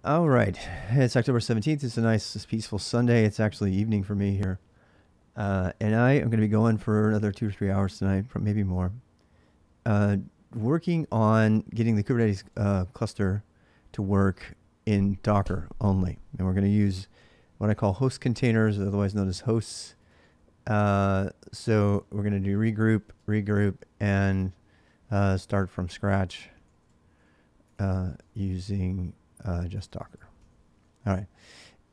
All right. It's October 17th. It's a nice, peaceful Sunday. It's actually evening for me here. And I am going to be going for another 2 to 3 hours tonight, maybe more, working on getting the Kubernetes cluster to work in Docker only. And we're going to use what I call host containers, otherwise known as hosts. So we're going to do regroup, and start from scratch using just Docker. All right,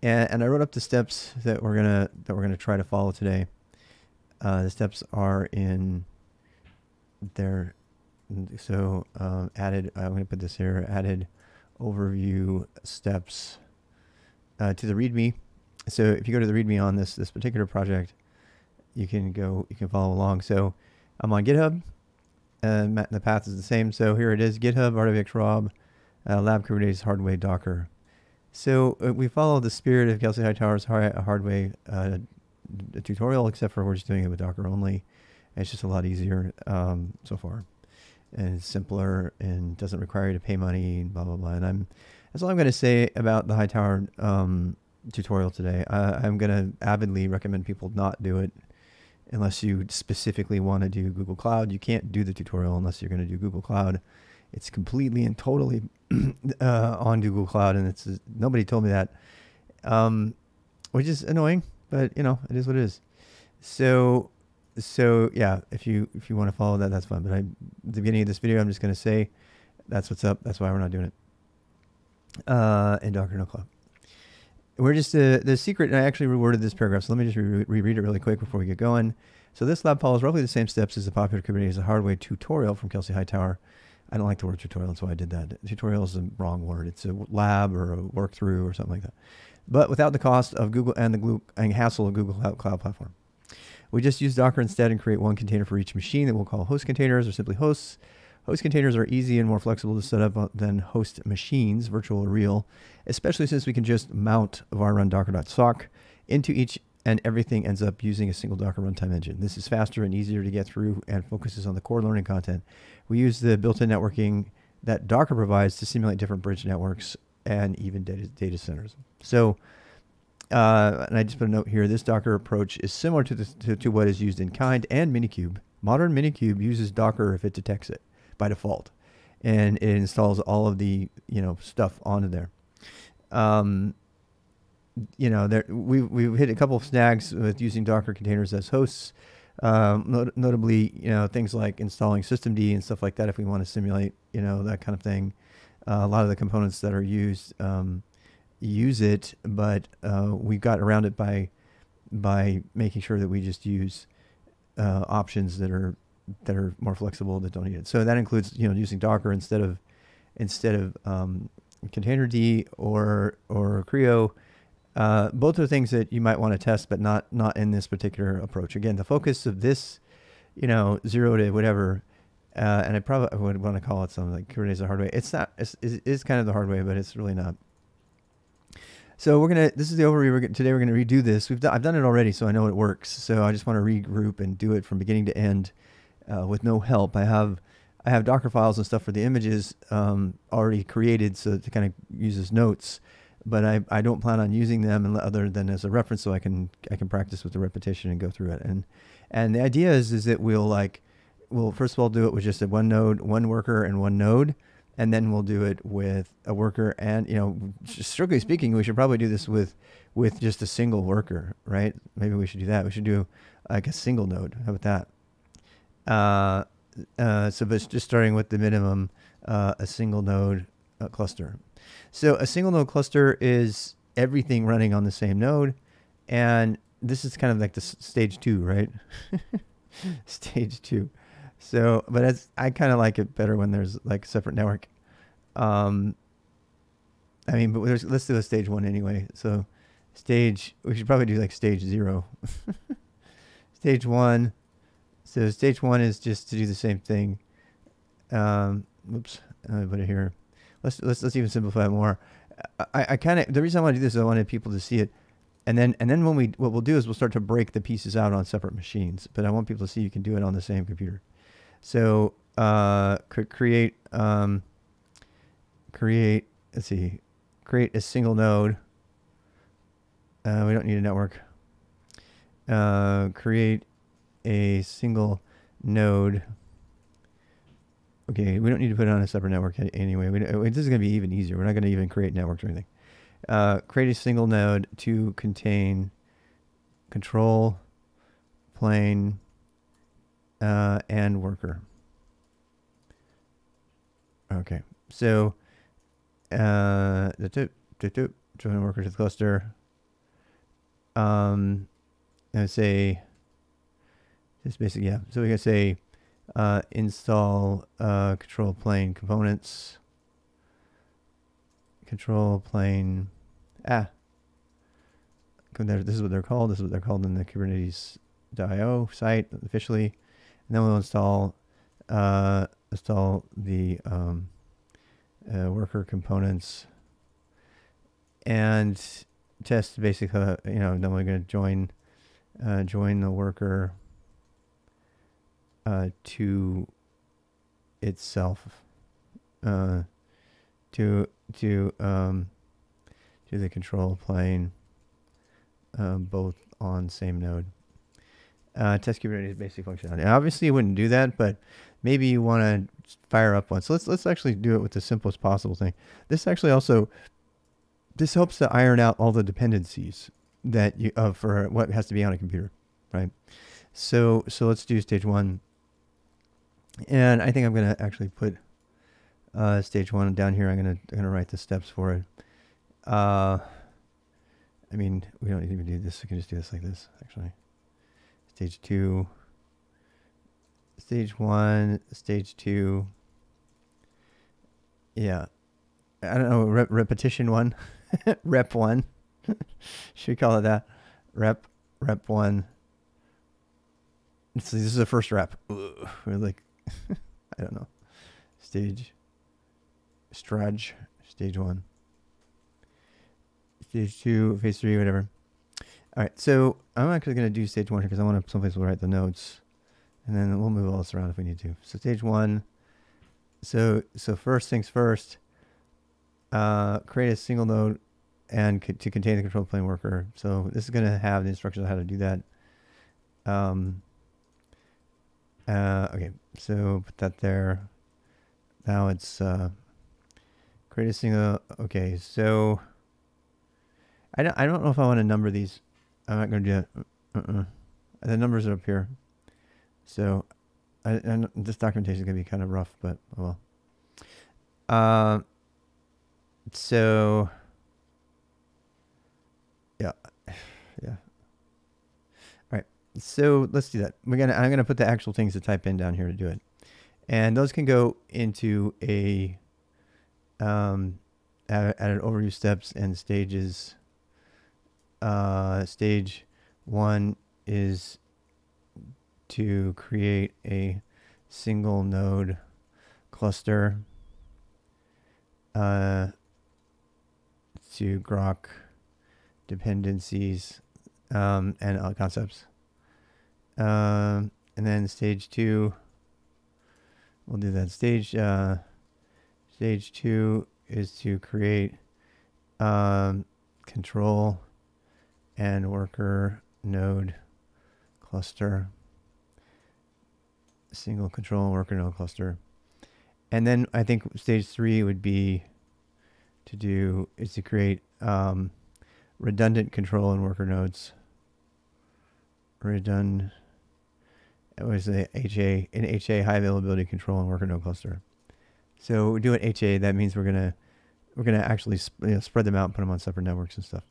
and I wrote up the steps that we're gonna try to follow today. The steps are in there. So added. I'm going to put this here. Added overview steps to the README. So if you go to the README on this particular project, you can follow along. So I'm on GitHub, and the path is the same. So here it is: GitHub, RWX Rob, Lab Kubernetes, Hardway, Docker. So we follow the spirit of Kelsey Hightower's Hardway tutorial, except for we're just doing it with Docker only. And it's just a lot easier so far, and it's simpler and doesn't require you to pay money and blah blah blah. And that's all I'm going to say about the Hightower tutorial today. I'm going to avidly recommend people not do it unless you specifically want to do Google Cloud. You can't do the tutorial unless you're going to do Google Cloud. It's completely and totally on Google Cloud, and nobody told me that, which is annoying, but it is what it is. So yeah, if you want to follow that, that's fine. But at the beginning of this video, I'm just going to say that's what's up. That's why we're not doing it in Docker no Cloud. We're just the secret, and I actually reworded this paragraph, so let me just reread it really quick before we get going. So this lab follows roughly the same steps as the popular Kubernetes Hardware tutorial from Kelsey Hightower. I don't like the word tutorial, that's why I did that. Tutorial is the wrong word. It's a lab or a work through or something like that. But without the cost of Google and the hassle of Google Cloud Platform. We just use Docker instead and create one container for each machine that we'll call host containers, or simply hosts. Host containers are easy and more flexible to set up than host machines, virtual or real, especially since we can just mount var run docker.sock into each, and everything ends up using a single Docker runtime engine. This is faster and easier to get through and focuses on the core learning content. We use the built-in networking that Docker provides to simulate different bridge networks and even data centers. So, and I just put a note here, this Docker approach is similar to what is used in Kind and Minikube. Modern Minikube uses Docker if it detects it by default, and it installs all of the stuff onto there. We've hit a couple of snags with using Docker containers as hosts, notably things like installing systemd and stuff like that if we want to simulate that kind of thing. A lot of the components that are used use it, but we got around it by making sure that we just use options that are more flexible, that don't need it. So that includes using Docker instead of containerd or Creo. Both are things that you might want to test, but not in this particular approach. Again, the focus of this, 0 to whatever, and I probably would want to call it something like Kubernetes the hard way. It's not. It is kind of the hard way, but it's really not. So this is the overview. Today we're gonna redo this. I've done it already, so I know it works. So I just want to regroup and do it from beginning to end with no help. I have Docker files and stuff for the images already created, so to kind of use as notes. But I don't plan on using them other than as a reference, so I can practice with the repetition and go through it. And the idea is that we'll first of all do it with just one node, one worker, and one node, and then we'll do it with a worker. And strictly speaking, we should probably do this with just a single worker, right? Maybe we should do that. We should do like a single node. How about that? So but just starting with the minimum, a single node cluster. So a single node cluster is everything running on the same node, and this is kind of like the stage 2, right? Stage 2. So, but I kind of like it better when there's like a separate network. But let's do a stage 1 anyway. So we should probably do like stage 0. Stage 1. So stage 1 is just to do the same thing. Oops, I put it here. Let's even simplify it more. The reason I want to do this is I wanted people to see it, and then what we'll do is we'll start to break the pieces out on separate machines. But I want people to see you can do it on the same computer. So create. Let's see, create a single node. We don't need a network. Create a single node. Okay, we don't need to put it on a separate network anyway. This is going to be even easier. We're not going to even create networks or anything. Create a single node to contain control plane and worker. Okay, so join worker to the cluster. I would say just basic, yeah. So we can say install control plane components. Control plane. This is what they're called. This is what they're called in the Kubernetes.io site officially. And then we'll install the worker components and test basically. Then we're going to join the worker to itself, to the control plane, both on same node. Test Kubernetes basic functionality. And obviously, you wouldn't do that, but maybe you want to fire up one. So let's actually do it with the simplest possible thing. This actually also helps to iron out all the dependencies that for what has to be on a computer, right? So let's do stage one. And I think I'm going to actually put stage one down here. I'm going to write the steps for it. I mean, we don't even do this. We can just do this like this, actually. Stage two, stage one, stage two. Yeah. I don't know, repetition one, rep one. Should we call it that? Rep one. So this is the first rep. Ugh, we're like, I don't know. Stage one. Stage two, phase three, whatever. All right, so I'm actually going to do stage one here because I want to someplace we'll write the notes, and then we'll move all this around if we need to. So stage one. So first things first. Create a single node and to contain the control plane worker. So this is going to have the instructions on how to do that. Okay, so put that there. Now it's create a single. Okay, so I don't know if I want to number these. I'm not going to do that. The numbers are up here. So this documentation is going to be kind of rough, but oh well. So yeah. All right. So let's do that. I'm gonna put the actual things to type in down here to do it, and those can go into a added overview steps and stages. Stage one is to create a single node cluster. To grok dependencies and concepts. And then stage two, we'll do that. Stage two is to create control and worker node cluster. Single control worker node cluster. And then I think stage three would be to create redundant control and worker nodes. It was an HA high availability control and worker node cluster. So we do an HA. That means we're gonna actually spread them out and put them on separate networks and stuff.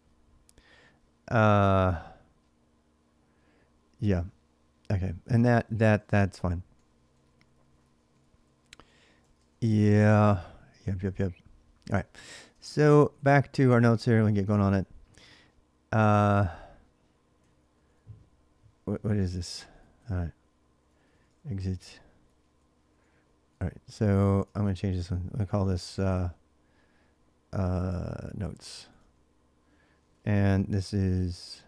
Yeah. Okay. And that's fine. Yeah. Yep. All right. So back to our notes here. We can get going on it. What is this? All right. Exit. All right. So I'm going to change this one. I'm going to call this notes. And this is,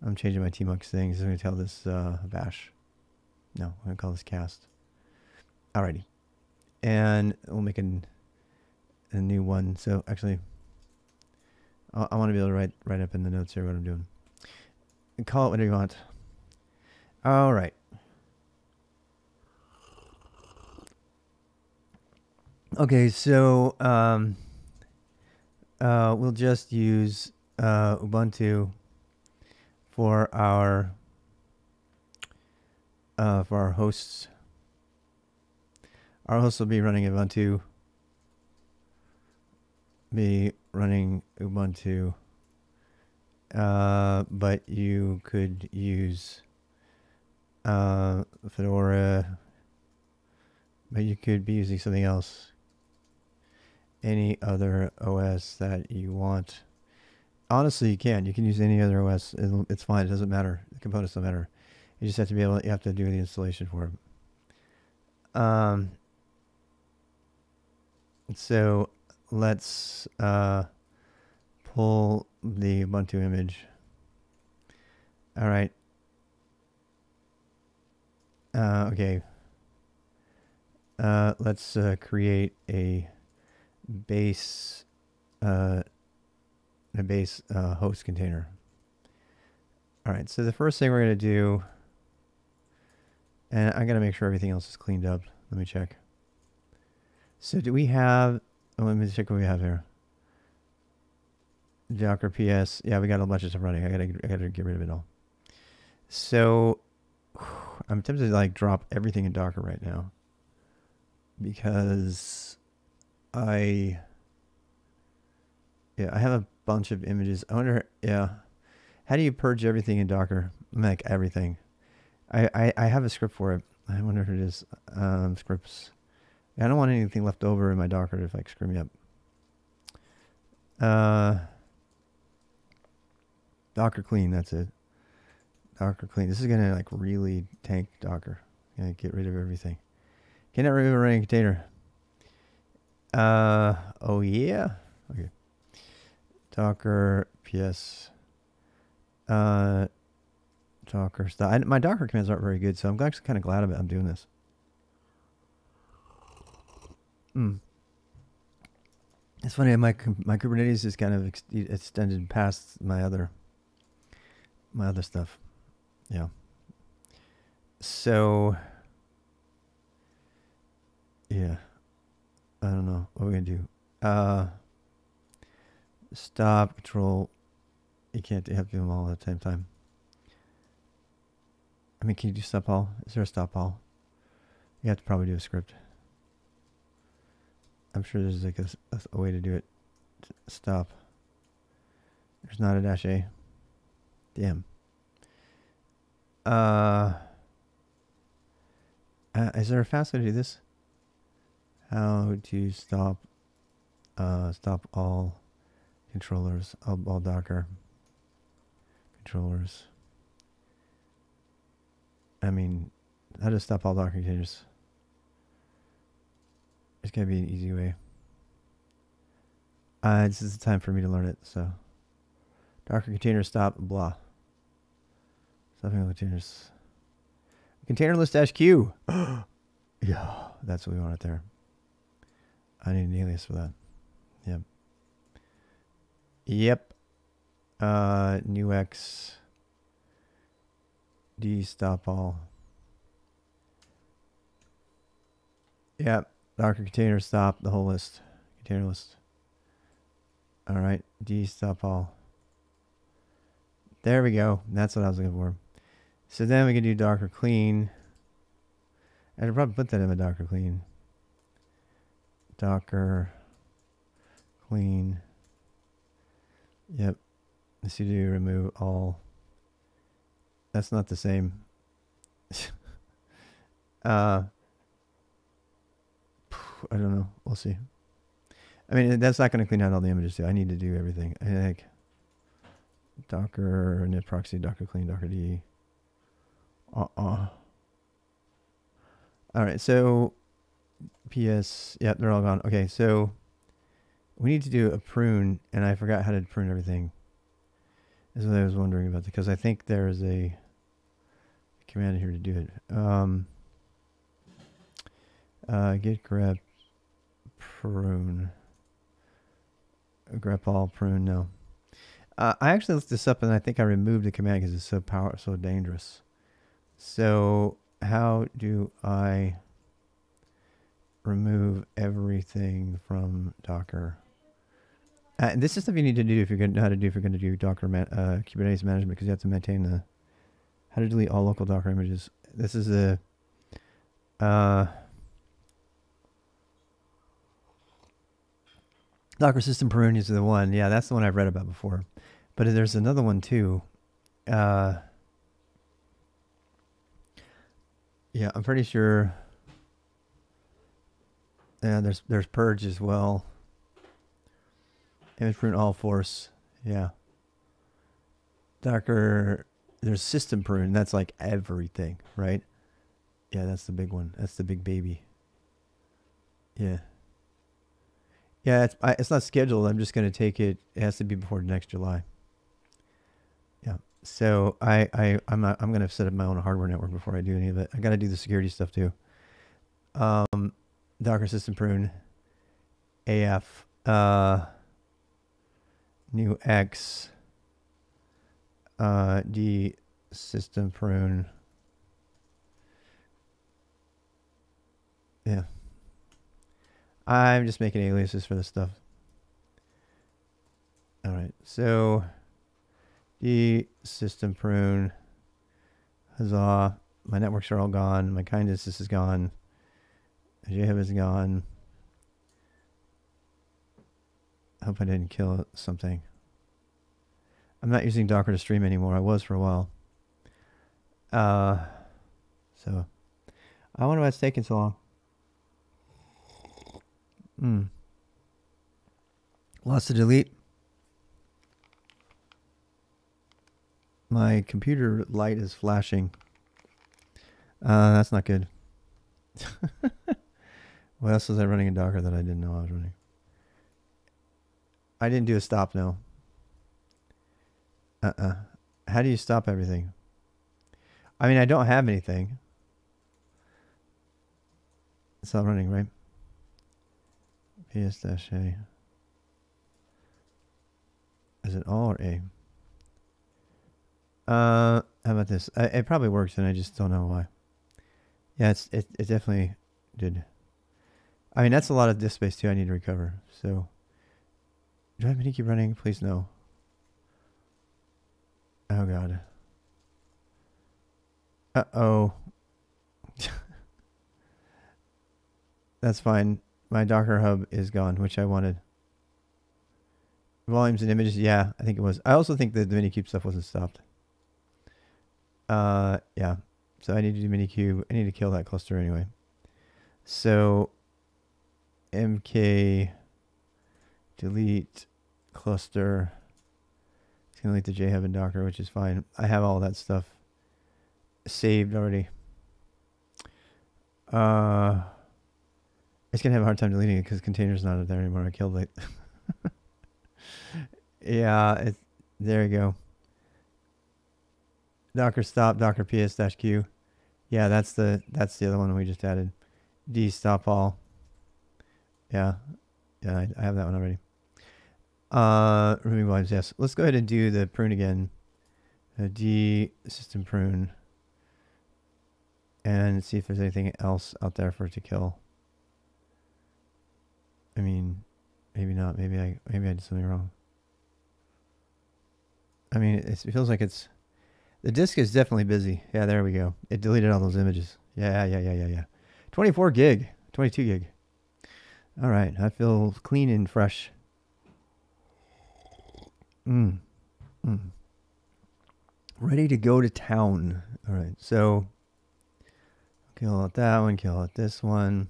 I'm changing my tmux things. I'm going to tell this bash. No, I'm going to call this cast. Alrighty. And we'll make a new one. So actually, I want to be able to write up in the notes here what I'm doing. Call it whatever you want. All right. Okay, so we'll just use Ubuntu for our hosts. Our hosts will be running Ubuntu. But you could use Fedora, but you could be using something else. Any other OS that you want. Honestly, you can. You can use any other OS. It's fine. It doesn't matter. The components don't matter. You just have to be able. You have to do the installation for it. So let's pull the Ubuntu image. All right. Okay. Let's create a base host container. All right. So the first thing we're going to do, and I'm going to make sure everything else is cleaned up. Let me check. So do we have? Oh, let me check what we have here. Docker PS. Yeah, we got a bunch of stuff running. I gotta get rid of it all. So I'm tempted to like drop everything in Docker right now because I have a bunch of images. I wonder, how do you purge everything in Docker? Like everything. I have a script for it. I wonder if it is scripts. I don't want anything left over in my Docker to like screw me up. Docker clean, that's it. Docker clean. This is gonna like really tank Docker. Gonna get rid of everything. Cannot remove a running container. Oh yeah. Okay. Docker PS. Docker stuff. My Docker commands aren't very good, so I'm actually kind of glad I'm doing this. It's funny. My Kubernetes is kind of extended past my other stuff. Yeah. So yeah, I don't know what we're gonna do. Stop, control. You can't have to do them all at the same time. I mean, can you do stop all? Is there a stop all? You have to probably do a script. I'm sure there's like a way to do it. Stop. There's not a -a. Damn. Is there a fast way to do this? How to stop all controllers, all Docker controllers. I mean, how to stop all Docker containers? There's gotta be an easy way. This is the time for me to learn it. So, Docker container stop blah. Stopping all containers. Container list -q. Yeah, that's what we want it there. I need an alias for that. Yep. Yep. New X. D stop all. Yep. Docker container stop the whole list. Container list. All right. D stop all. There we go. That's what I was looking for. So then we can do Docker clean. I should probably put that in my Docker clean. Docker clean. Yep. cd remove all. That's not the same. I don't know. We'll see. I mean, that's not going to clean out all the images too. I need to do everything. I think Docker init proxy, Docker clean, Docker D. All right. So PS. Yeah, they're all gone. Okay. So we need to do a prune, and I forgot how to prune everything. Is what I was wondering about, because I think there is a command here to do it. Git grep prune. Grep all prune, no. I actually looked this up and I think I removed the command because it's so dangerous. So how do I remove everything from Docker? This is stuff you need to do if you're going to know how to do if you're going to do Docker Kubernetes management, because you have to maintain the how to delete all local Docker images. This is a Docker system Pruning is the one. Yeah, that's the one I've read about before. But there's another one too. Yeah, I'm pretty sure. Yeah, there's Purge as well. Image prune all force. Yeah. Docker. There's system prune. That's like everything, right? Yeah, that's the big one. That's the big baby. Yeah. Yeah, it's not scheduled. I'm just going to take it. It has to be before next July. Yeah. So I'm going to set up my own hardware network before I do any of it. I got to do the security stuff too. Docker system prune, AF, new X, D system prune. Yeah. I'm just making aliases for this stuff. All right. So D system prune. Huzzah. My networks are all gone. My kindness is gone. JHub is gone. I hope I didn't kill something. I'm not using Docker to stream anymore. I was for a while. So I wonder why it's taking so long. Lots to delete. My computer light is flashing. That's not good. What else was I running in Docker that I didn't know I was running? I didn't do a stop, no. How do you stop everything? I mean, I don't have anything. It's not running, right? PS-A. Is it all or A? How about this? It probably works, and I just don't know why. Yeah, it definitely did. I mean, that's a lot of disk space too. I need to recover. So, do I have Minikube running? Please no. Oh god. Uh-oh. That's fine. My Docker hub is gone, which I wanted. Volumes and images, yeah, I think it was. I also think that the Minikube stuff wasn't stopped. Yeah. So I need to do Minikube. I need to kill that cluster anyway. So MK delete cluster. It's gonna delete the JHub and Docker, which is fine. I have all that stuff saved already. It's gonna have a hard time deleting it because container's not there anymore. I killed it. Yeah, there you go. Docker stop, Docker ps-q. Yeah, that's the other one we just added. D stop all. Yeah, I have that one already. Removing volumes, yes. Let's go ahead and do the prune again. D system prune, and see if there's anything else out there for it to kill. I mean, maybe not. Maybe I did something wrong. I mean, it feels like it's... The disk is definitely busy. Yeah, there we go. It deleted all those images. Yeah. 24 gig. 22 gig. All right. I feel clean and fresh. Ready to go to town. All right. So, kill out that one. Kill out this one.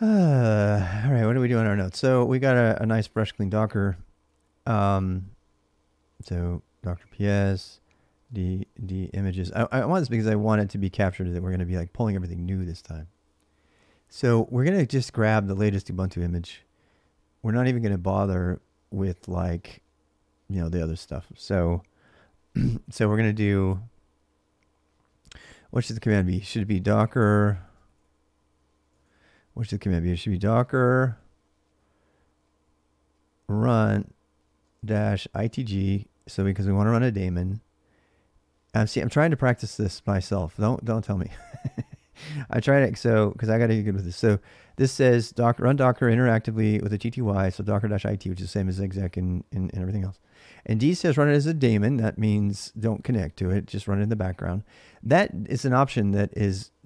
All right. What do we do on our notes? So, we got a nice, fresh, clean Docker. So Docker PS, D images. I want this because I want it to be captured that we're going to be like pulling everything new this time. So we're going to just grab the latest Ubuntu image. We're not even going to bother with like, you know, the other stuff. So, so we're going to do, what should the command be? Should it be Docker? What should the command be? It should be Docker run dash itg. So because we want to run a daemon. See, I'm trying to practice this myself. Don't tell me. I tried it because I got to get good with this. So this says run Docker interactively with a TTY. So docker-it, which is the same as exec and everything else. And D says run it as a daemon. That means don't connect to it. Just run it in the background. That is an option that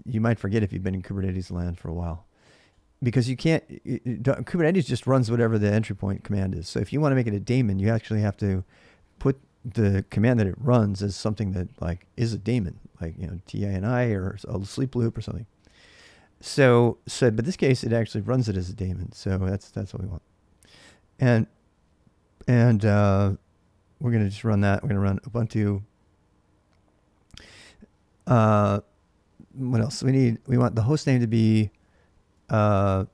you might forget if you've been in Kubernetes land for a while. Because you can't, Kubernetes just runs whatever the entry point command is. So if you want to make it a daemon, you actually have to put the command that it runs as something that like is a daemon, like, TINI or a sleep loop or something. So, but in this case, it actually runs it as a daemon. So that's what we want. And we're going to just run that. We're going to run Ubuntu. What else? We want the host name to be, I'm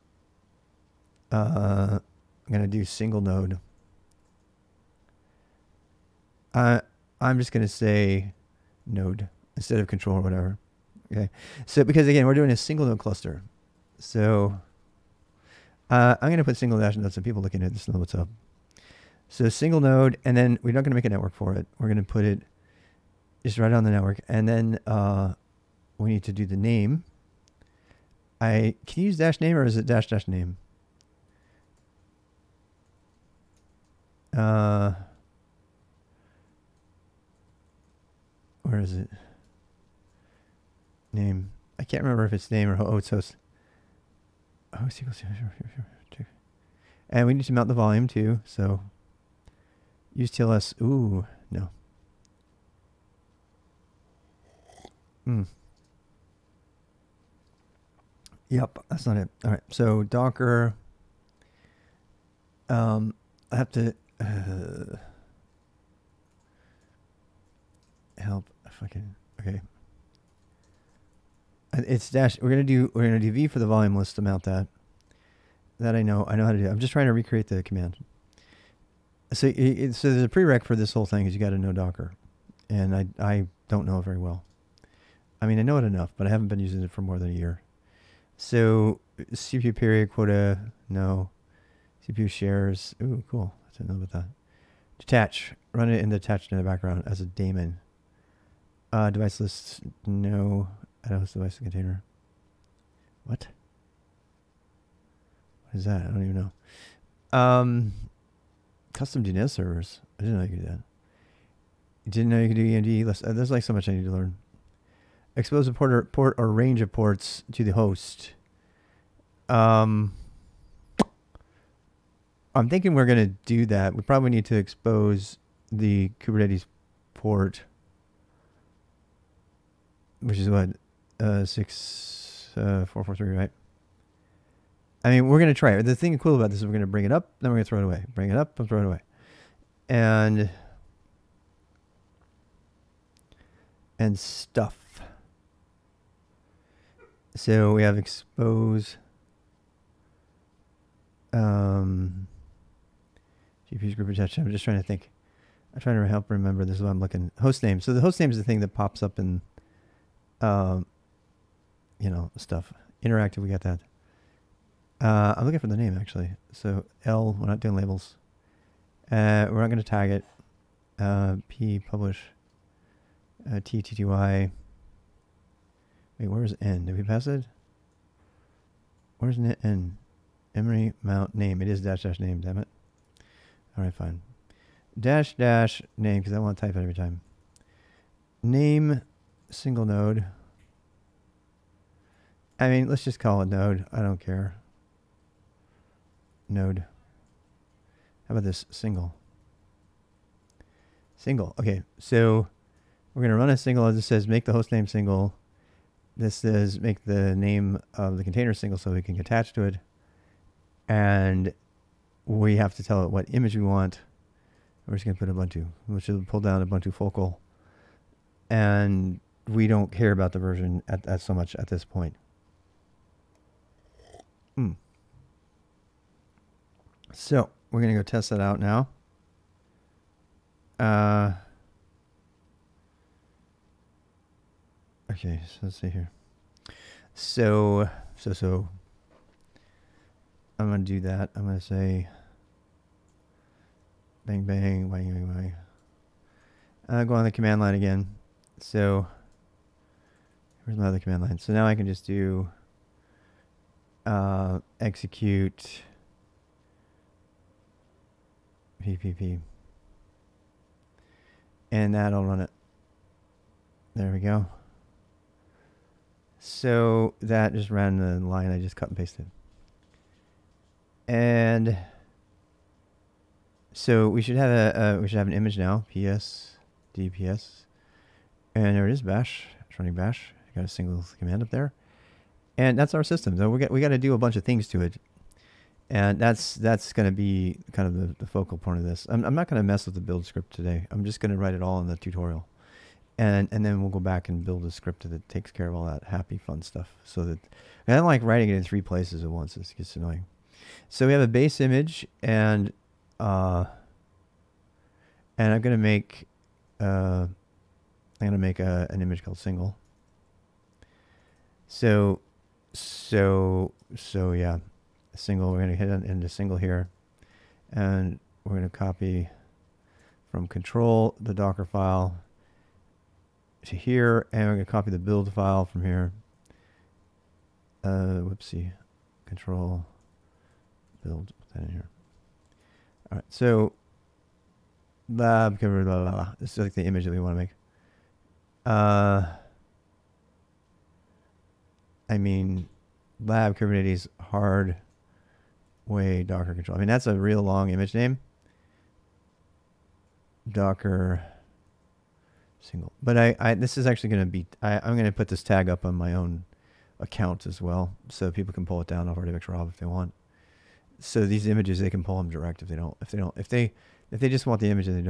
going to do single node. I'm just going to say node instead of control or whatever. Okay. So because again, we're doing a single node cluster. So I'm going to put single dash node so people looking at this know what's up. So single node, and then we're not going to make a network for it. We're going to put it just right on the network. And then we need to do the name. Can you use dash name or is it dash name? Where is it? Name. I can't remember if it's name or it's host. Host equals. And we need to mount the volume too. So use TLS. Ooh, no. Yep, that's not it. All right. So Docker. I have to help. Okay. It's dash. We're gonna do V for the volume list to mount that. That I know how to do. I'm just trying to recreate the command. So there's a prereq for this whole thing is you got to know Docker, and I don't know it very well. I mean, I know it enough, but I haven't been using it for more than a year. So CPU period quota, no. CPU shares. Ooh, cool. I didn't know about that. Detach. Run it in the detached in the background as a daemon. Device lists, no. Add a host device container. What? What is that? I don't even know. Custom DNS servers. I didn't know you could do that. You didn't know you could do EMD. There's like so much I need to learn. Expose a port or range of ports to the host. I'm thinking we're going to do that. We probably need to expose the Kubernetes port, which is what, 6443, right? I mean, we're going to try it. The thing cool about this is we're going to bring it up, then we're going to throw it away. Bring it up, and throw it away. And stuff. So we have expose. GPU's group attached. I'm just trying to think. I'm trying to help remember. This is what I'm looking. Host name. So the host name is the thing that pops up in, stuff. Interactive. We got that. I'm looking for the name actually. So L. We're not doing labels. We're not going to tag it. P publish. T TTY. Wait, where's N? Did we pass it? Where's N? Memory mount name. It is dash name. Damn it. All right, fine. Dash name because I want to type it every time. Name single node. I mean, let's just call it node. I don't care. Node. How about this? Single. Okay, so we're going to run a single. As it says, make the host name single. This says make the name of the container single so we can attach to it. And we have to tell it what image we want. We're just going to put Ubuntu, which will pull down Ubuntu Focal. And we don't care about the version at so much at this point. So we're going to go test that out now. Okay, so let's see here. So I'm going to do that. I'm going to say bang, bang, bang, bang, bang. Go on the command line again. So where's my other command line? So now I can just do execute ppp. And that'll run it. There we go. So that just ran the line I just cut and pasted. And so we should have an image now. PS DPS, and there it is. Bash. It's running bash. I got a single command up there, and that's our system. So we got to do a bunch of things to it, and that's going to be kind of the focal point of this. I'm not going to mess with the build script today. I'm just going to write it all in the tutorial. And then we'll go back and build a script that takes care of all that happy, fun stuff. So that I don't like writing it in 3 places at once. It gets annoying. So we have a base image, and I'm gonna make an image called single. So yeah, single. We're gonna hit into single here, and we're gonna copy from control the Docker file to here, and we're going to copy the build file from here. Whoopsie. Control build. Put that in here. All right. So lab cover. Blah, blah, blah. This is like the image that we want to make. I mean, lab Kubernetes hard way Docker control. I mean, that's a real long image name. Docker single. But this is actually going to be, I'm going to put this tag up on my own account as well, so people can pull it down off RDX-Rob if they want. So these images, they can pull them direct if they just want the image and they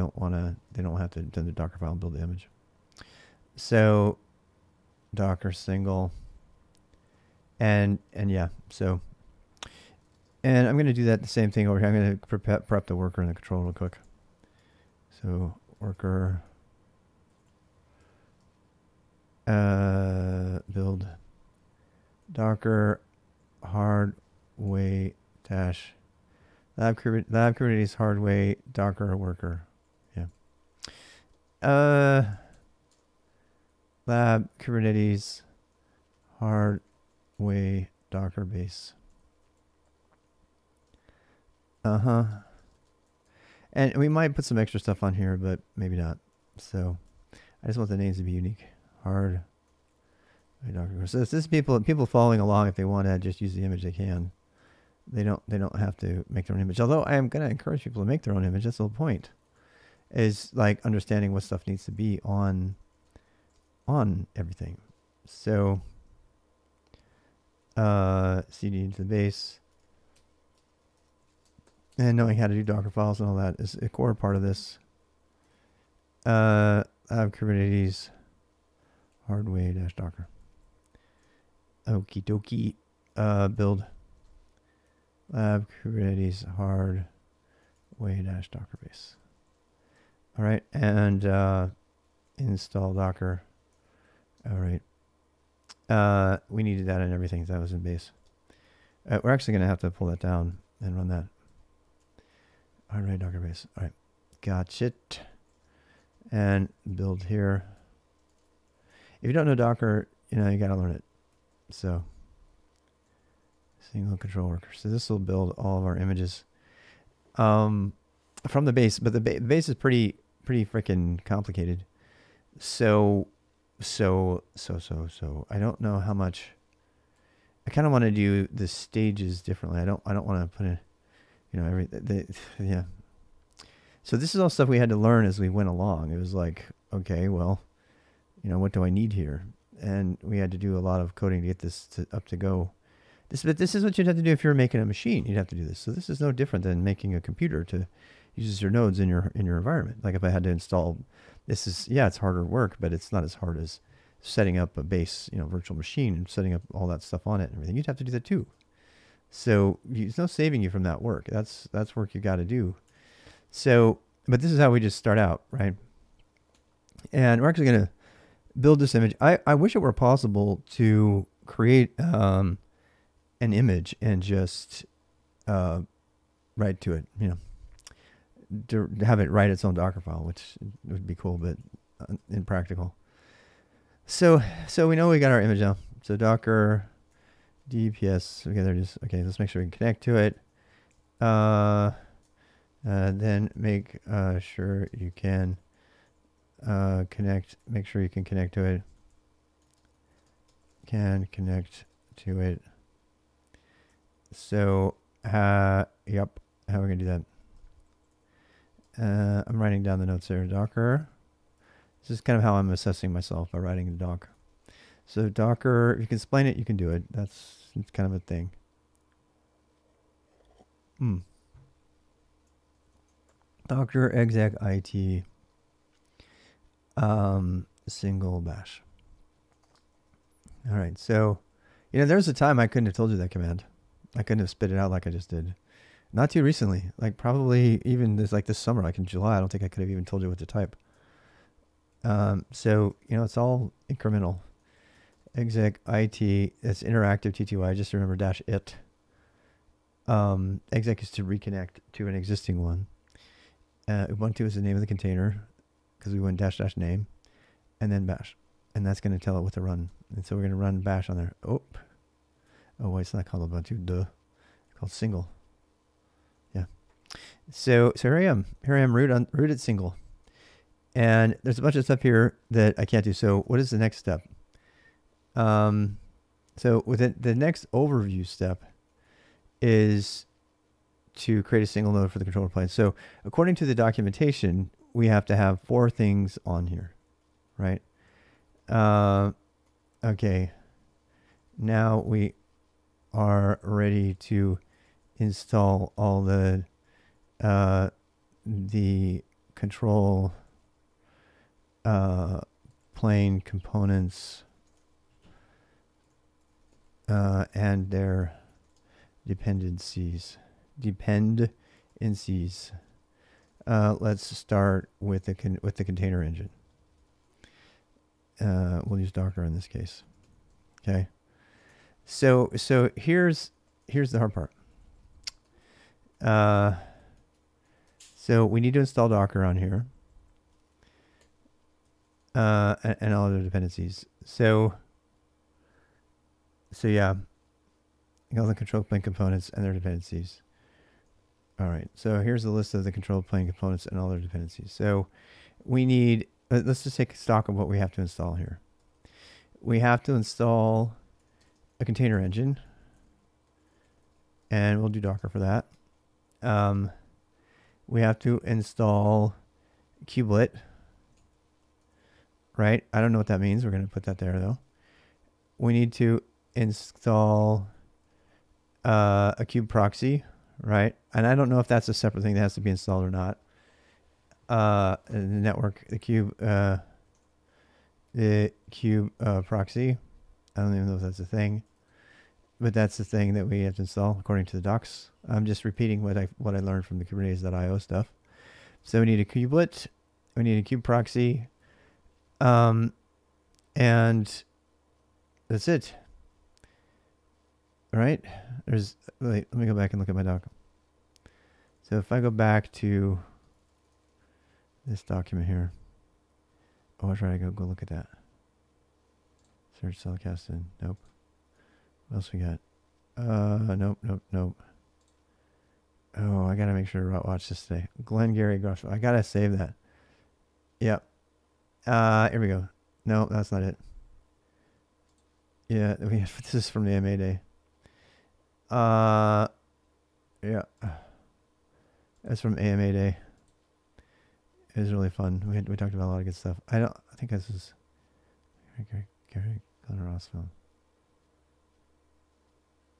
don't have to do the Docker file and build the image. So Docker single, and yeah, so, and I'm going to do that the same thing over here. I'm going to prep the worker and the control real quick. So worker build Docker hard way dash lab Kubernetes hard way Docker worker. Yeah. Lab Kubernetes hard way Docker base. And we might put some extra stuff on here, but maybe not. So I just want the names to be unique. Hard. So this is people following along. If they want to just use the image, they can. They don't have to make their own image. Although I am going to encourage people to make their own image. That's the whole point. Is like understanding what stuff needs to be on everything. So CD into the base, and knowing how to do Docker files and all that is a core part of this. Kubernetes hardway dash Docker. Okie dokie. Build lab Kubernetes hard way dash Docker base. All right, and install Docker. All right. We needed that and everything. That was in base. We're actually going to have to pull that down and run that. All right, Docker base. All right, gotcha. And build here. If you don't know Docker, you got to learn it. So single control worker. So this will build all of our images from the base, but the base is pretty freaking complicated. So I don't know how much. I kind of want to do the stages differently. I don't want to put in, yeah. So this is all stuff we had to learn as we went along. It was like, okay, well, what do I need here? And we had to do a lot of coding to get this up to go. But this is what you'd have to do if you're making a machine. You'd have to do this. So this is no different than making a computer to use your nodes in your environment. Like if I had to install, this is, yeah, it's harder work, but it's not as hard as setting up a base, virtual machine and setting up all that stuff on it and everything. You'd have to do that too. So there's no saving you from that work. That's work you got to do. So, but this is how we just start out, right? And we're actually going to build this image. I wish it were possible to create an image and just write to it, have it write its own Docker file, which would be cool, but impractical. So we know we got our image now. So Docker DPS. Okay, there it is. Okay, let's make sure we can connect to it. Then make sure you can connect. Make sure you can connect to it. Can connect to it. So, yep. How are we gonna do that? I'm writing down the notes there. Docker. This is kind of how I'm assessing myself by writing the doc. So Docker, if you can explain it, you can do it. That's kind of a thing. Docker exec it single bash. All right, so there was a time I couldn't have told you that command. I couldn't have spit it out like I just did. Not too recently, like probably even this summer, like in July. I don't think I could have even told you what to type. So it's all incremental. Exec it, it's interactive TTY. Just remember -it. Exec is to reconnect to an existing one. Ubuntu is the name of the container because we went -- name, and then bash, and that's going to tell it what to run. And so we're going to run bash on there. Oh wait, it's not called Ubuntu. Duh, it's called single. Yeah. So here I am. Here I am root at single, and there's a bunch of stuff here that I can't do. So what is the next step? So within the next overview step is to create a single node for the controller plane. So according to the documentation, we have to have 4 things on here, right? Okay. Now we are ready to install all the control plane components and their dependencies. Let's start with the container engine. We'll use Docker in this case. Okay. So here's the hard part. So we need to install Docker on here, and all other dependencies. So yeah, all the control plane components and their dependencies. All right, so here's the list of the control plane components and all their dependencies. So we need, let's just take stock of what we have to install here. We have to install a container engine, and we'll do Docker for that. We have to install kubelet, right? I don't know what that means. We're going to put that there though. We need to install a kube proxy, right? And I don't know if that's a separate thing that has to be installed or not. The network, the kube proxy. I don't even know if that's a thing, but that's the thing that we have to install according to the docs. I'm just repeating what I learned from the Kubernetes.io stuff. So we need a kubelet, we need a kube proxy, and that's it. All right. Wait, let me go back and look at my doc. So if I go back to this document here, I'll try to go look at that. Search telecasted. Nope. What else we got? Nope. Oh, I gotta make sure to watch this today. Glengarry Grosh. I gotta save that. Yep. Here we go. No, that's not it. Yeah, this is from the AMA day. Yeah. That's from AMA day. It was really fun. We talked about a lot of good stuff. I think this is Gary Glenn Rossville.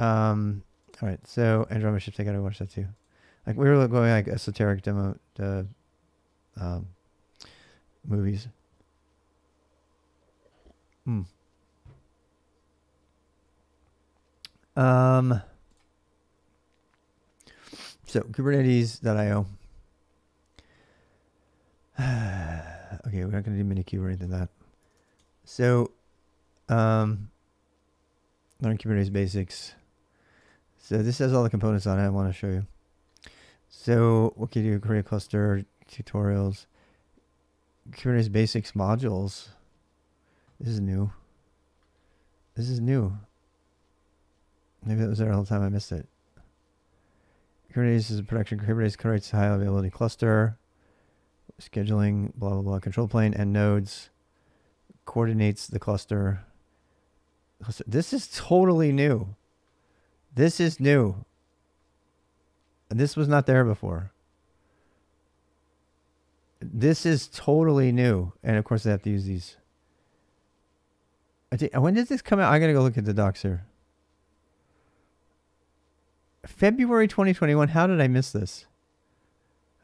All right. So Andromeda Shift, I gotta watch that too. Like we were going like esoteric demo movies. So Kubernetes.io. Okay, we're not going to do minikube or anything like that. So, learn Kubernetes basics. So this has all the components on it I want to show you. So what can you do? Create a cluster, tutorials, Kubernetes basics modules. This is new. This is new. Maybe that was there all the time. I missed it. Kubernetes is a production. Kubernetes creates a high availability cluster. Scheduling, blah, blah, blah. Control plane and nodes. Coordinates the cluster. This is totally new. This is new. This was not there before. This is totally new. And of course, they have to use these. When did this come out? I got to go look at the docs here. February 2021. How did I miss this?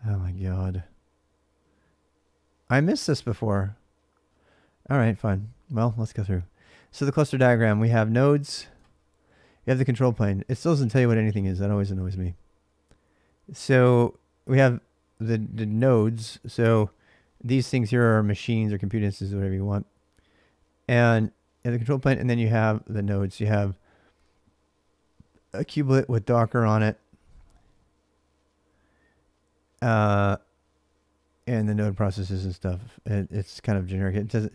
Oh my God. I missed this before. All right, fine. Well, let's go through. So the cluster diagram, we have nodes. You have the control plane. It still doesn't tell you what anything is. That always annoys me. So we have the nodes. So these things here are machines or compute instances, whatever you want. And you have the control plane, and then you have the nodes. You have a kubelet with Docker on it. And the node processes and stuff. It's kind of generic. It doesn't,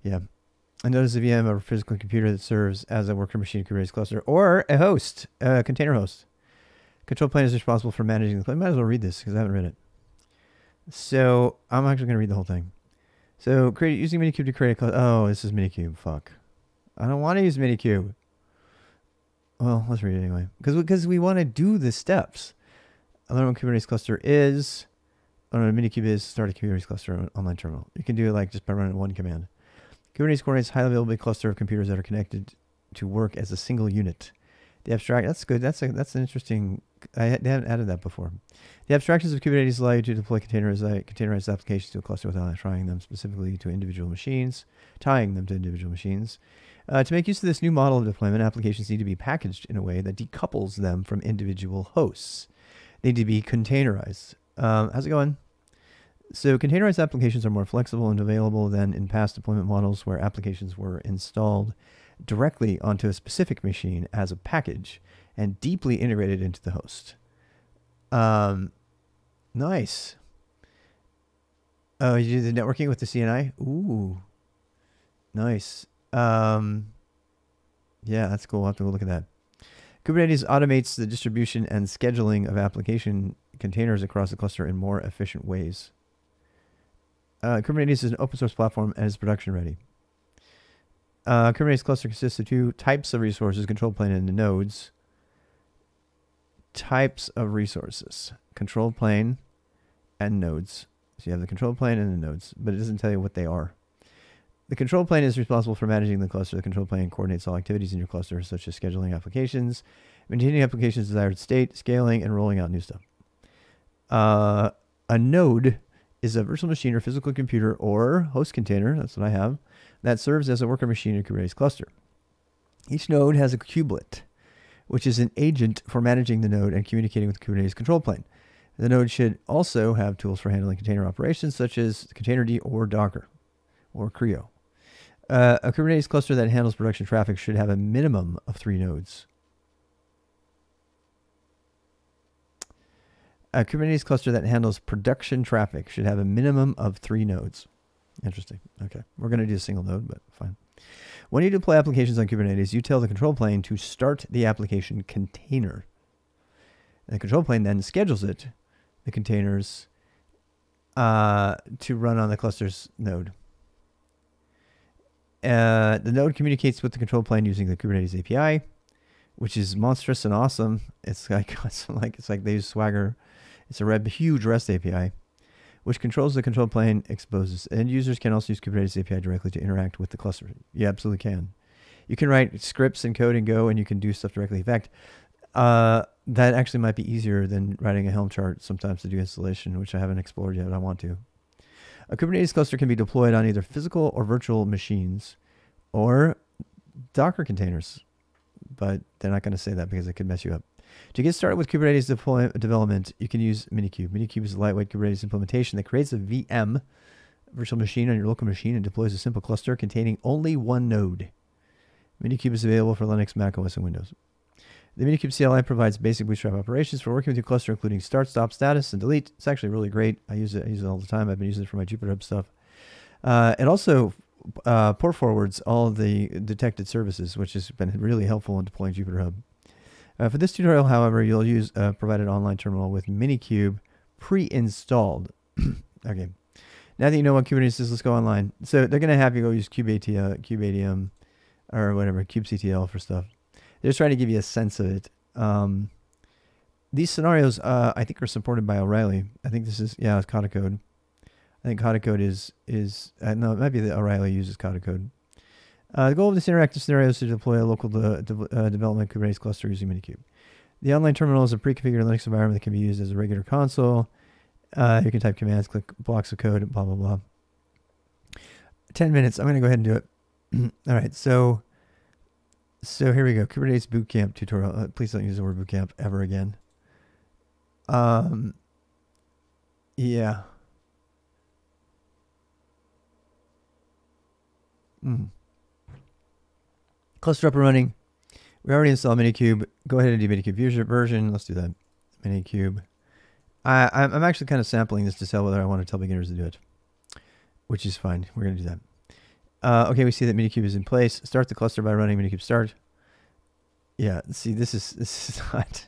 yeah. A node is a VM, a physical computer that serves as a worker machine Kubernetes cluster, or a host, a container host. Control plane is responsible for managing the. I might as well read this because I haven't read it. So I'm actually going to read the whole thing. So create using Minikube to create a cluster. Oh, this is Minikube. Fuck. I don't want to use Minikube. Well, let's read it anyway. Because we want to do the steps. I learn what Kubernetes cluster is. I don't know what a Minikube is. Start a Kubernetes cluster on online terminal. You can do it like just by running one command. Kubernetes coordinates a highly available cluster of computers that are connected to work as a single unit. The abstract, that's good. That's an interesting, they haven't added that before. The abstractions of Kubernetes allow you to deploy containerized applications to a cluster without tying them to individual machines. To make use of this new model of deployment, applications need to be packaged in a way that decouples them from individual hosts. They need to be containerized. How's it going? So containerized applications are more flexible and available than in past deployment models where applications were installed directly onto a specific machine as a package and deeply integrated into the host. Nice. Oh, you do the networking with the CNI? Ooh, nice. Yeah, that's cool. I'll have to go look at that. Kubernetes automates the distribution and scheduling of application containers across the cluster in more efficient ways. Kubernetes is an open source platform and is production ready. Kubernetes cluster consists of two types of resources, control plane and the nodes. Types of resources, control plane and nodes. So you have the control plane and the nodes, but it doesn't tell you what they are. The control plane is responsible for managing the cluster. The control plane coordinates all activities in your cluster, such as scheduling applications, maintaining applications' desired state, scaling, and rolling out new stuff. A node is a virtual machine or physical computer or host container, that's what I have, that serves as a worker machine in a Kubernetes cluster. Each node has a kubelet, which is an agent for managing the node and communicating with the Kubernetes control plane. The node should also have tools for handling container operations, such as Containerd or Docker or Creo. A Kubernetes cluster that handles production traffic should have a minimum of 3 nodes. A Kubernetes cluster that handles production traffic should have a minimum of 3 nodes. Interesting. Okay. We're going to do a single node, but fine. When you deploy applications on Kubernetes, you tell the control plane to start the application container. The control plane then schedules it, the containers, to run on the cluster's node. The node communicates with the control plane using the Kubernetes API, which is monstrous and awesome. It's like they use Swagger. It's a huge REST API, which controls the control plane, exposes. End users can also use Kubernetes API directly to interact with the cluster. You absolutely can. You can write scripts and code and Go, and you can do stuff directly. In fact, that actually might be easier than writing a Helm chart sometimes to do installation, which I haven't explored yet, but I want to. A Kubernetes cluster can be deployed on either physical or virtual machines or Docker containers, but they're not going to say that because it could mess you up. To get started with Kubernetes development, you can use Minikube. Minikube is a lightweight Kubernetes implementation that creates a VM, virtual machine, on your local machine and deploys a simple cluster containing only one node. Minikube is available for Linux, Mac OS, and Windows. The Minikube CLI provides basic bootstrap operations for working with your cluster, including start, stop, status, and delete. It's actually really great. I use it all the time. I've been using it for my Jupyter Hub stuff. It also port forwards all of the detected services, which has been really helpful in deploying Jupyter Hub. For this tutorial, however, you'll use a provided online terminal with Minikube pre-installed. Okay. Now that you know what Kubernetes is, let's go online. So they're going to have you go use kubeadm, or whatever, kubectl for stuff. They're just trying to give you a sense of it. These scenarios, I think, are supported by O'Reilly. I think this is, yeah, it's Kata code. I think Kata code is no, it might be that O'Reilly uses Kata code. The goal of this interactive scenario is to deploy a local development Kubernetes cluster using Minikube. The online terminal is a pre-configured Linux environment that can be used as a regular console. You can type commands, click blocks of code, blah, blah, blah. 10 minutes. I'm going to go ahead and do it. All right. So here we go. Kubernetes bootcamp tutorial. Please don't use the word bootcamp ever again. Yeah. Cluster up and running. We already installed Minikube. Go ahead and do Minikube version. Let's do that. Minikube. I'm actually kind of sampling this to tell whether I want to tell beginners to do it, which is fine. We're going to do that. Okay, we see that Minikube is in place. Start the cluster by running Minikube start. Yeah, see, this is not.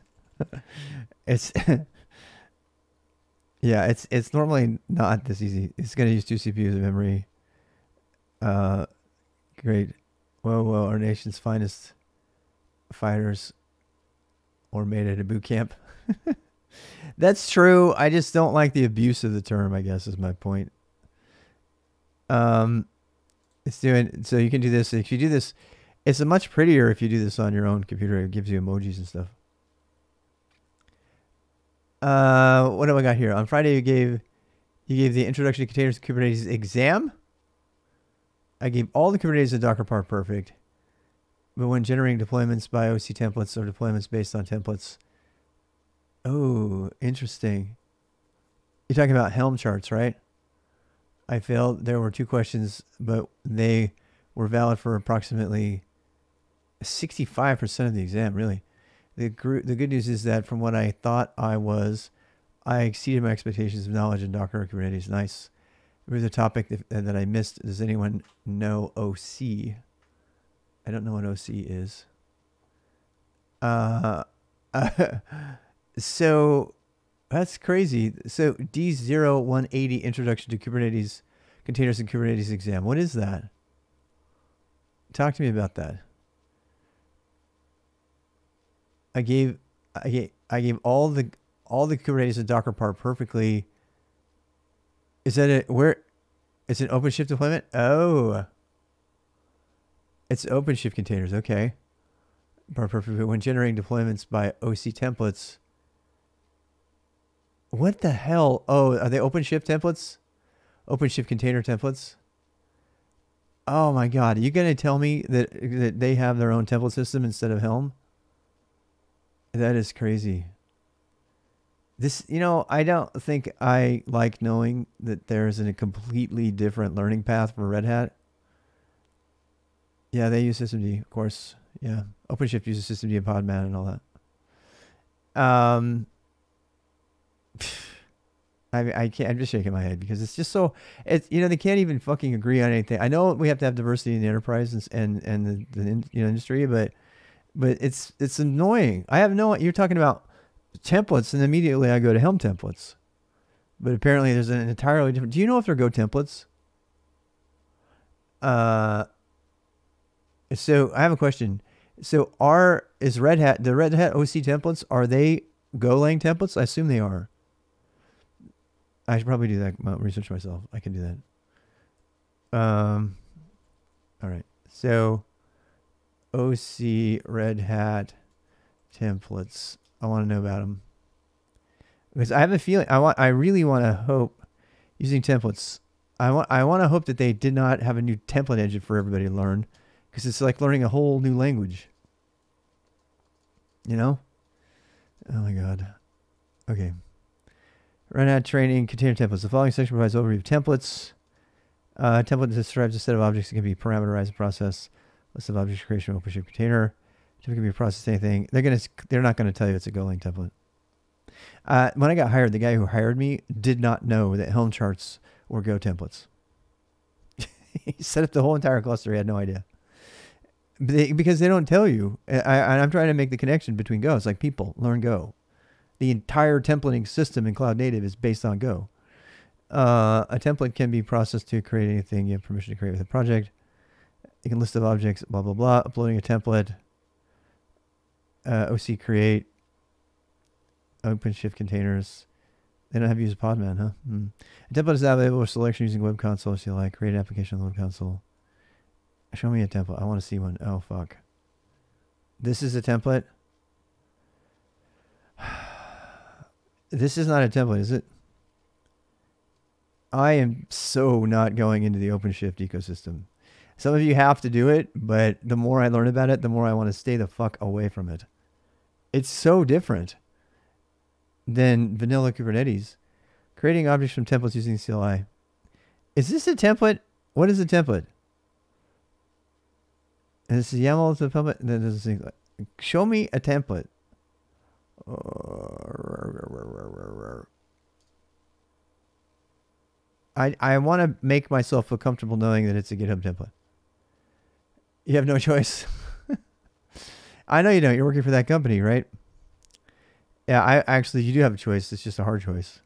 It's yeah, it's normally not this easy. It's going to use 2 CPUs of memory. Great. Whoa, our nation's finest fighters or made at a boot camp. That's true. I just don't like the abuse of the term, I guess, is my point. It's doing, so you can do this. If you do this, it's much prettier if you do this on your own computer. It gives you emojis and stuff. What do I got here? On Friday, you gave the Introduction to Containers Kubernetes exam. I gave all the Kubernetes and Docker part perfect. But when generating deployments by OC templates or deployments based on templates. Oh, interesting. You're talking about Helm charts, right? I failed. There were 2 questions, but they were valid for approximately 65% of the exam, really. The good news is that from what I thought I exceeded my expectations of knowledge in Docker or Kubernetes. Nice. There was a topic that I missed. Does anyone know OC? I don't know what OC is. So that's crazy. So D0180 Introduction to Kubernetes Containers and Kubernetes exam. What is that? Talk to me about that. I gave all the Kubernetes and Docker part perfectly. Is that where it's an OpenShift deployment? Oh, it's OpenShift containers. Okay. Part perfectly when generating deployments by OC templates. What the hell? Oh, are they OpenShift templates? OpenShift container templates? Oh my God. Are you going to tell me that they have their own template system instead of Helm? That is crazy. This, I don't think I like knowing that there's a completely different learning path for Red Hat. Yeah, they use systemd, of course. Yeah. OpenShift uses systemd and Podman and all that. I can't. I'm just shaking my head because it's just so. It's they can't even fucking agree on anything. I know we have to have diversity in the enterprise and the industry, but it's annoying. I have no. You're talking about templates, and immediately I go to Helm templates, but apparently there's an entirely different. Do you know if they're Go templates? So I have a question. So is Red Hat, the Red Hat OC templates, are they Golang templates? I assume they are. I should probably do that research myself. I can do that. All right. So OC Red Hat templates. I want to know about them because I have a feeling I really want to hope using templates. I want to hope that they did not have a new template engine for everybody to learn because it's like learning a whole new language. Oh my God. Okay. Red Hat training container templates. The following section provides overview of templates. Template describes a set of objects that can be parameterized and processed. List of object creation, OpenShift container. Template can be processed anything. They're not gonna tell you it's a Golang template. When I got hired, the guy who hired me did not know that Helm charts were Go templates. He set up the whole entire cluster. He had no idea. Because they don't tell you. I'm trying to make the connection between Go. It's like people learn Go. The entire templating system in Cloud Native is based on Go. A template can be processed to create anything you have permission to create with a project. You can list of objects, blah, blah, blah. Uploading a template. OC create. OpenShift containers. They don't have to use Podman, huh? A template is available for selection using web console. So you like create an application on the web console. Show me a template. I want to see one. Oh, fuck. This is a template. This is not a template, is it? I am so not going into the OpenShift ecosystem. Some of you have to do it, but the more I learn about it, the more I want to stay the fuck away from it. It's so different than vanilla Kubernetes. Creating objects from templates using CLI. Is this a template? What is a template? And this is YAML to the template. And then there's a thing. Show me a template. I want to make myself feel comfortable knowing that it's a GitHub template. You have no choice. I know you don't. You're working for that company, right? Yeah, you do have a choice. It's just a hard choice.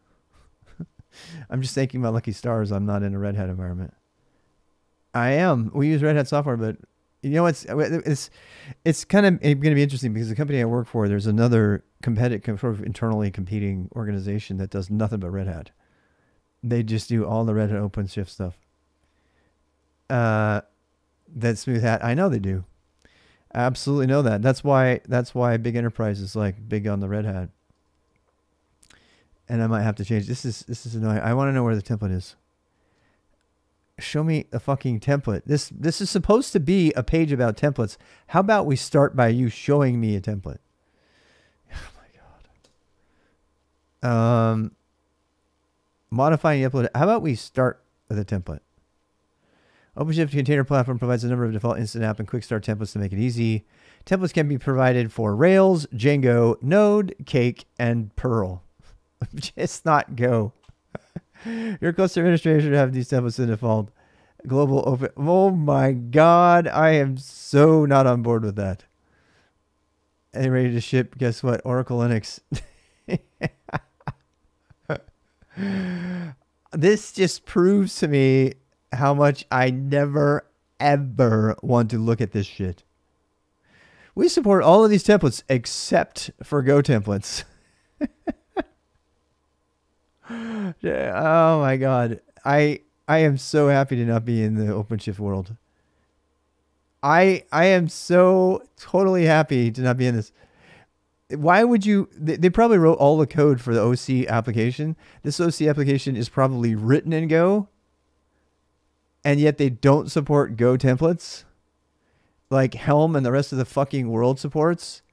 I'm just thanking my lucky stars I'm not in a Red Hat environment. I am. We use Red Hat software, but you know, it's kind of going to be interesting because the company I work for, there's another competitive, sort of internally competing organization that does nothing but Red Hat. They just do all the Red Hat OpenShift stuff. That Smooth Hat, I know they do. I absolutely know that. That's why big enterprise is like big on the Red Hat. And I might have to change. This is annoying. I want to know where the template is. Show me a fucking template. This is supposed to be a page about templates. How about we start by you showing me a template? Oh my god. Modifying the upload. How about we start with a template? OpenShift Container Platform provides a number of default instant app and quick start templates to make it easy. Templates can be provided for Rails, Django, Node, Cake, and Perl. Just not Go. Your cluster administrator should have these templates in default. Global open. Oh my god, I am so not on board with that. And ready to ship, guess what? Oracle Linux. This just proves to me how much I never, ever want to look at this shit. We support all of these templates except for Go templates. Oh my god. I am so happy to not be in the OpenShift world. I am so totally happy to not be in this. Why would you? They probably wrote all the code for the OC application. This OC application is probably written in Go. And yet they don't support Go templates. Like Helm and the rest of the fucking world supports.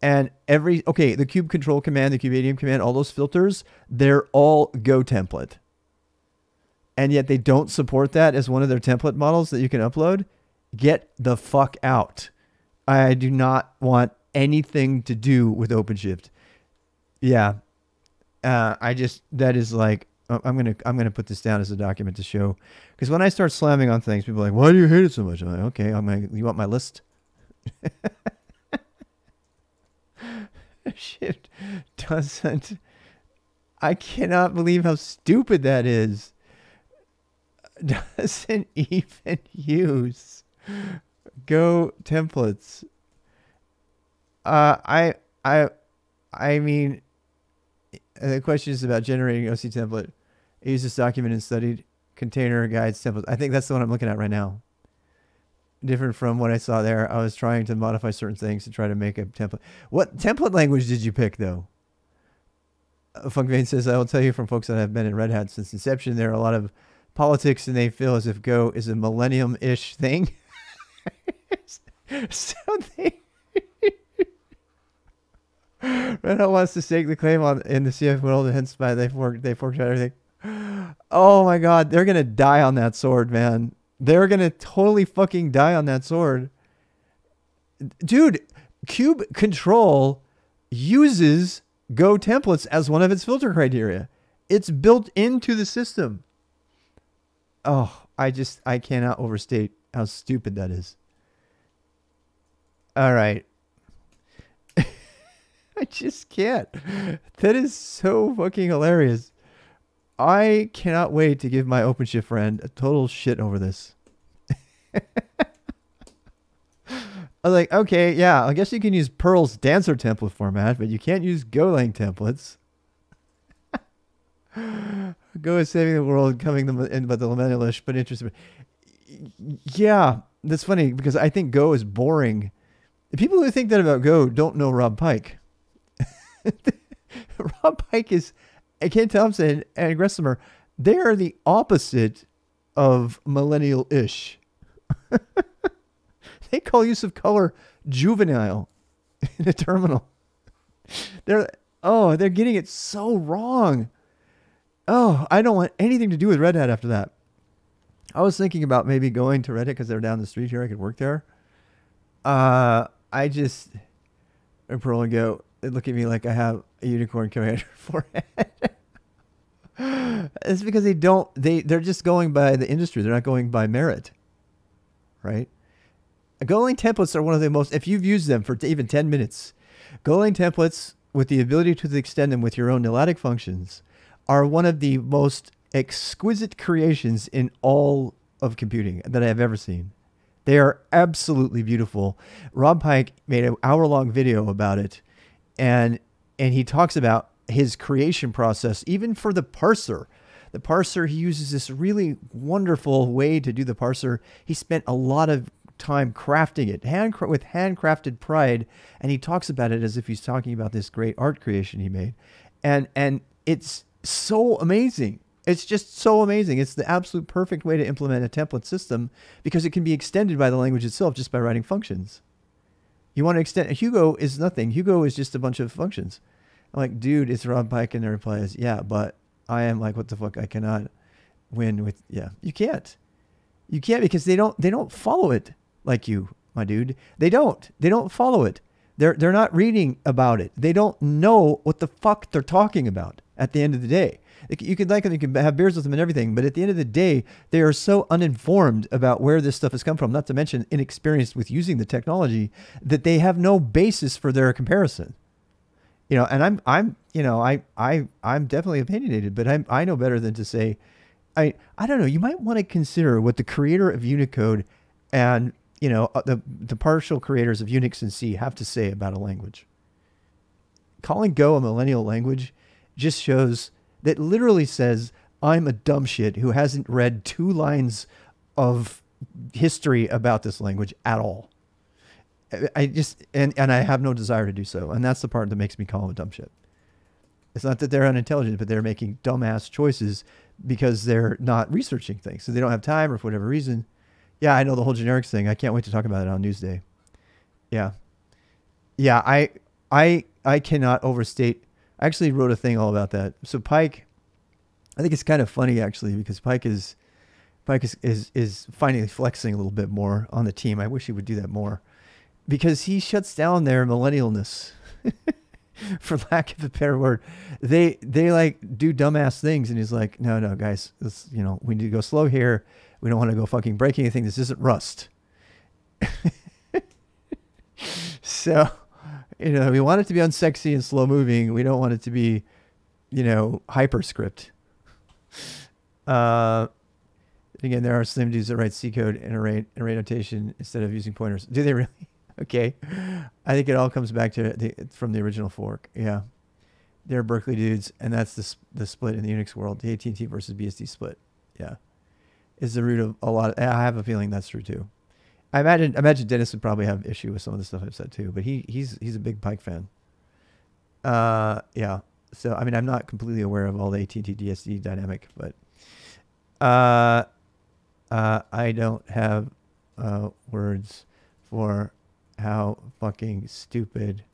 And the kube control command, the kube ADM command, all those filters, they're all Go template. And yet they don't support that as one of their template models that you can upload. Get the fuck out. I do not want anything to do with OpenShift. Yeah. That is like, I'm gonna put this down as a document to show. Because when I start slamming on things, people are like, why do you hate it so much? I'm like, okay, you want my list? Shit doesn't. I cannot believe how stupid that is. Doesn't even use Go templates. I mean, the question is about generating OC template. I use this document and studied container guides templates. I think that's the one I'm looking at right now. Different from what I saw there. I was trying to modify certain things to try to make a template. What template language did you pick, though? Funkvein says, I will tell you from folks that have been in Red Hat since inception, there are a lot of politics, and they feel as if Go is a millennium-ish thing. So Red Hat wants to stake the claim in the CF world, and hence why they forked out everything. Oh my god, they're gonna die on that sword, man. They're gonna totally fucking die on that sword. Dude, Kube Control uses Go templates as one of its filter criteria. It's built into the system. Oh, I cannot overstate how stupid that is. All right. I just can't. That is so fucking hilarious. I cannot wait to give my OpenShift friend a total shit over this. I was like, okay, yeah, I guess you can use Perl's dancer template format, but you can't use Golang templates. Go is saving the world, coming in but the millennialish, but interesting. Yeah, that's funny because I think Go is boring. The people who think that about Go don't know Rob Pike. Rob Pike is, Ken Thompson and Gressler, they are the opposite of millennial-ish. They call use of color juvenile in a terminal. They're getting it so wrong. Oh, I don't want anything to do with Red Hat after that. I was thinking about maybe going to Red Hat because they're down the street here. I could work there. I just probably go, they look at me like I have a unicorn commander forehead. It's because they're just going by the industry. They're not going by merit, right? Golang templates are one of the most, if you've used them for even 10 minutes, Golang templates with the ability to extend them with your own Nelatic functions are one of the most exquisite creations in all of computing that I have ever seen. They are absolutely beautiful. Rob Pike made an hour-long video about it, and he talks about his creation process, even for the parser. The parser, he uses this really wonderful way to do the parser. He spent a lot of time crafting it with handcrafted pride, and he talks about it as if he's talking about this great art creation he made, and it's so amazing. It's just so amazing. It's the absolute perfect way to implement a template system because it can be extended by the language itself just by writing functions. You want to extend, Hugo is nothing. Hugo is just a bunch of functions. I'm like, dude, it's Rob Pike, and the reply is, yeah, but I am like, what the fuck? I cannot win with, yeah, you can't. You can't because they don't follow it like you, my dude. They don't follow it. They're not reading about it. They don't know what the fuck they're talking about at the end of the day. You can like them, you can have beers with them and everything, but at the end of the day, they are so uninformed about where this stuff has come from, not to mention inexperienced with using the technology, that they have no basis for their comparison. You know, and I'm definitely opinionated, but I know better than to say, I don't know, you might want to consider what the creator of Unicode and the partial creators of Unix and C have to say about a language. Calling Go a millennial language just shows that literally says, I'm a dumb shit who hasn't read 2 lines of history about this language at all. I just, and I have no desire to do so. And that's the part that makes me call them a dumb shit. It's not that they're unintelligent, but they're making dumbass choices because they're not researching things. So they don't have time or for whatever reason. Yeah, I know the whole generics thing. I can't wait to talk about it on Newsday. Yeah. Yeah, I cannot overstate. I actually wrote a thing all about that. So Pike, I think it's kind of funny actually, because Pike is finally flexing a little bit more on the team. I wish he would do that more, because he shuts down their millennialness, for lack of a better word. They like do dumbass things, and he's like, no guys, this, we need to go slow here. We don't want to go fucking break anything. This isn't Rust. So, we want it to be unsexy and slow moving. We don't want it to be, hyperscript. Again, there are slim dudes that write C code in array notation instead of using pointers. Do they really? Okay. I think it all comes back to from the original fork. Yeah. They're Berkeley dudes, and that's the split in the Unix world. The AT&T versus BSD split. Yeah. Is the root of a lot. I have a feeling that's true too. I imagine Dennis would probably have issue with some of the stuff I've said too, but he's a big Pike fan. Yeah. So, I mean, I'm not completely aware of all the AT&T DSD dynamic, but I don't have words for how fucking stupid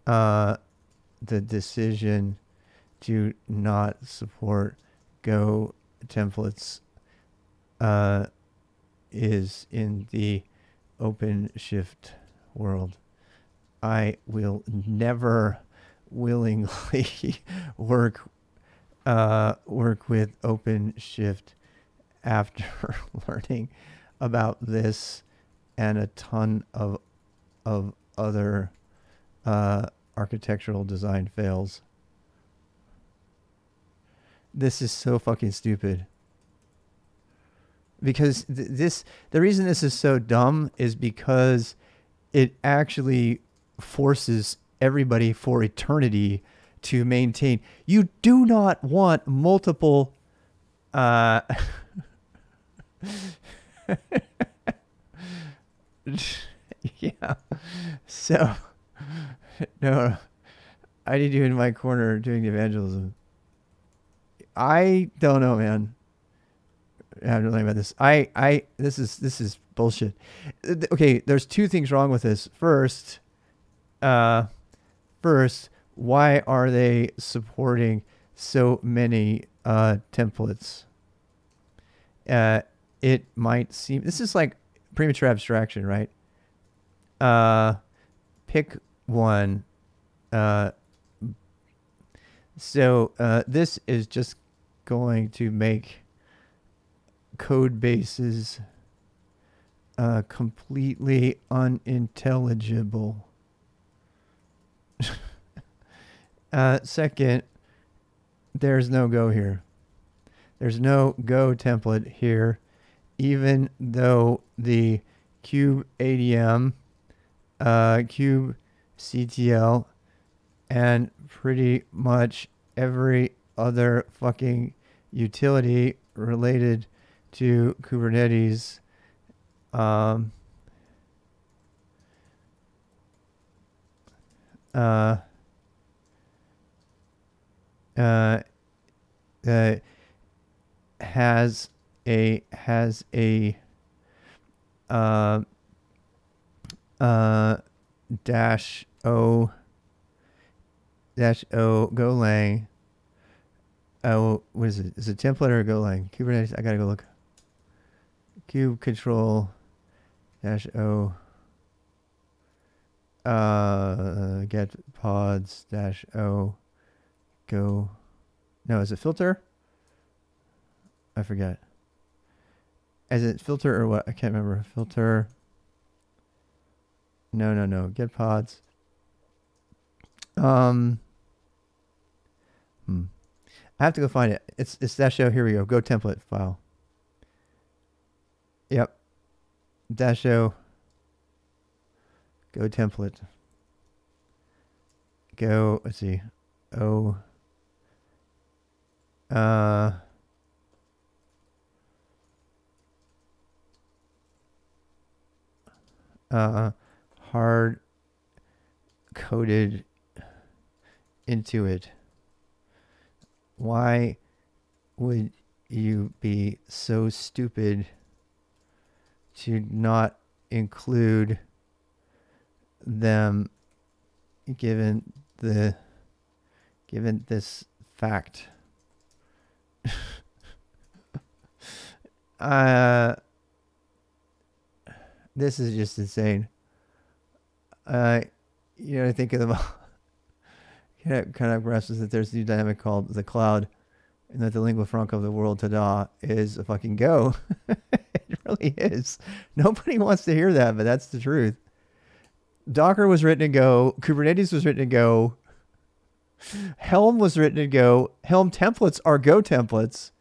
the decision to not support Go templates is in the OpenShift world. I will never willingly work with OpenShift after learning about this and a ton of other architectural design fails. This is so fucking stupid. Because the reason this is so dumb is because it actually forces everybody for eternity to maintain. You do not want multiple yeah. So no, I need you in my corner doing evangelism. I don't know, man. I don't know about this. This is bullshit. Okay, there's two things wrong with this. First, why are they supporting so many templates? It might seem, this is like premature abstraction, right? Pick one. So this is just going to make code bases completely unintelligible. Second, there's no Go here. There's no Go template here, even though the kubeadm, kubectl, and pretty much every other fucking utility related to Kubernetes has a -o Golang. Oh, what is it? Is it template or Golang? Kubernetes. I gotta go look. Kube control -o get pods -o go. No, is it filter? I forget. Is it filter or what? I can't remember. Filter. No. Get pods. I have to go find it. It's -o. Here we go. Go template file. Yep. -o. Go template. Go. Let's see. Hard coded into it. Why would you be so stupid to not include them given this fact? This is just insane. I think of the kind of grasps that there's a new dynamic called the cloud, and that the lingua franca of the world today is a fucking Go. It really is. Nobody wants to hear that, but that's the truth. Docker was written in Go. Kubernetes was written in Go. Helm was written in Go. Helm templates are Go templates.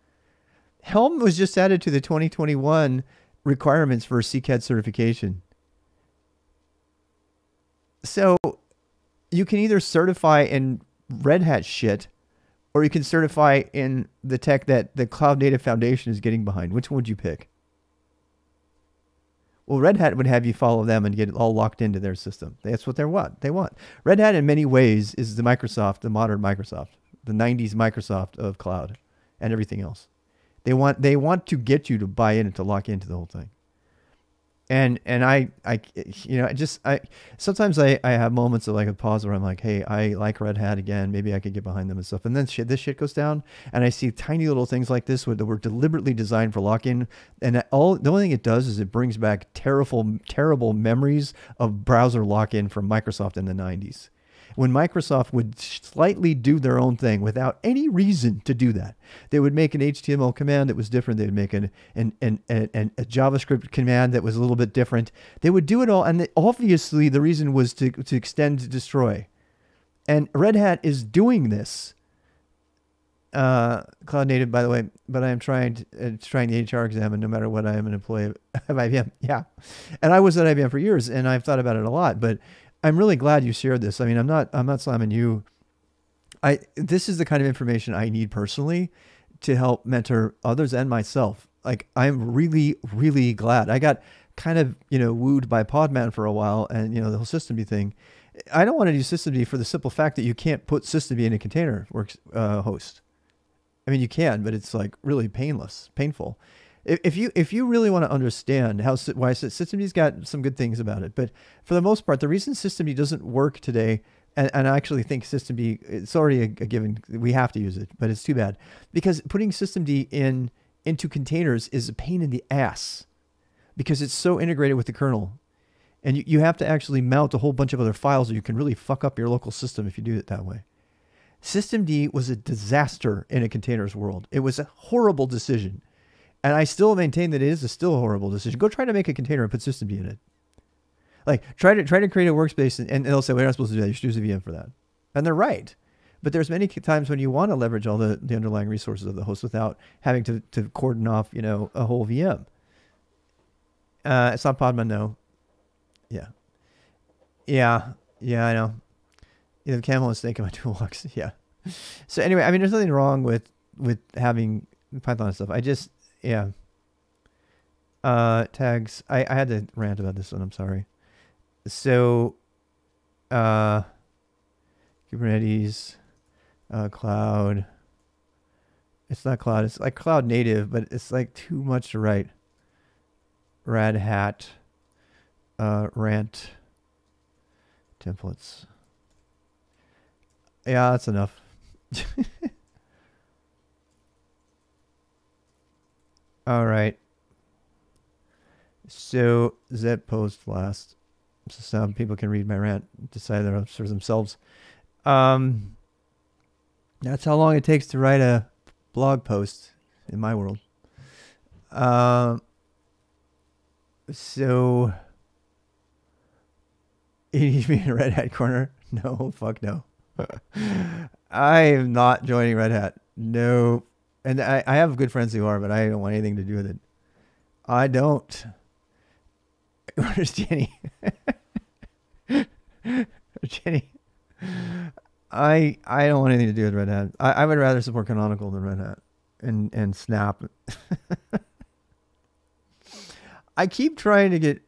Helm was just added to the 2021 requirements for CCAD certification. So you can either certify in Red Hat shit, or you can certify in the tech that the Cloud Native Foundation is getting behind. Which one would you pick? Well, Red Hat would have you follow them and get it all locked into their system. That's what they want. Red Hat in many ways is the Microsoft, the modern Microsoft, the 90s Microsoft of cloud and everything else. They want to get you to buy in and to lock into the whole thing. And you know, sometimes I have moments of like a pause where I'm like, hey, I like Red Hat again. Maybe I could get behind them and stuff. And then this shit goes down, and I see tiny little things like this that were deliberately designed for lock-in. And the only thing it does is it brings back terrible memories of browser lock-in from Microsoft in the 90s. When Microsoft would slightly do their own thing without any reason to do that. They would make an HTML command that was different. They would make a JavaScript command that was a little bit different. They would do it all, and obviously the reason was to extend to destroy. And Red Hat is doing this. Cloud native, by the way, but I am trying the HR exam, and no matter what, I am an employee of IBM. Yeah, and I was at IBM for years, and I've thought about it a lot, but I'm really glad you shared this. I mean, I'm not slamming you. This is the kind of information I need personally to help mentor others and myself. Like, I'm really, really glad. I got kind of, wooed by Podman for a while, and, the whole systemd thing. I don't want to do systemd for the simple fact that you can't put systemd in a container host. I mean, you can, but it's like really painful. If you really want to understand why systemd's got some good things about it, but for the most part, the reason systemd doesn't work today, and I actually think systemd, it's already a given, we have to use it, but it's too bad, because putting systemd into containers is a pain in the ass, because it's so integrated with the kernel, and you have to actually mount a whole bunch of other files, or you can really fuck up your local system if you do it that way. Systemd was a disaster in a containers world. It was a horrible decision. And I still maintain that it is still a horrible decision. Go try to make a container and put systemd in it. Like, try to create a workspace, and they'll say, well, you're not supposed to do that. You should use a VM for that. And they're right. But there's many times when you want to leverage all the underlying resources of the host without having to cordon off, a whole VM. It's not Podman, no. Yeah. Yeah, I know. The camel and snake in my toolbox. Yeah. So anyway, I mean, there's nothing wrong with having Python and stuff. Yeah. Tags. I had to rant about this one. I'm sorry. So, Kubernetes, cloud. It's not cloud. It's like cloud native, but it's like too much to write. Red Hat, rant, templates. Yeah, that's enough. All right. So Zet post last. So some people can read my rant, decide for themselves. That's how long it takes to write a blog post in my world. So you need me in a Red Hat corner? No, fuck no. I am not joining Red Hat. No. And I have good friends who are, but I don't want anything to do with it. I don't. Where's Jenny? Jenny. I don't want anything to do with Red Hat. I would rather support Canonical than Red Hat and Snap. I keep trying to get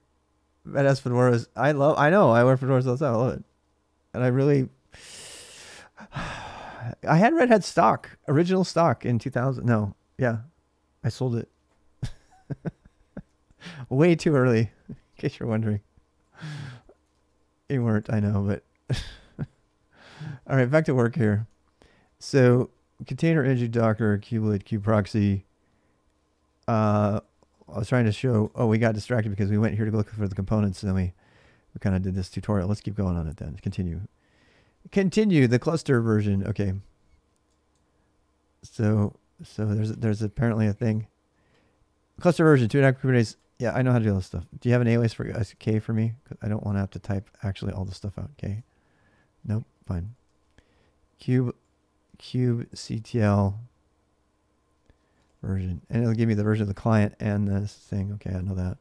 Red Hat Fedoras. I know. I wear Fedoras all the time. I love it. And I really... I had Red Hat stock, original stock in 2000. No, yeah. I sold it. Way too early, in case you're wondering. You weren't, I know, but... All right, back to work here. So, container edge Docker, kubelet, kubeproxy. I was trying to show... Oh, we got distracted because we went here to look for the components, and then we kind of did this tutorial. Let's keep going on it then. Continue the cluster version. Okay. So there's apparently a thing. Cluster version 2.9 Kubernetes. Yeah, I know how to do all this stuff. Do you have an alias for K for me? Because I don't want to have to type actually all the stuff out. K. Nope. Fine. Cube CTL version, and it'll give me the version of the client and this thing. Okay, I know that.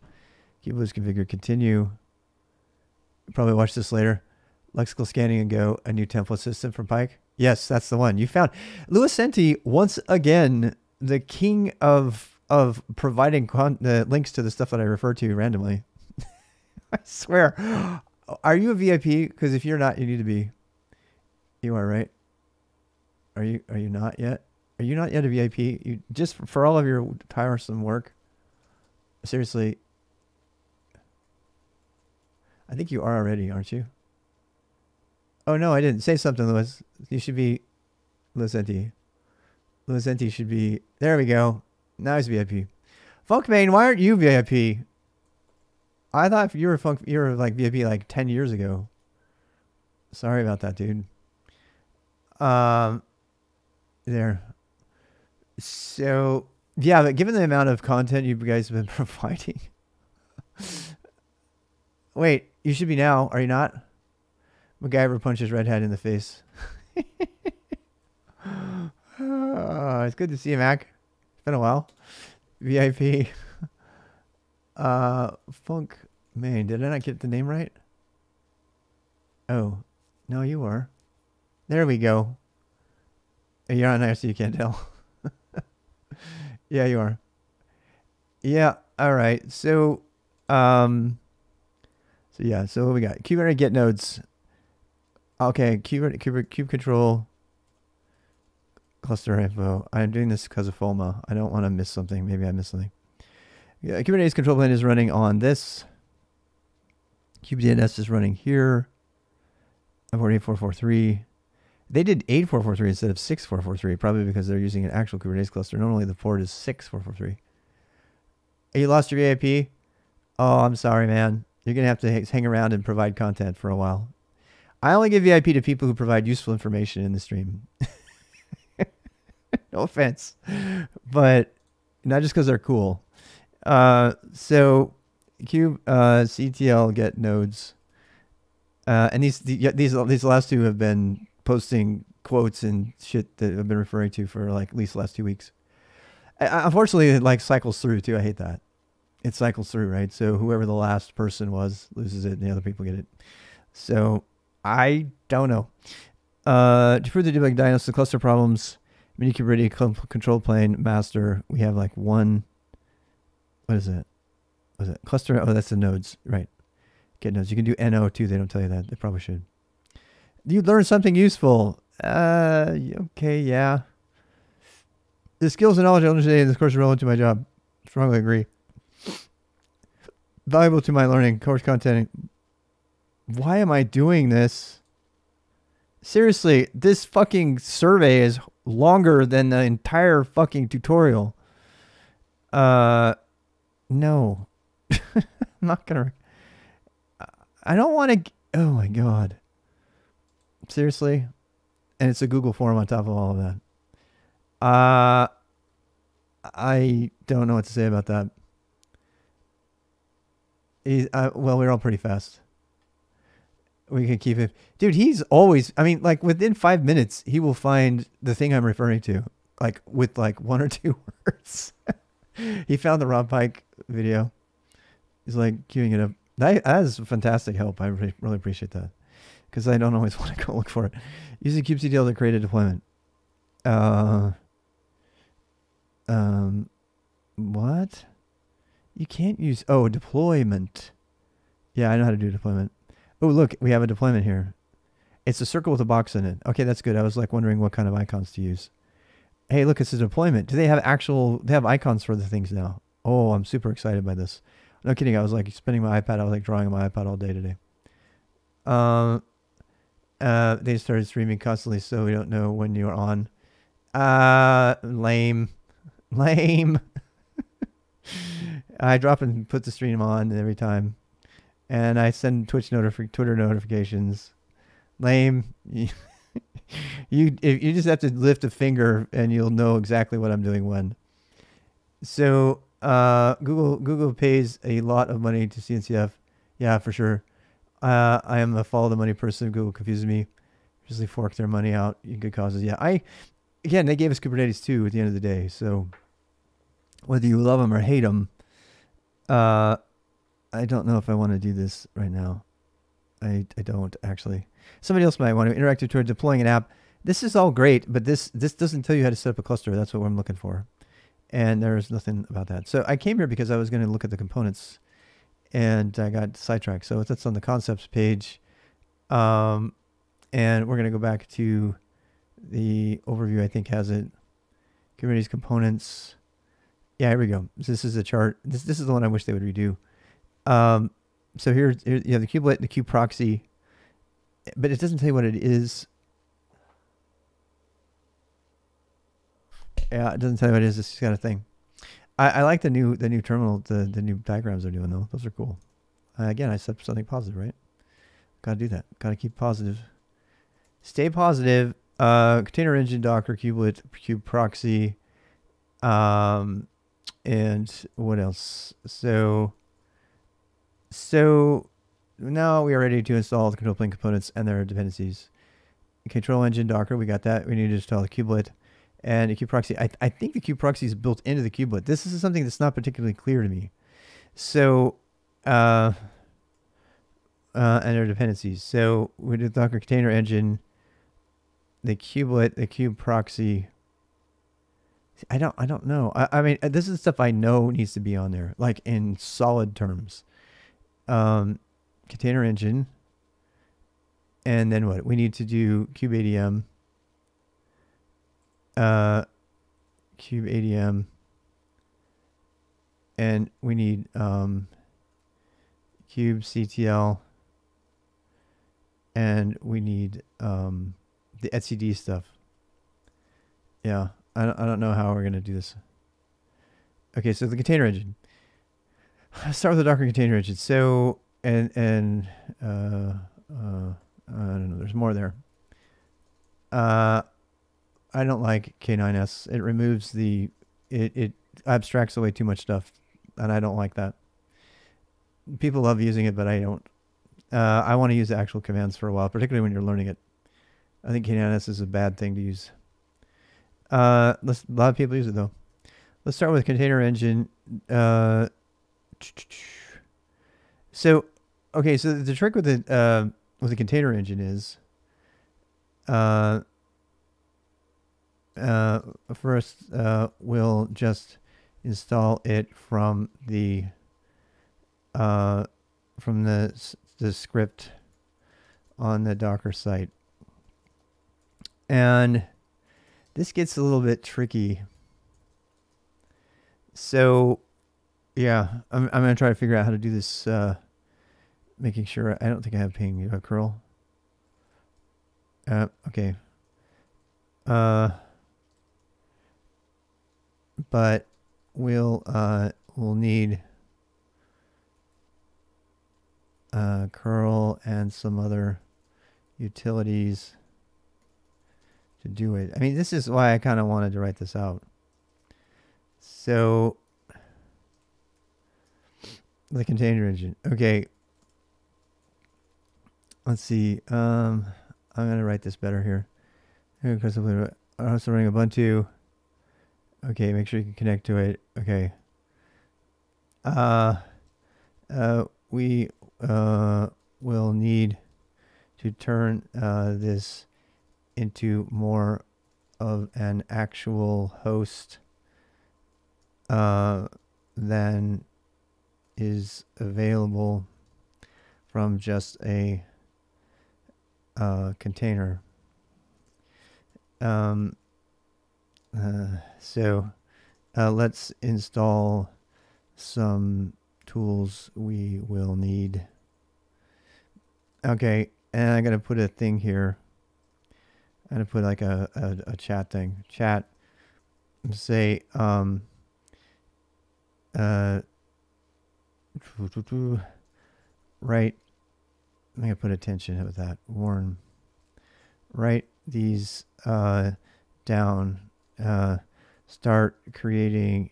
Cube was configured. Continue. Probably watch this later. Lexical scanning and go, a new template system from Pike. Yes, that's the one you found. Louis Senti, once again, the king of providing the links to the stuff that I refer to randomly. I swear. Are you a VIP? Because if you're not, you need to be. You are, right? Are you not yet? Are you not yet a VIP? You just for all of your tiresome work. Seriously. I think you are already, aren't you? Oh, no, I didn't. Say something, Louis. You should be Louis NT. Louis NT should be... There we go. Now he's VIP. Funkmain, why aren't you VIP? I thought you were like VIP like 10 years ago. Sorry about that, dude. There. So, yeah, but given the amount of content you guys have been providing... Wait, you should be now. Are you not? MacGyver punches Redhead in the face. It's good to see you, Mac. It's been a while. VIP. Funk Main. Did I not get the name right? Oh, no, you are. There we go. You're on there, so you can't tell. Yeah, you are. Yeah. All right. So, so what we got? Kubernetes get nodes. Okay. Kube control. Cluster info. I'm doing this because of FOMA. I don't want to miss something. Maybe I missed something. Yeah, Kubernetes control plane is running on this. kubedns is running here. I've already 443. They did 8443 instead of 6443, probably because they're using an actual Kubernetes cluster. Normally the port is 6443. You lost your VIP? Oh, I'm sorry, man. You're going to have to hang around and provide content for a while. I only give VIP to people who provide useful information in the stream. No offense, but not just because they're cool. So Cube CTL get nodes, and these last two have been posting quotes and shit that I've been referring to for like at least the last 2 weeks. Unfortunately, it like cycles through too. I hate that. It cycles through, right? So whoever the last person was loses it, and the other people get it. So I don't know. To further debug diagnose the cluster problems, mini Kubernetes control plane master. We have like one. What is it? What is it? Cluster. Oh, that's the nodes, right? Get nodes. You can do NO too. They don't tell you that. They probably should. You learned something useful. Okay, yeah. The skills and knowledge I learned today in this course are relevant to my job. Strongly agree. Valuable to my learning. Course content. Why am I doing this? Seriously, this fucking survey is longer than the entire fucking tutorial. No. I'm not gonna. I don't want to. Oh my god. Seriously? And it's a Google form on top of all of that. I don't know what to say about that. Well, we're all pretty fast. We can keep it. Dude, he's always, I mean, like within 5 minutes, he will find the thing I'm referring to, like with like 1 or 2 words. He found the Rob Pike video. He's like queuing it up. That is fantastic help. I really appreciate that. Because I don't always want to go look for it. Using kubectl to create a deployment. What? You can't use, oh, deployment. Yeah, I know how to do deployment. Oh, look, we have a deployment here. It's a circle with a box in it. Okay, that's good. I was like wondering what kind of icons to use. Hey, look, it's a deployment. Do they have they have icons for the things now? Oh, I'm super excited by this. No kidding. I was like spinning my iPad. I was like drawing on my iPad all day today. They started streaming constantly, so we don't know when you're on. Lame. I drop and put the stream on every time. And I send Twitter notifications. Lame. You just have to lift a finger and you'll know exactly what I'm doing when. So Google pays a lot of money to CNCF. Yeah, for sure. I am a follow the money person. Google confuses me. Usually fork their money out in good causes. Yeah, again, they gave us Kubernetes too at the end of the day. So whether you love them or hate them, I don't know if I want to do this right now. I don't actually. Somebody else might want to. Interactive toward deploying an app. This is all great, but this doesn't tell you how to set up a cluster. That's what I'm looking for. And there's nothing about that. So I came here because I was going to look at the components and I got sidetracked. So that's on the concepts page. And we're going to go back to the overview. I think has it. Kubernetes components. Yeah, here we go. This is a chart. This is the one I wish they would redo. So here you have the kubelet, the kube proxy, but it doesn't tell you what it is. Yeah, it doesn't tell you what it is. It's just got a thing. I like the new terminal, the new diagrams they're doing though. Those are cool. Again, I said something positive, right? Got to do that. Got to keep positive. Stay positive. Container engine, Docker, kubelet, kube proxy, and what else? So now we are ready to install the control plane components and their dependencies. Control engine, Docker, we got that. We need to install the kubelet and the kube proxy. I think the kube proxy is built into the kubelet. This is something that's not particularly clear to me. So, and their dependencies. So we did Docker container engine, the kubelet, the kube proxy. I don't know. I mean, this is stuff I know needs to be on there, like in solid terms. Container engine, and then what? We need to do kubeadm, kubeadm, and we need kubectl, and we need the etcd stuff. Yeah, I don't know how we're gonna do this. Okay, so the container engine. Let's start with the Docker container engine. So and I don't know. There's more there. I don't like K9s. It removes the it abstracts away too much stuff, and I don't like that. People love using it, but I don't. I want to use the actual commands for a while, particularly when you're learning it. I think K9s is a bad thing to use. A lot of people use it though. Let's start with container engine. So, okay, so the trick with the container engine is, first we'll just install it from the script on the Docker site, and this gets a little bit tricky. So, yeah, I'm gonna try to figure out how to do this. Making sure I don't think I have ping curl. Okay. But we'll need curl and some other utilities to do it. I mean, this is why I kind of wanted to write this out. So the container engine. Okay. Let's see. I'm going to write this better here. I'm also running Ubuntu. Okay, make sure you can connect to it. Okay. We will need to turn this into more of an actual host than is available from just a container. So let's install some tools we will need. Okay, and I'm gonna put a thing here. I'm gonna put like a chat thing. Chat. Say right. I'm gonna put attention with that. Warn. Write these down. Start creating.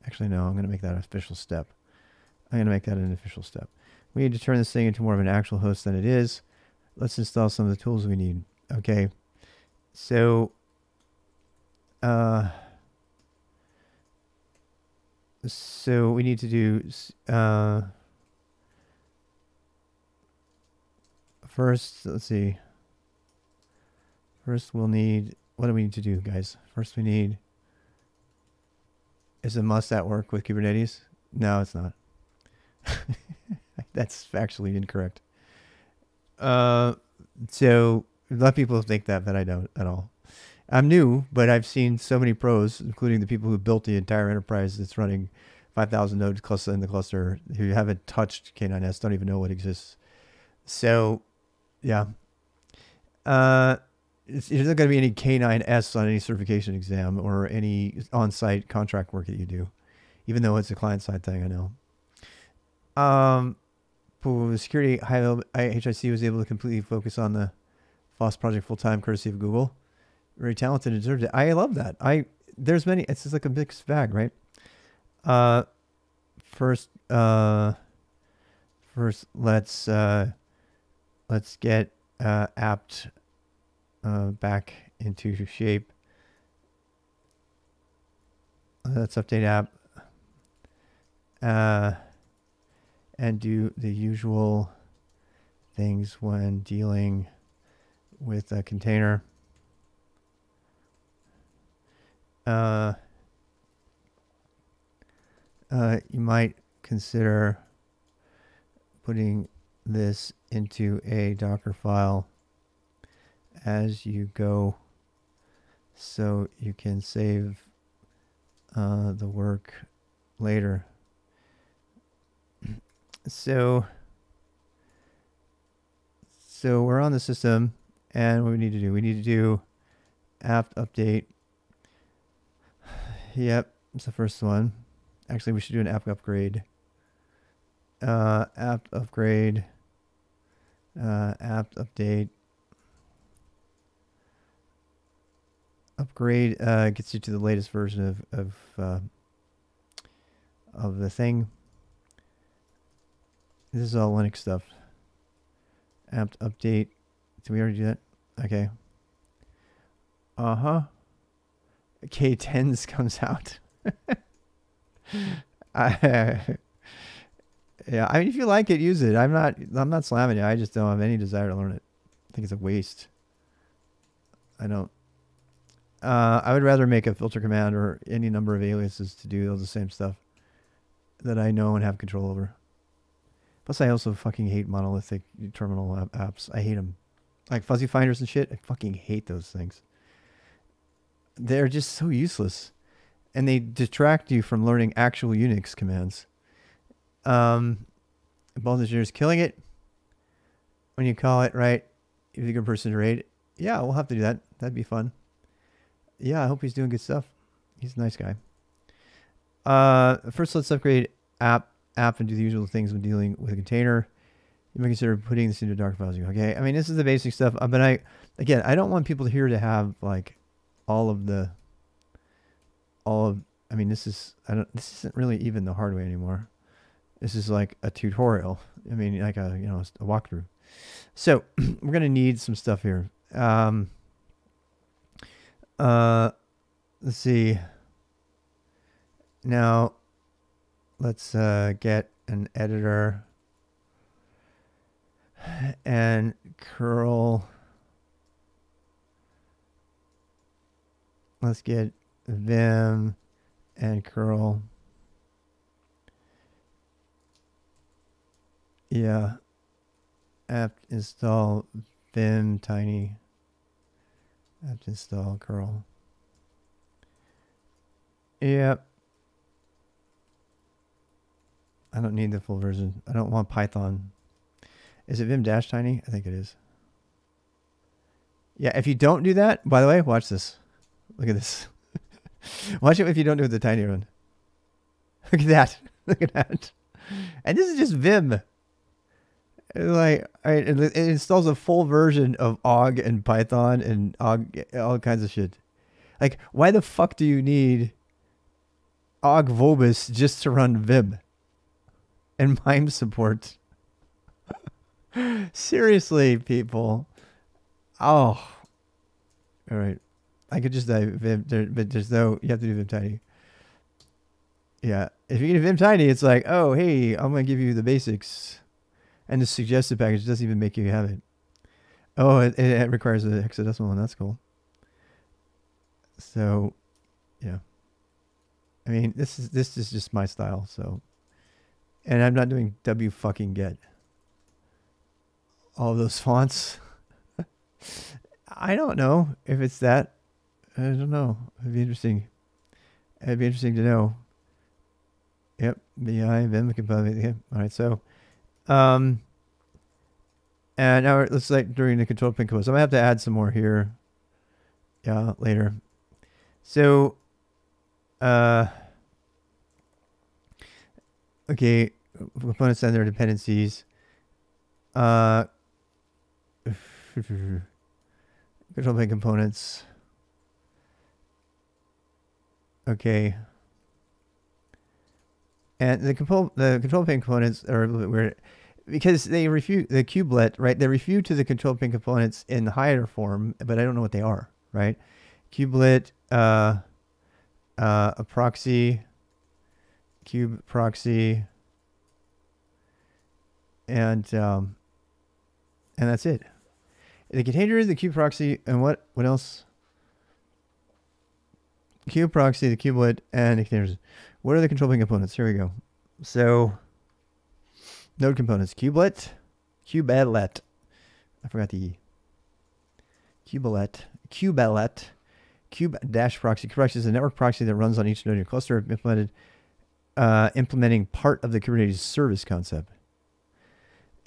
Actually, no. I'm gonna make that an official step. I'm gonna make that an official step. We need to turn this thing into more of an actual host than it is. Let's install some of the tools we need. Okay. So. So we need to do. First, let's see. First, we'll need. What do we need to do, guys? First, we need. Is a must at work with Kubernetes? No, it's not. That's factually incorrect. So a lot of people think that, but I don't at all. I'm new, but I've seen so many pros, including the people who built the entire enterprise that's running 5,000 nodes cluster in the cluster who haven't touched K9s, don't even know what exists. So, yeah. There's not going to be any K9s on any certification exam or any on-site contract work that you do, even though it's a client-side thing, I know. Security HIC was able to completely focus on the FOSS project full-time courtesy of Google. Very talented and deserved it. I love that. There's many, it's just like a mixed bag, right? First, let's get apt back into shape. Let's update app and do the usual things when dealing with a container. You might consider putting this into a Docker file as you go so you can save the work later. So we're on the system, and what we need to do apt update. Yep, it's the first one. Actually, we should do an app upgrade. App upgrade. App update. Upgrade gets you to the latest version of the thing. This is all Linux stuff. App update. Did we already do that? Okay. K10s comes out. Yeah, I mean, if you like it, use it. I'm not slamming it. I just don't have any desire to learn it. I think it's a waste. I don't. I would rather make a filter command or any number of aliases to do all the same stuff that I know and have control over. Plus, I also fucking hate monolithic terminal apps. I hate them. Like fuzzy finders and shit. I fucking hate those things. They're just so useless. And they detract you from learning actual Unix commands. Both engineers killing it. When you call it, right? If you're a good person to rate. Yeah, we'll have to do that. That'd be fun. Yeah, I hope he's doing good stuff. He's a nice guy. First, let's upgrade app and do the usual things when dealing with a container. You might consider putting this into Docker files. Okay, I mean, this is the basic stuff. But I don't want people here to have like I mean, this isn't really even the hard way anymore. This is like a tutorial. I mean, like a walkthrough. So we're going to need some stuff here. Let's see. Now let's get an editor and curl. Let's get Vim and curl. Yeah. Apt install Vim tiny. Apt install curl. Yep. I don't need the full version. I don't want Python. Is it Vim dash tiny? I think it is. Yeah, if you don't do that, by the way, watch this. Look at this. Watch it if you don't do the tiny one. Look at that. Look at that. And this is just Vim. Like, it installs a full version of OGG and Python and OGG, all kinds of shit. Like, why the fuck do you need OGG Vobis just to run Vim and MIME support? Seriously, people. Oh. All right. I could just die Vim, but there's no, you have to do Vim tiny. Yeah. If you get Vim tiny, it's like, oh, hey, I'm going to give you the basics. And the suggested package doesn't even make you have it. Oh, it requires a hexadecimal one. That's cool. So, yeah. I mean, this is just my style. So, and I'm not doing W fucking get. All of those fonts. I don't know if it's that. I don't know. It'd be interesting. It'd be interesting to know Yep. BI, Vim, component. Yep. All right. So, and now let's like during the control plane components. I'm gonna have to add some more here. Yeah, later. So, okay, components and their dependencies. Control plane components. Okay. And the control plane components are a little bit weird because they refute the kubelet, right? They refute to the control plane components in the higher form, but I don't know what they are, right? Kubelet, a proxy, kube proxy, and that's it. The container is the kube proxy, and what else? Kube proxy, the kubelet, and the containers. What are the control plane components? Here we go. So, node components: kubelet. I forgot the E. Kubelet, kube dash proxy. Kube proxy is a network proxy that runs on each node in your cluster, implementing part of the Kubernetes service concept.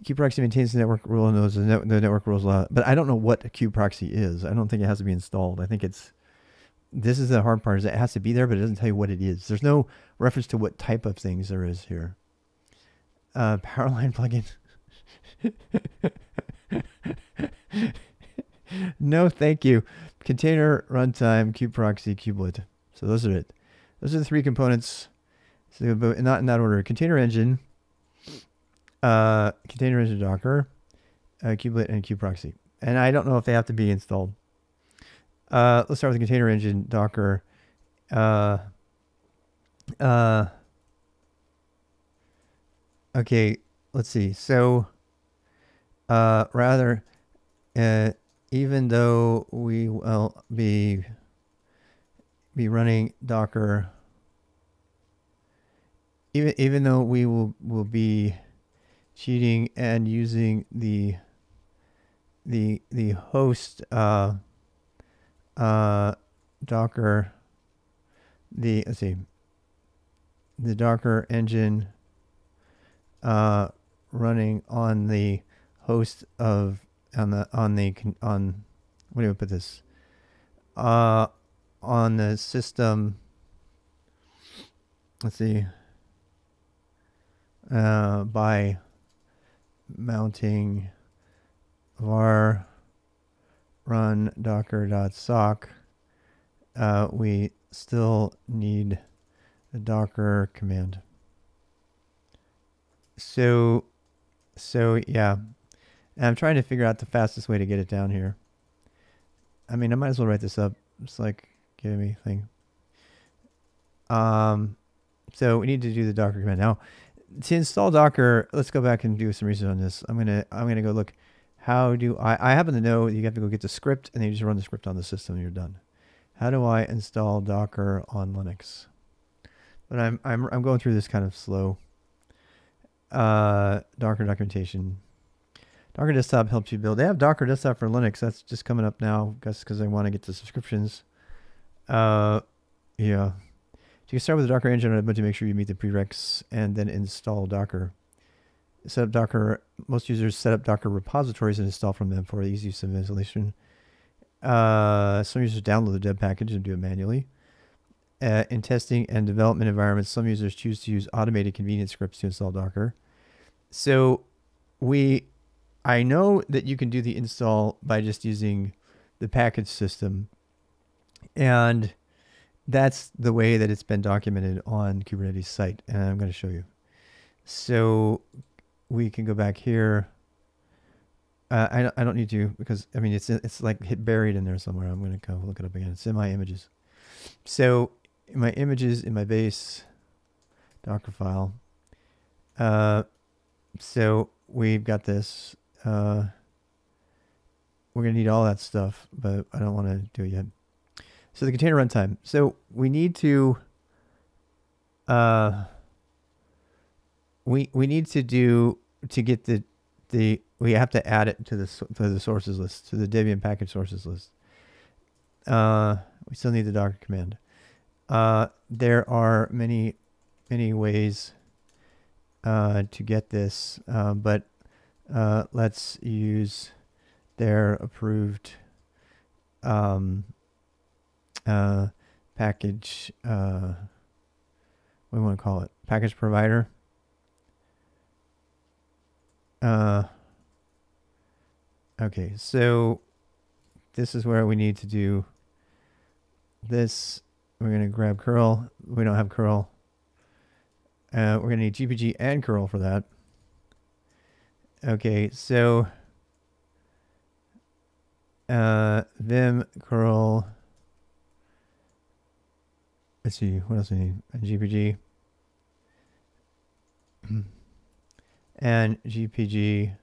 Kube proxy maintains the network rule and knows the network rules a lot, but I don't know what a kube proxy is. I don't think it has to be installed. I think this is the hard part, is it has to be there, but it doesn't tell you what it is. There's no reference to what type of things there is here. Powerline plugin. No, thank you. Container, runtime, kube proxy, kubelet. So those are it. Those are the three components. So not in that order. Container engine, Docker, kubelet, and kube proxy. And I don't know if they have to be installed. Let's start with the container engine, Docker. Okay, let's see. So, even though we will be running Docker, even though we will be cheating and using the host Docker, let's see, the Docker engine running on the host of what do we put this on the system, let's see, by mounting var run docker.sock, we still need the Docker command. So yeah, and I'm trying to figure out the fastest way to get it down here. I mean, I might as well write this up. It's like giving me a thing. So we need to do the Docker command. Now, to install Docker, let's go back and do some research on this. I'm gonna go look. How do I happen to know you have to go get the script and then you just run the script on the system and you're done. How do I install Docker on Linux? But I'm going through this kind of slow. Docker documentation. Docker Desktop helps you build. They have Docker Desktop for Linux. That's just coming up now, I guess, because I want to get the subscriptions. Yeah. So you can start with the Docker engine on Ubuntu, make sure you meet the prereqs, and then install Docker. Set up Docker. Most users set up Docker repositories and install from them for easy use of installation. Some users download the deb package and do it manually. In testing and development environments, some users choose to use automated convenience scripts to install Docker. So I know that you can do the install by just using the package system, and that's the way that it's been documented on Kubernetes site, and I'm going to show you. So we can go back here. I don't need to, because I mean it's like buried in there somewhere. I'm going to go look it up again. It's in my images. So in my images, in my base Docker file. So we've got this. We're going to need all that stuff, but I don't want to do it yet. So the container runtime. So we need to we need to do to get we have to add it to the sources list, to the Debian package sources list. We still need the Docker command. There are many many ways to get this, but let's use their approved package. What do we want to call it? Package provider. Okay, so this is where we need to do this. We're going to grab curl. We don't have curl. We're going to need GPG and curl for that. Okay, so vim curl. Let's see, what else do we need? GPG and GPG,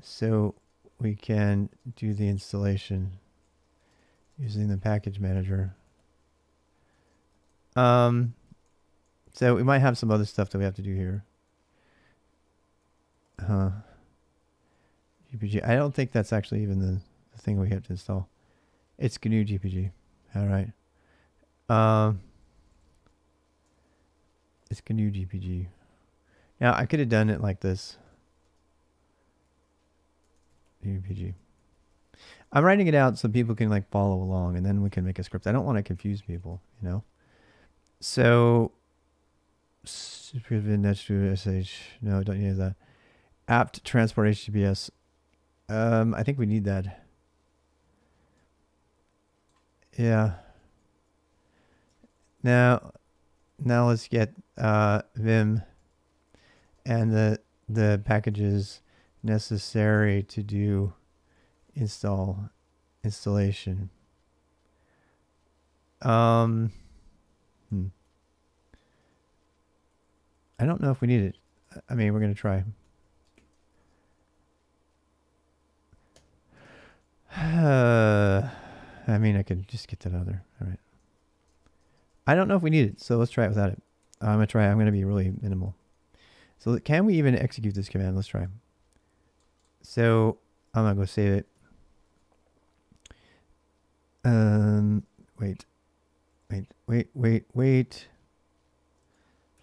so we can do the installation using the package manager. So we might have some other stuff that we have to do here. GPG. I don't think that's actually even the thing we have to install. It's GNU GPG. All right. It's GNU GPG. Now I could have done it like this. GPG. I'm writing it out so people can like follow along, and then we can make a script. I don't want to confuse people, you know. So, SH. No, don't need that. Apt transport HTTPS. I think we need that. Yeah. Now let's get vim and the packages necessary to do installation. I don't know if we need it. I mean, we're going to try. I mean, I could just get that other. All right. I don't know if we need it, so let's try it without it. I'm going to try. I'm going to be really minimal. So can we even execute this command? Let's try. So I'm going to go save it. Wait.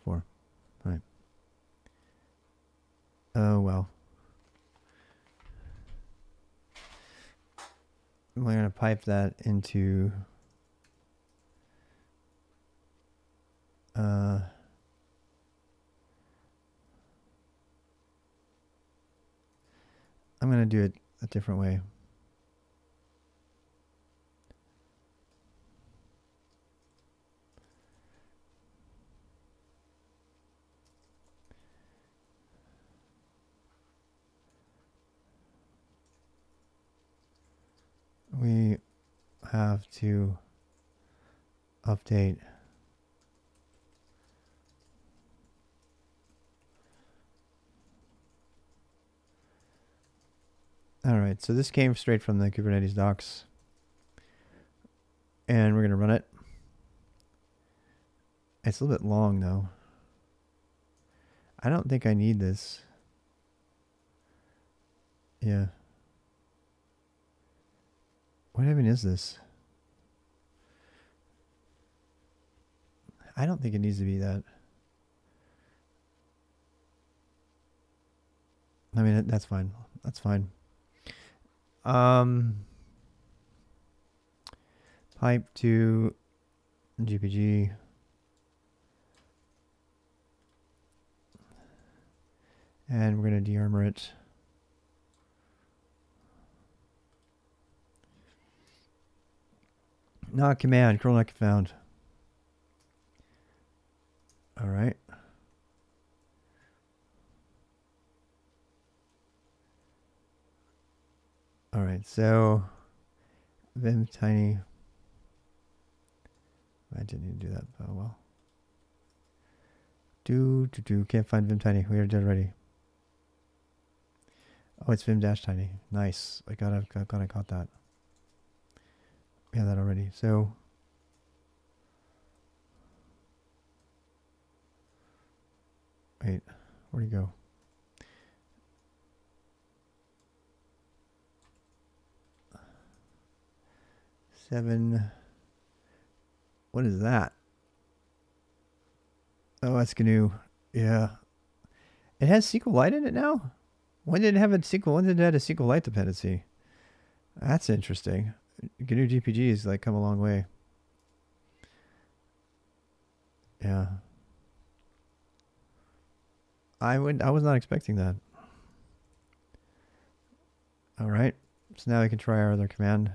4. All right. Oh, well. We're going to pipe that into I'm going to do it a different way. We have to update all right, so this came straight from the Kubernetes docs, and we're going to run it. It's a little bit long though. I don't think I need this. Yeah. What even is this? I don't think it needs to be that. I mean, that's fine. That's fine. Pipe to GPG. And we're going to dearmor it. Not command, curl not found. All right. All right, so vim tiny. I didn't need to do that, but well. Can't find vim tiny. We did already. Oh, it's vim dash tiny. Nice. I caught that. We have that already. So wait, where'd he go? Seven. What is that? Oh, that's GNU. Yeah. It has SQLite in it now? When did it have a SQL? When did it have a SQLite dependency? That's interesting. GNU GPG has like come a long way. Yeah. I was not expecting that. All right. So now we can try our other command.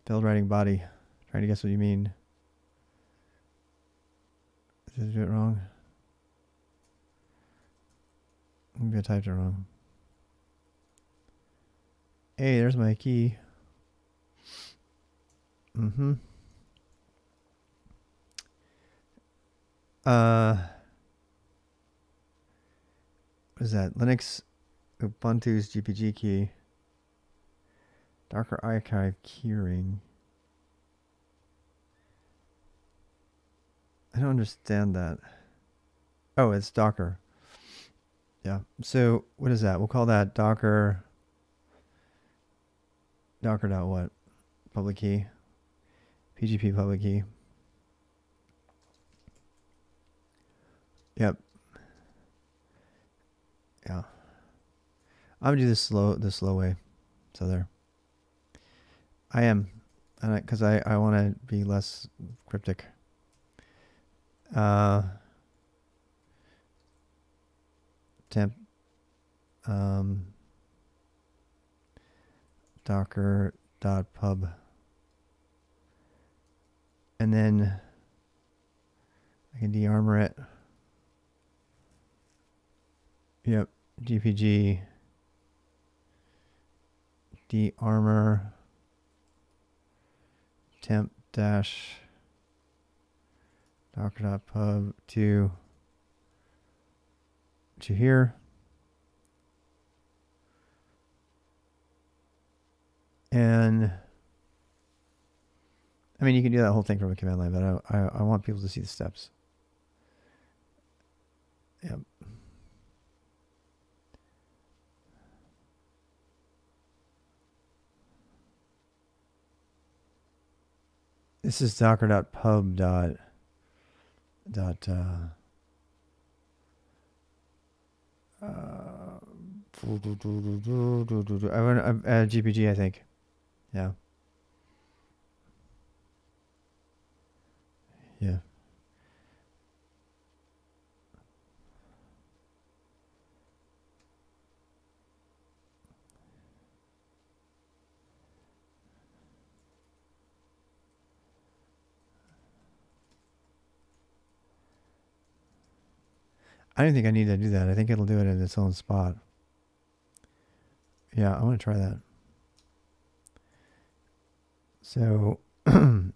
Build writing body. Trying to guess what you mean. Did I do it wrong? Maybe I typed it wrong. Hey, there's my key. Mm-hmm. What is that? Linux Ubuntu's GPG key. Docker archive keyring. I don't understand that. Oh, it's Docker. Yeah. So what is that? We'll call that Docker. Docker dot what? Public key. PGP public key. Yep. Yeah. I'm gonna do this slow way. So there. I am, because I want to be less cryptic. Temp docker.pub, and then I can de-armor it. Yep, GPG de-armor temp dash docker.pub to here. And I mean, you can do that whole thing from a command line, but I want people to see the steps. Yep. This is docker.pub I want GPG, I think. Yeah. Yeah. I don't think I need to do that. I think it'll do it in its own spot. Yeah, I want to try that. So,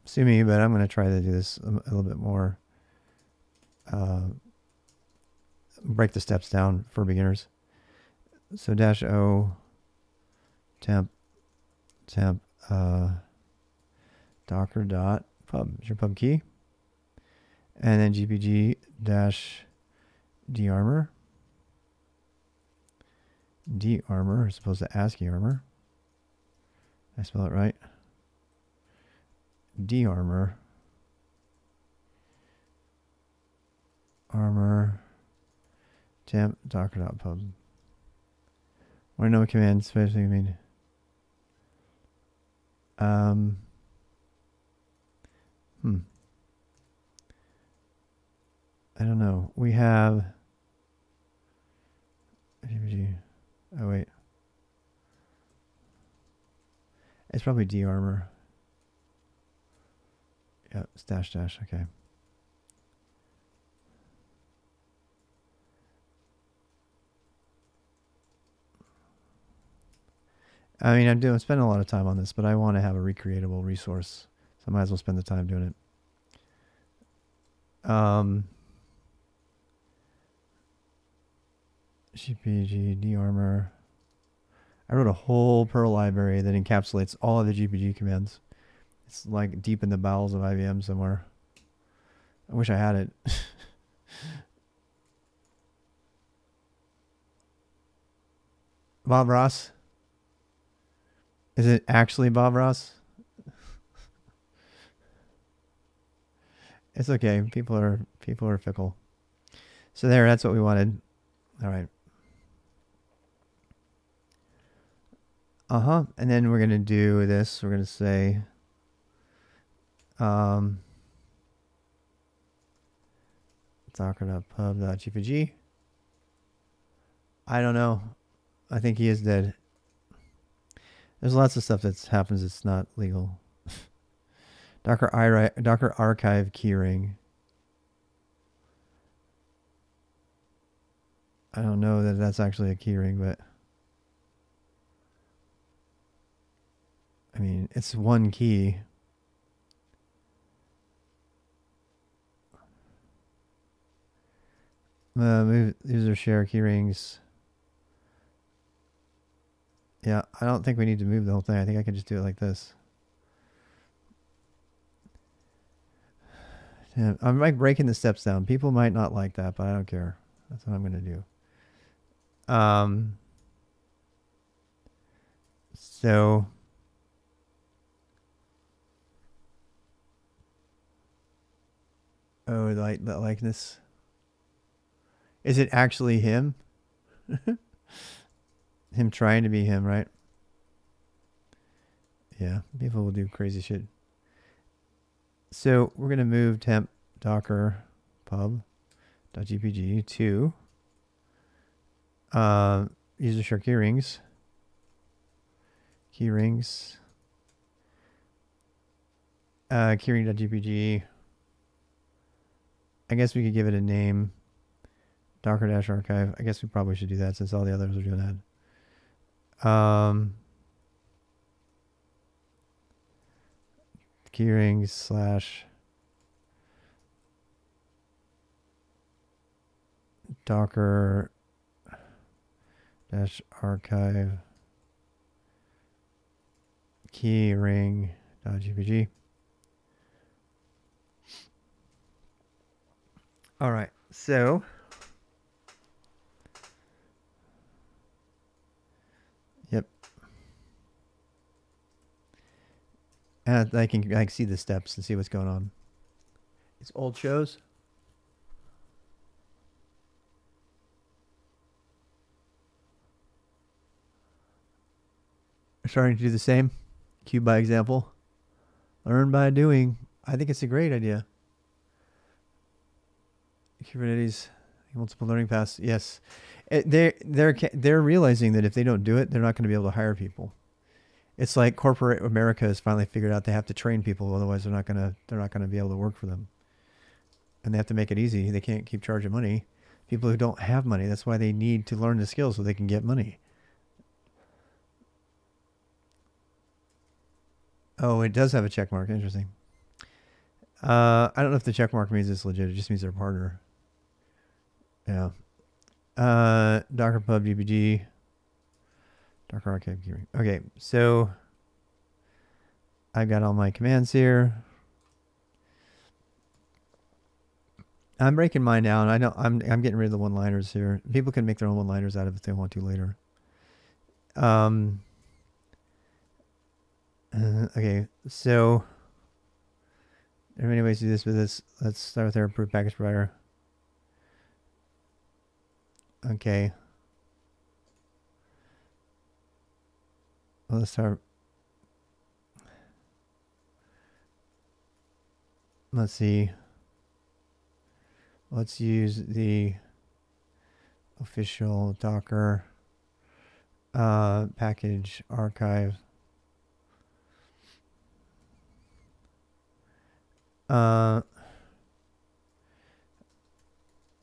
sue me, but I'm going to try to do this a little bit more. Break the steps down for beginners. So -o temp docker.pub is your pub key, and then GPG dash de-armor as opposed to ASCII armor. I spell it right. De-armor armor temp docker.pub. Want to know what commands especially mean? I don't know. We have oh wait. It's probably de-armor. Yeah, dash, okay. I mean, I'm spending a lot of time on this, but I want to have a recreatable resource, so I might as well spend the time doing it. GPG de-armor. I wrote a whole Perl library that encapsulates all of the GPG commands. It's like deep in the bowels of IBM somewhere. I wish I had it. Bob Ross? Is it actually Bob Ross? It's okay. People are fickle. So there, that's what we wanted. All right. And then we're gonna do this. We're gonna say, docker.pub.gpg. I don't know. I think he is dead. There's lots of stuff that happens that's not legal. Docker archive keyring. I don't know that that's actually a keyring, but I mean, it's one key. Move user share keyrings. Yeah, I don't think we need to move the whole thing. I think I can just do it like this. Yeah, I'm like breaking the steps down. People might not like that, but I don't care. That's what I'm going to do. So oh, the likeness. Is it actually him? Him trying to be him, right? Yeah, people will do crazy shit. So we're going to move temp docker pub.gpg to user share keyrings. Keyring.gpg. I guess we could give it a name. Docker-archive. I guess we probably should do that since all the others are doing that. Keyrings / Docker-archive keyring.gpg. All right, so yep, and I can see the steps and see what's going on. It's old shows. Starting to do the same. Cube by example. Learn by doing. I think it's a great idea. Kubernetes, multiple learning paths. Yes, they're realizing that if they don't do it, they're not going to be able to hire people. It's like corporate America has finally figured out they have to train people, otherwise they're not going to be able to work for them. And they have to make it easy. They can't keep charging money. People who don't have money, that's why they need to learn the skills so they can get money. Oh, it does have a check mark. Interesting. I don't know if the check mark means it's legit. It just means they're a partner. Yeah. Docker pub GPG. Docker archive keyring. Okay, so I've got all my commands here. I'm breaking mine down. I know I'm getting rid of the one-liners here. People can make their own one-liners out of it if they want to later. Okay, so there are many ways to do this with this. Let's start with our approved package provider. Okay. Well, let's start. Let's see. Let's use the official Docker package archive.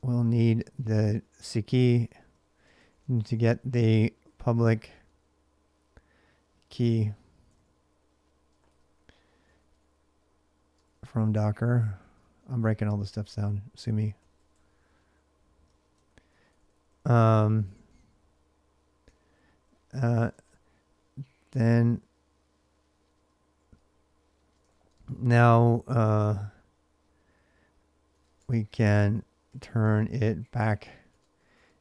We'll need the C key to get the public key from Docker. I'm breaking all the steps down. Sue me. Then now we can turn it back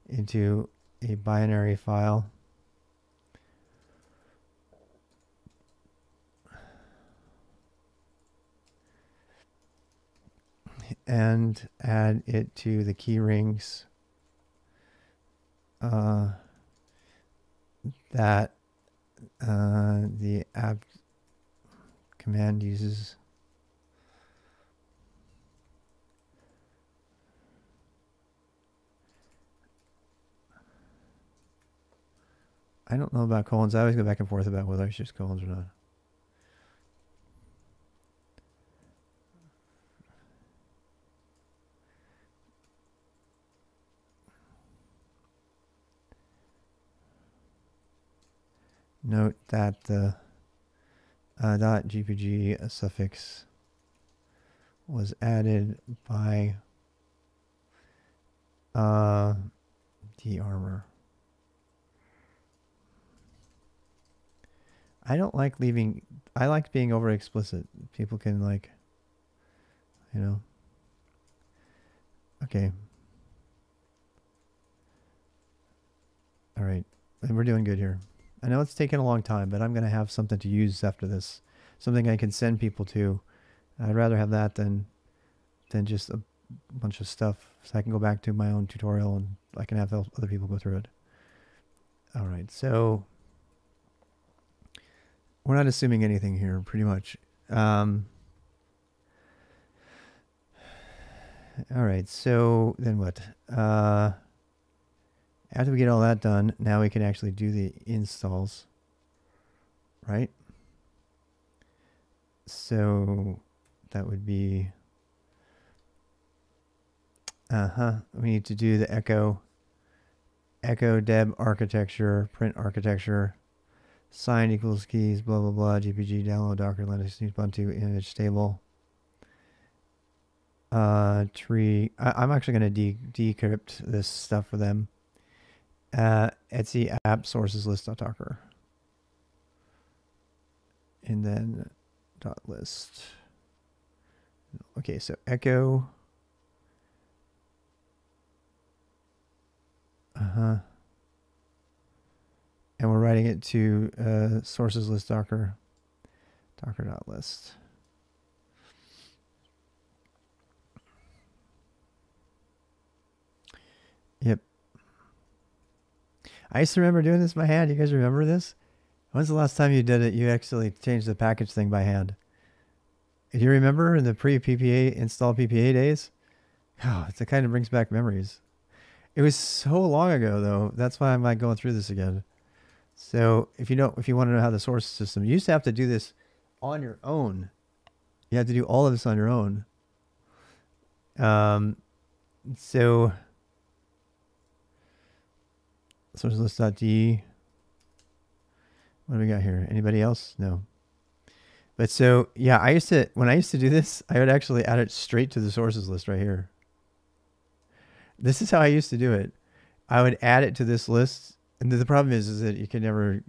into a binary file. and add it to the key rings that the app command uses. I don't know about colons. I always go back and forth about whether I should use colons or not. Note that the .gpg suffix was added by dearmor. I don't like leaving. I like being over explicit. People can, like, you know. Okay. All right. And we're doing good here. I know it's taken a long time, but I'm going to have something to use after this. Something I can send people to. I'd rather have that than just a bunch of stuff. So I can go back to my own tutorial and I can have other people go through it. All right. So we're not assuming anything here, pretty much. All right. So then what? After we get all that done, now we can actually do the installs, right? So that would be, we need to do the echo deb architecture, print architecture, sign equals keys, blah, blah, blah, GPG, download Docker, Linux, Ubuntu, image stable. Tree, I'm actually going to decrypt this stuff for them. Etsy app sources list.docker. And then .list. Okay, so echo. And we're writing it to sources list docker. Docker.list. Yep. I used to remember doing this by hand. You guys remember this? When's the last time you did it? You actually changed the package thing by hand. Do you remember in the pre-PPA, install PPA days? Oh, it kind of brings back memories. It was so long ago, though. That's why I'm like going through this again. So if you want to know how the source system, you used to have to do this on your own. You have to do all of this on your own. So source list.d. What do we got here? Anybody else? No. But so, yeah, when I used to do this, I would actually add it straight to the sources list right here. This is how I used to do it. I would add it to this list. And the problem is that you can never,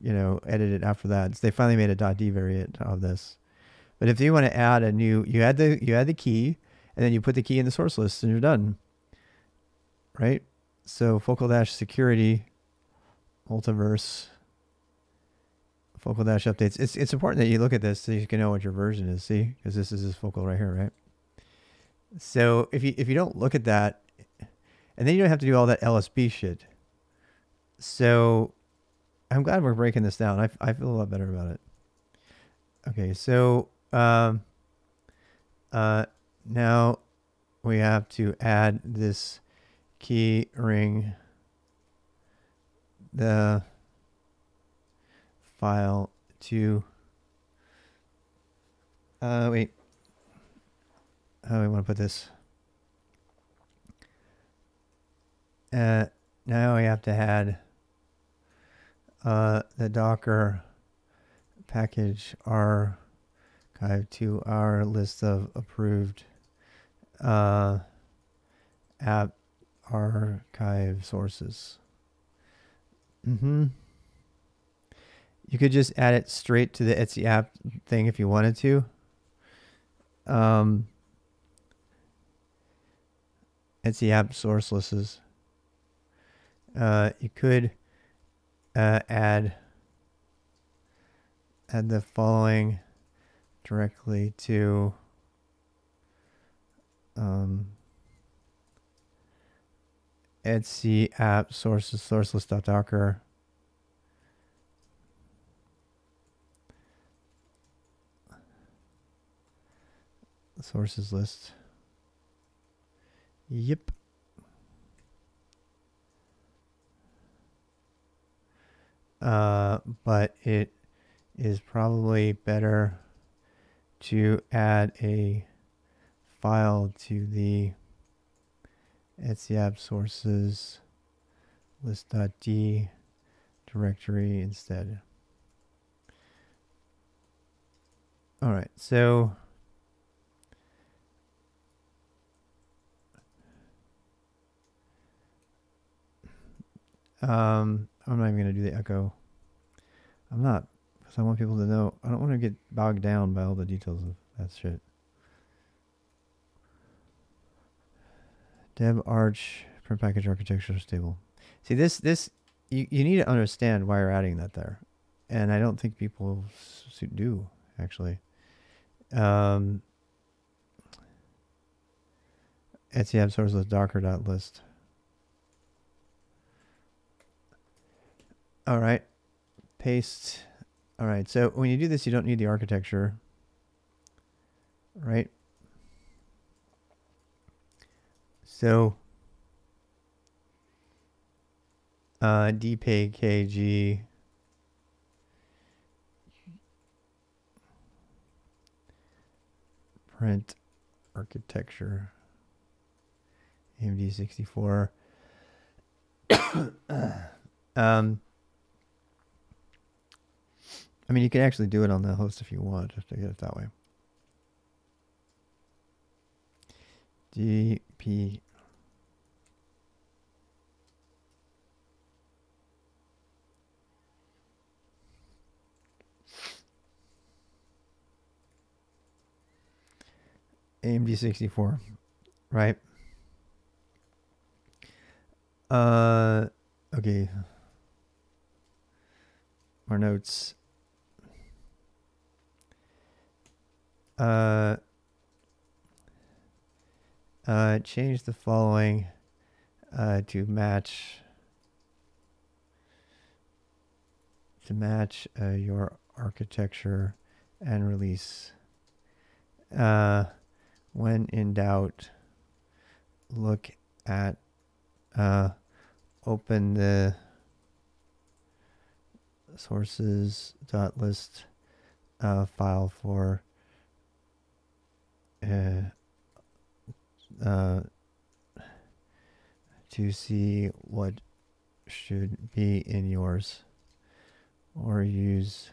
edit it after that. So they finally made a .d variant of this. But if you want to add a new, you add the key, and then you put the key in the source list, and you're done. Right? So focal-security, multiverse, focal-updates. It's important that you look at this so you can know what your version is. See, because this is focal right here, right? So if you don't look at that, and then you don't have to do all that LSB shit. So I'm glad we're breaking this down. I feel a lot better about it. Okay, so now we have to add this key ring, the file to wait. How do we want to put this? Now we have to add the Docker package archive to our list of approved app archive sources. You could just add it straight to the Etsy app thing if you wanted to. Etsy app source lists. You could add the following directly to etc app sources sourceless.docker. Sources list. Yep. But it is probably better to add a file to the etc sources list.d directory instead. All right, so I'm not even going to do the echo. I'm not, because I want people to know. I don't want to get bogged down by all the details of that shit. Deb Arch print package architecture stable. See, this you need to understand why you're adding that there, and I don't think people do actually. Etsy app sources docker.list. All right, paste. All right, so when you do this, you don't need the architecture, right? So dpkg print architecture AMD 64. I mean, you can actually do it on the host if you want, just to get it that way. dp AMD 64, right? Okay. More notes. Change the following to match your architecture and release. When in doubt, look at open the sources.list file for to see what should be in yours, or use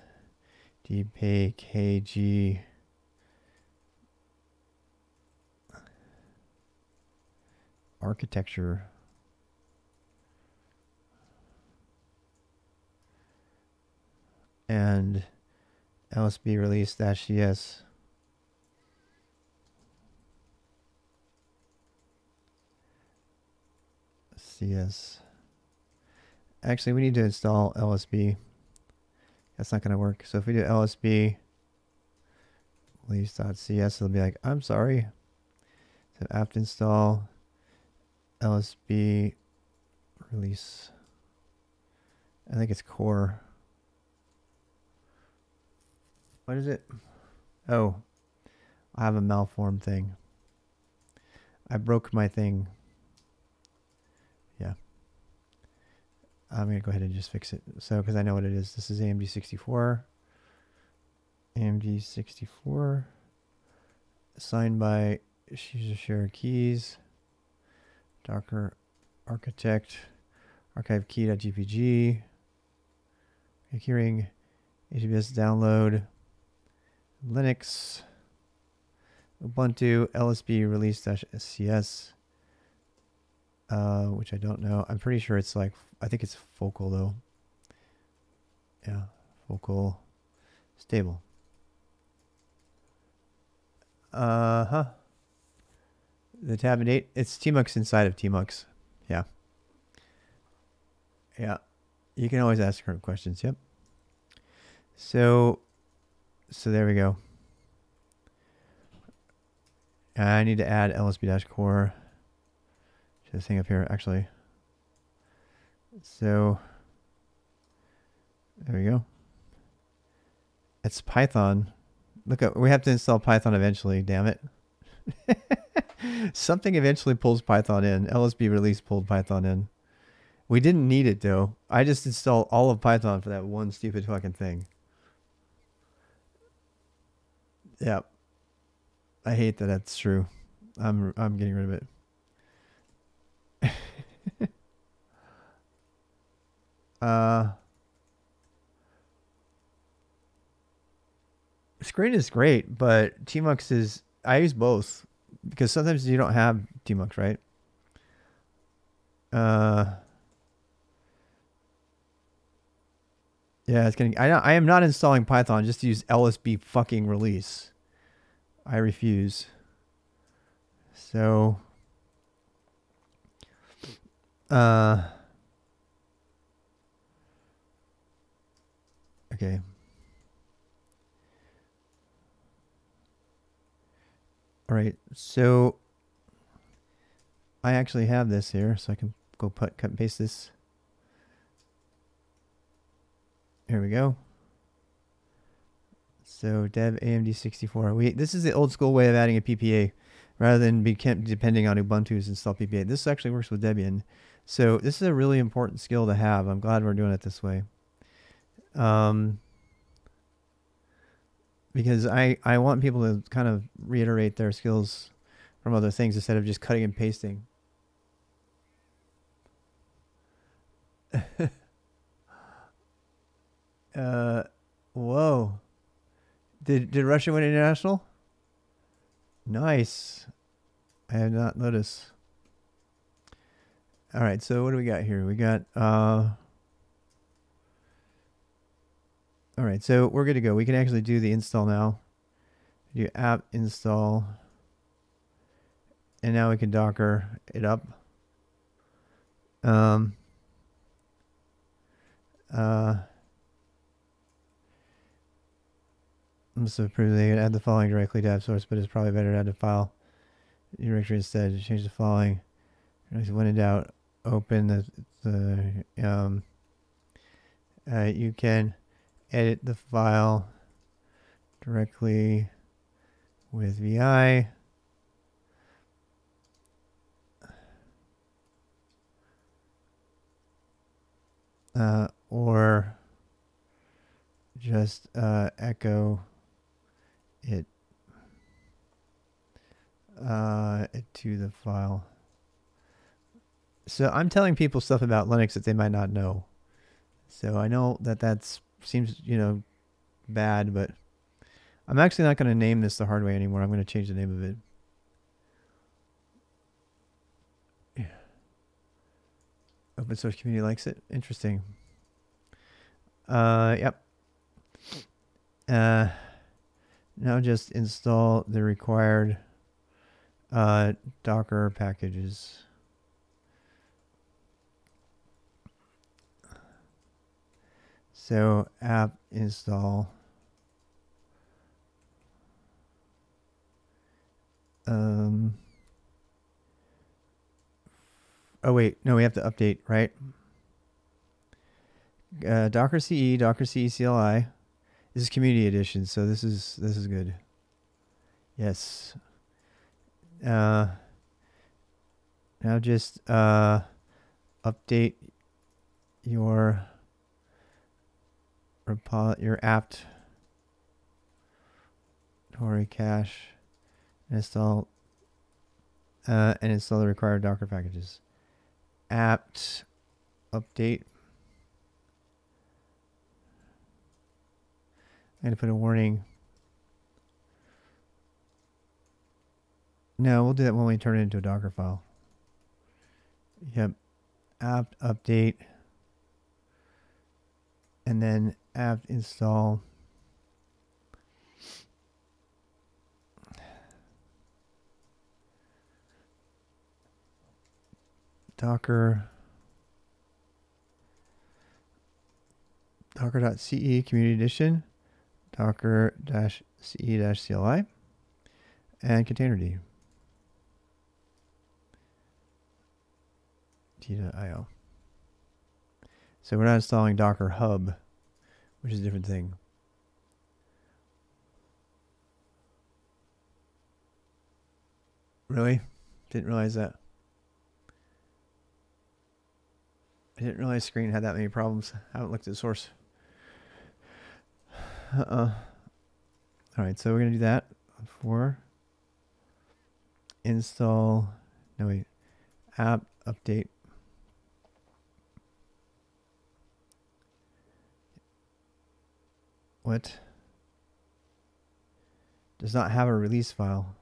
dpkg architecture and lsb release -cs CS. Actually, we need to install LSB. That's not going to work. So if we do LSB release.cs, it'll be like, I'm sorry. So apt install LSB release. I think it's core. What is it? Oh, I have a malformed thing. I broke my thing. Yeah. I'm going to go ahead and just fix it. So, because I know what it is. This is AMD 64. AMD 64. Signed by share keys. Docker architect. Archive key.gpg. Hearing. HBS download. Linux. Ubuntu. LSB release-cs. Which I don't know. I'm pretty sure it's like, I think it's focal though. Yeah, focal stable. The tab and date, it's tmux inside of tmux. Yeah. Yeah. You can always ask her questions. Yep. So there we go. I need to add lsb-core to this thing up here, actually. So there we go. It's Python. Look up, we have to install Python eventually, damn it. Something eventually pulls Python in. LSB release pulled Python in. We didn't need it though. I just installed all of Python for that one stupid fucking thing. Yep. I hate that that's true. I'm getting rid of it. Screen is great, but tmux is, I use both because sometimes you don't have tmux, right? Yeah, it's getting, I am not installing Python just to use LSB fucking release. I refuse. So okay. All right, so I actually have this here, so I can go cut and paste this. Here we go. So dev AMD 64. This is the old school way of adding a PPA rather than depending on Ubuntu's install PPA. This actually works with Debian. So this is a really important skill to have. I'm glad we're doing it this way. Because I want people to kind of reiterate their skills from other things instead of just cutting and pasting. Whoa. Did Russia win international? Nice. I had not noticed. All right, so what do we got here? We got all right, so we're good to go. We can actually do the install now. Do apt install. And now we can Docker it up. So they can add the following directly to app source, but it's probably better to add the file directory instead. Change the following. When in doubt, open you can edit the file directly with VI. Or just echo it to the file. So I'm telling people stuff about Linux that they might not know. So I know that seems, bad, but I'm actually not going to name this the hard way anymore. I'm going to change the name of it. Yeah. Open source community likes it. Interesting. Yep. Now just install the required Docker packages. So apt install. Oh wait, no, we have to update, right? Docker CE, Docker CE CLI. This is community edition, so this is good. Yes. Now just update your apt cache and install the required Docker packages. Apt update. I'm going to put a warning. No, we'll do that when we turn it into a Docker file. Yep. Apt update. And then apt install. Docker.ce community edition. Docker-ce-cli and containerd. dt.io. So we're not installing Docker Hub, which is a different thing. Really? Didn't realize that. I didn't realize Screen had that many problems. I haven't looked at the source. All right, so we're going to do that for install, no wait, app update. What? Does not have a release file.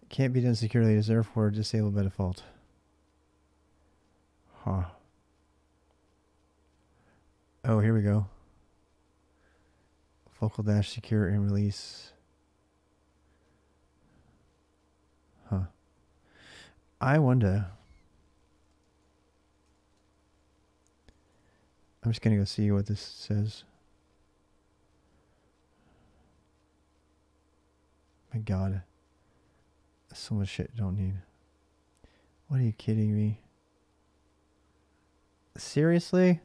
Can't be done securely, is therefore disabled by default. Huh. Oh, here we go. Focal dash secure and release. Huh. I wonder. I'm just gonna go see what this says. My God. So much shit you don't need. What, are you kidding me? Seriously?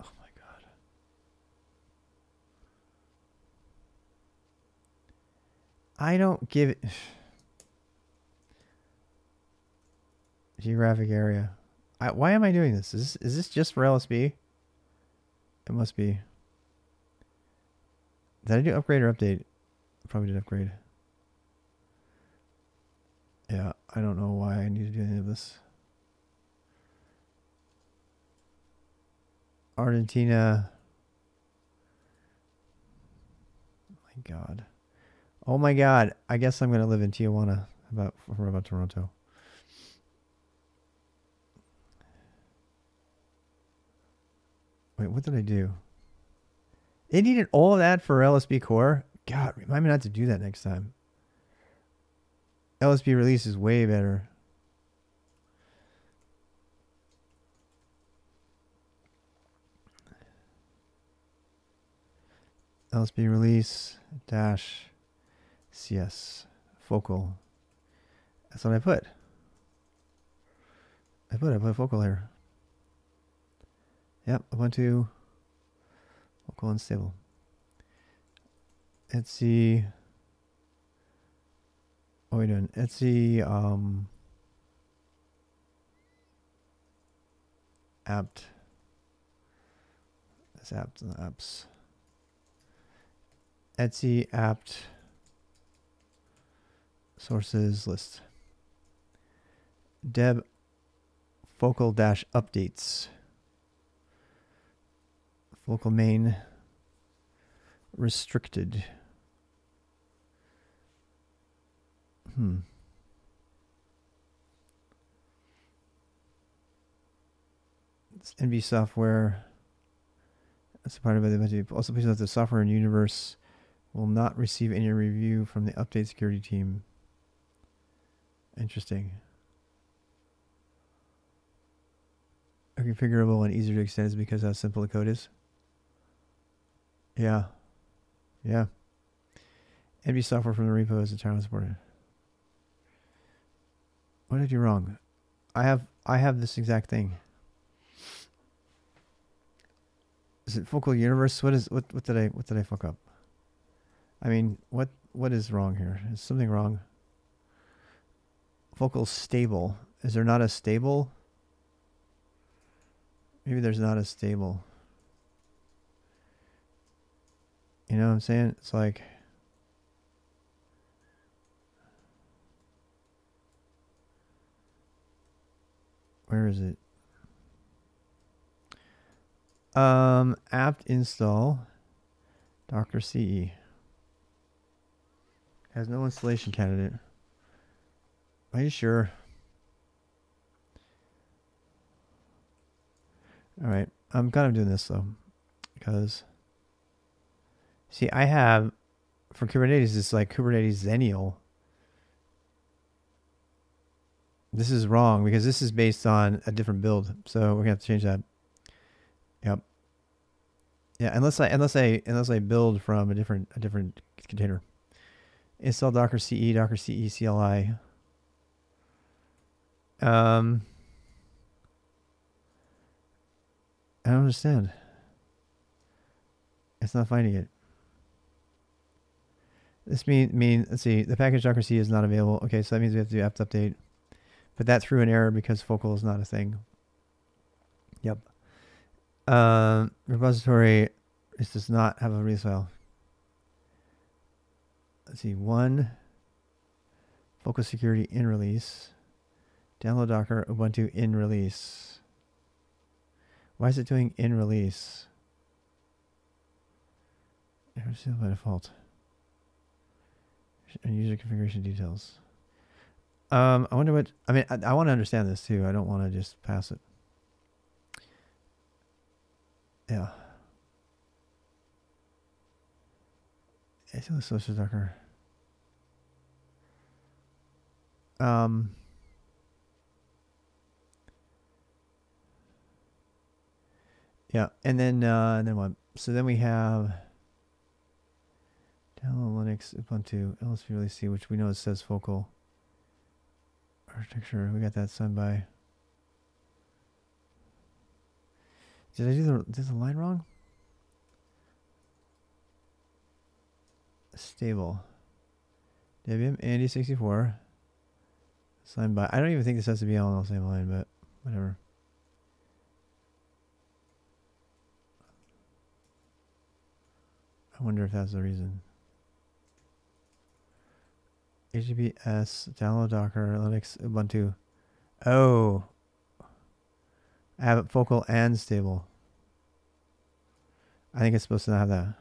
Oh my God. I don't give it. Geographic area. Why am I doing this? Is this just for LSB? It must be. Did I do upgrade or update? Probably did upgrade. Yeah, I don't know why I need to do any of this. Argentina. My God. Oh my God. I guess I'm going to live in Tijuana for about Toronto. Wait, what did I do? It needed all of that for LSB core? God, remind me not to do that next time. LSB release is way better. LSB release dash CS focal. That's what I put. I put focal here. Yep, Ubuntu focal unstable. Etsy. What are we doing? Etsy apt. That's apt and apps. Etsy apt sources list. Deb focal dash updates. Focal main restricted. It's NV software. Supported by the also please note the software in universe will not receive any review from the update security team. Interesting. Configurable and easier to extend is because how simple the code is. Yeah. Yeah. NV software from the repo is entirely supported. What did I do wrong? I have this exact thing. Is it focal universe? What did I fuck up? I mean, what is wrong here? Is something wrong? Focal stable. Is there not a stable? Maybe there's not a stable. You know what I'm saying? It's like where is it? Apt install Docker CE. Has no installation candidate. Are you sure? All right. I'm kind of doing this though, because see, I have for Kubernetes, it's like Kubernetes Xennial. This is wrong because this is based on a different build, so we're gonna have to change that. Yep. Yeah, unless I build from a different container. Install Docker CE, Docker CE CLI. I don't understand. It's not finding it. This mean let's see, the package Docker C is not available. Okay, so that means we have to do apt update. But that threw an error because focal is not a thing. Yep. Repository, this does not have a release file. Let's see, one focal security in release. Download Docker Ubuntu in release. Why is it doing in release? It's by default. And user configuration details. I wonder what, I mean, I want to understand this too. I don't want to just pass it. Yeah. It's the social Docker. Yeah, and then what? So then we have download Linux, Ubuntu, LSP release C, which we know it says focal architecture. We got that signed by. Did I do the line wrong? Stable. Debian Andy 64. Signed by. I don't even think this has to be all on the same line, but whatever. I wonder if that's the reason. HTTPS, download Docker, Linux, Ubuntu. Oh. I have it focal and stable. I think it's supposed to not have that.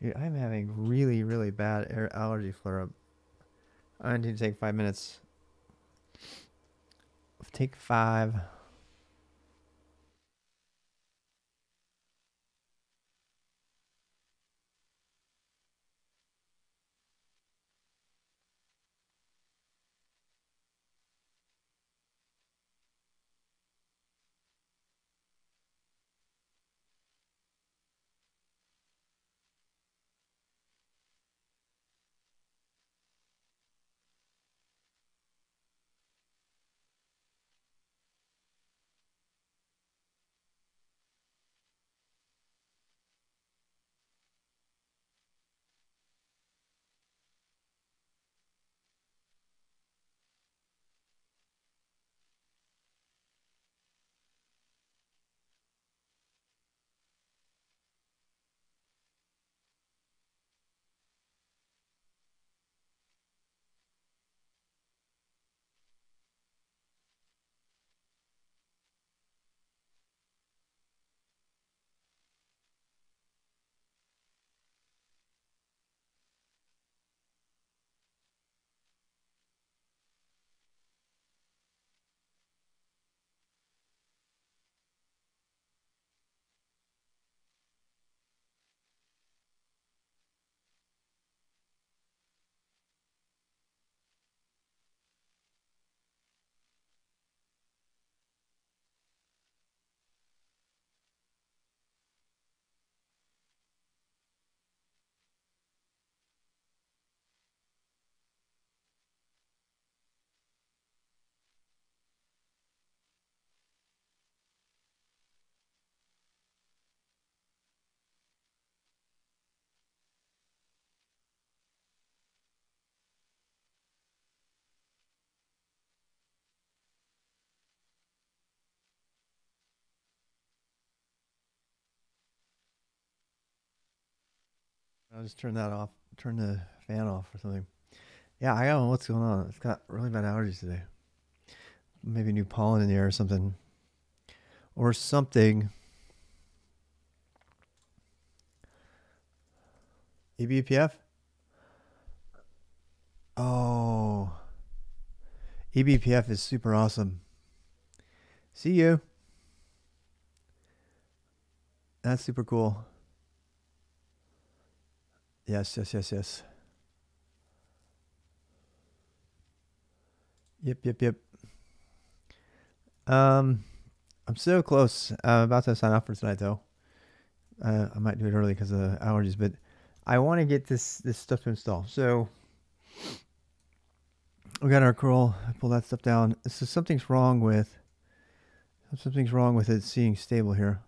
Dude, I'm having really, really bad allergy flare-up. I need to take 5 minutes. Take 5. I'll just turn that off. Turn the fan off or something. Yeah, I don't know what's going on. It's got really bad allergies today. Maybe new pollen in the air or something. Or something. eBPF? Oh. eBPF is super awesome. See you. That's super cool. Yes. Yep. I'm so close. I'm about to sign off for tonight, though. I might do it early because of the allergies, but I want to get this stuff to install. So we got our curl. Pull that stuff down. So something's wrong with it seeing stable here.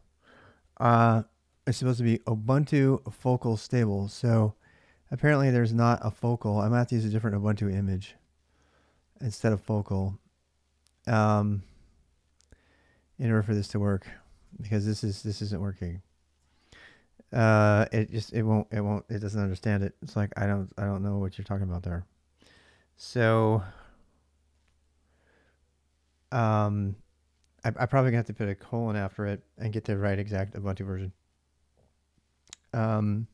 It's supposed to be Ubuntu focal stable. So apparently there's not a focal. I'm going to have to use a different Ubuntu image instead of focal in order for this to work, because this isn't working. It doesn't understand it. It's like I don't know what you're talking about there. So I probably have to put a colon after it and get the right exact Ubuntu version. In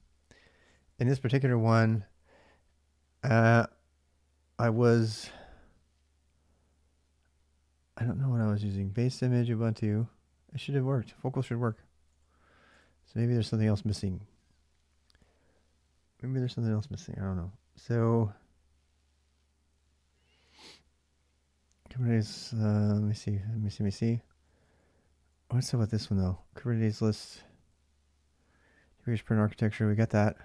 this particular one, I don't know what I was using. Base image Ubuntu. It should have worked. Focal should work. So maybe there's something else missing. I don't know. So Kubernetes, let me see. What's up with this one though? Kubernetes list. Kubernetes print architecture, we got that.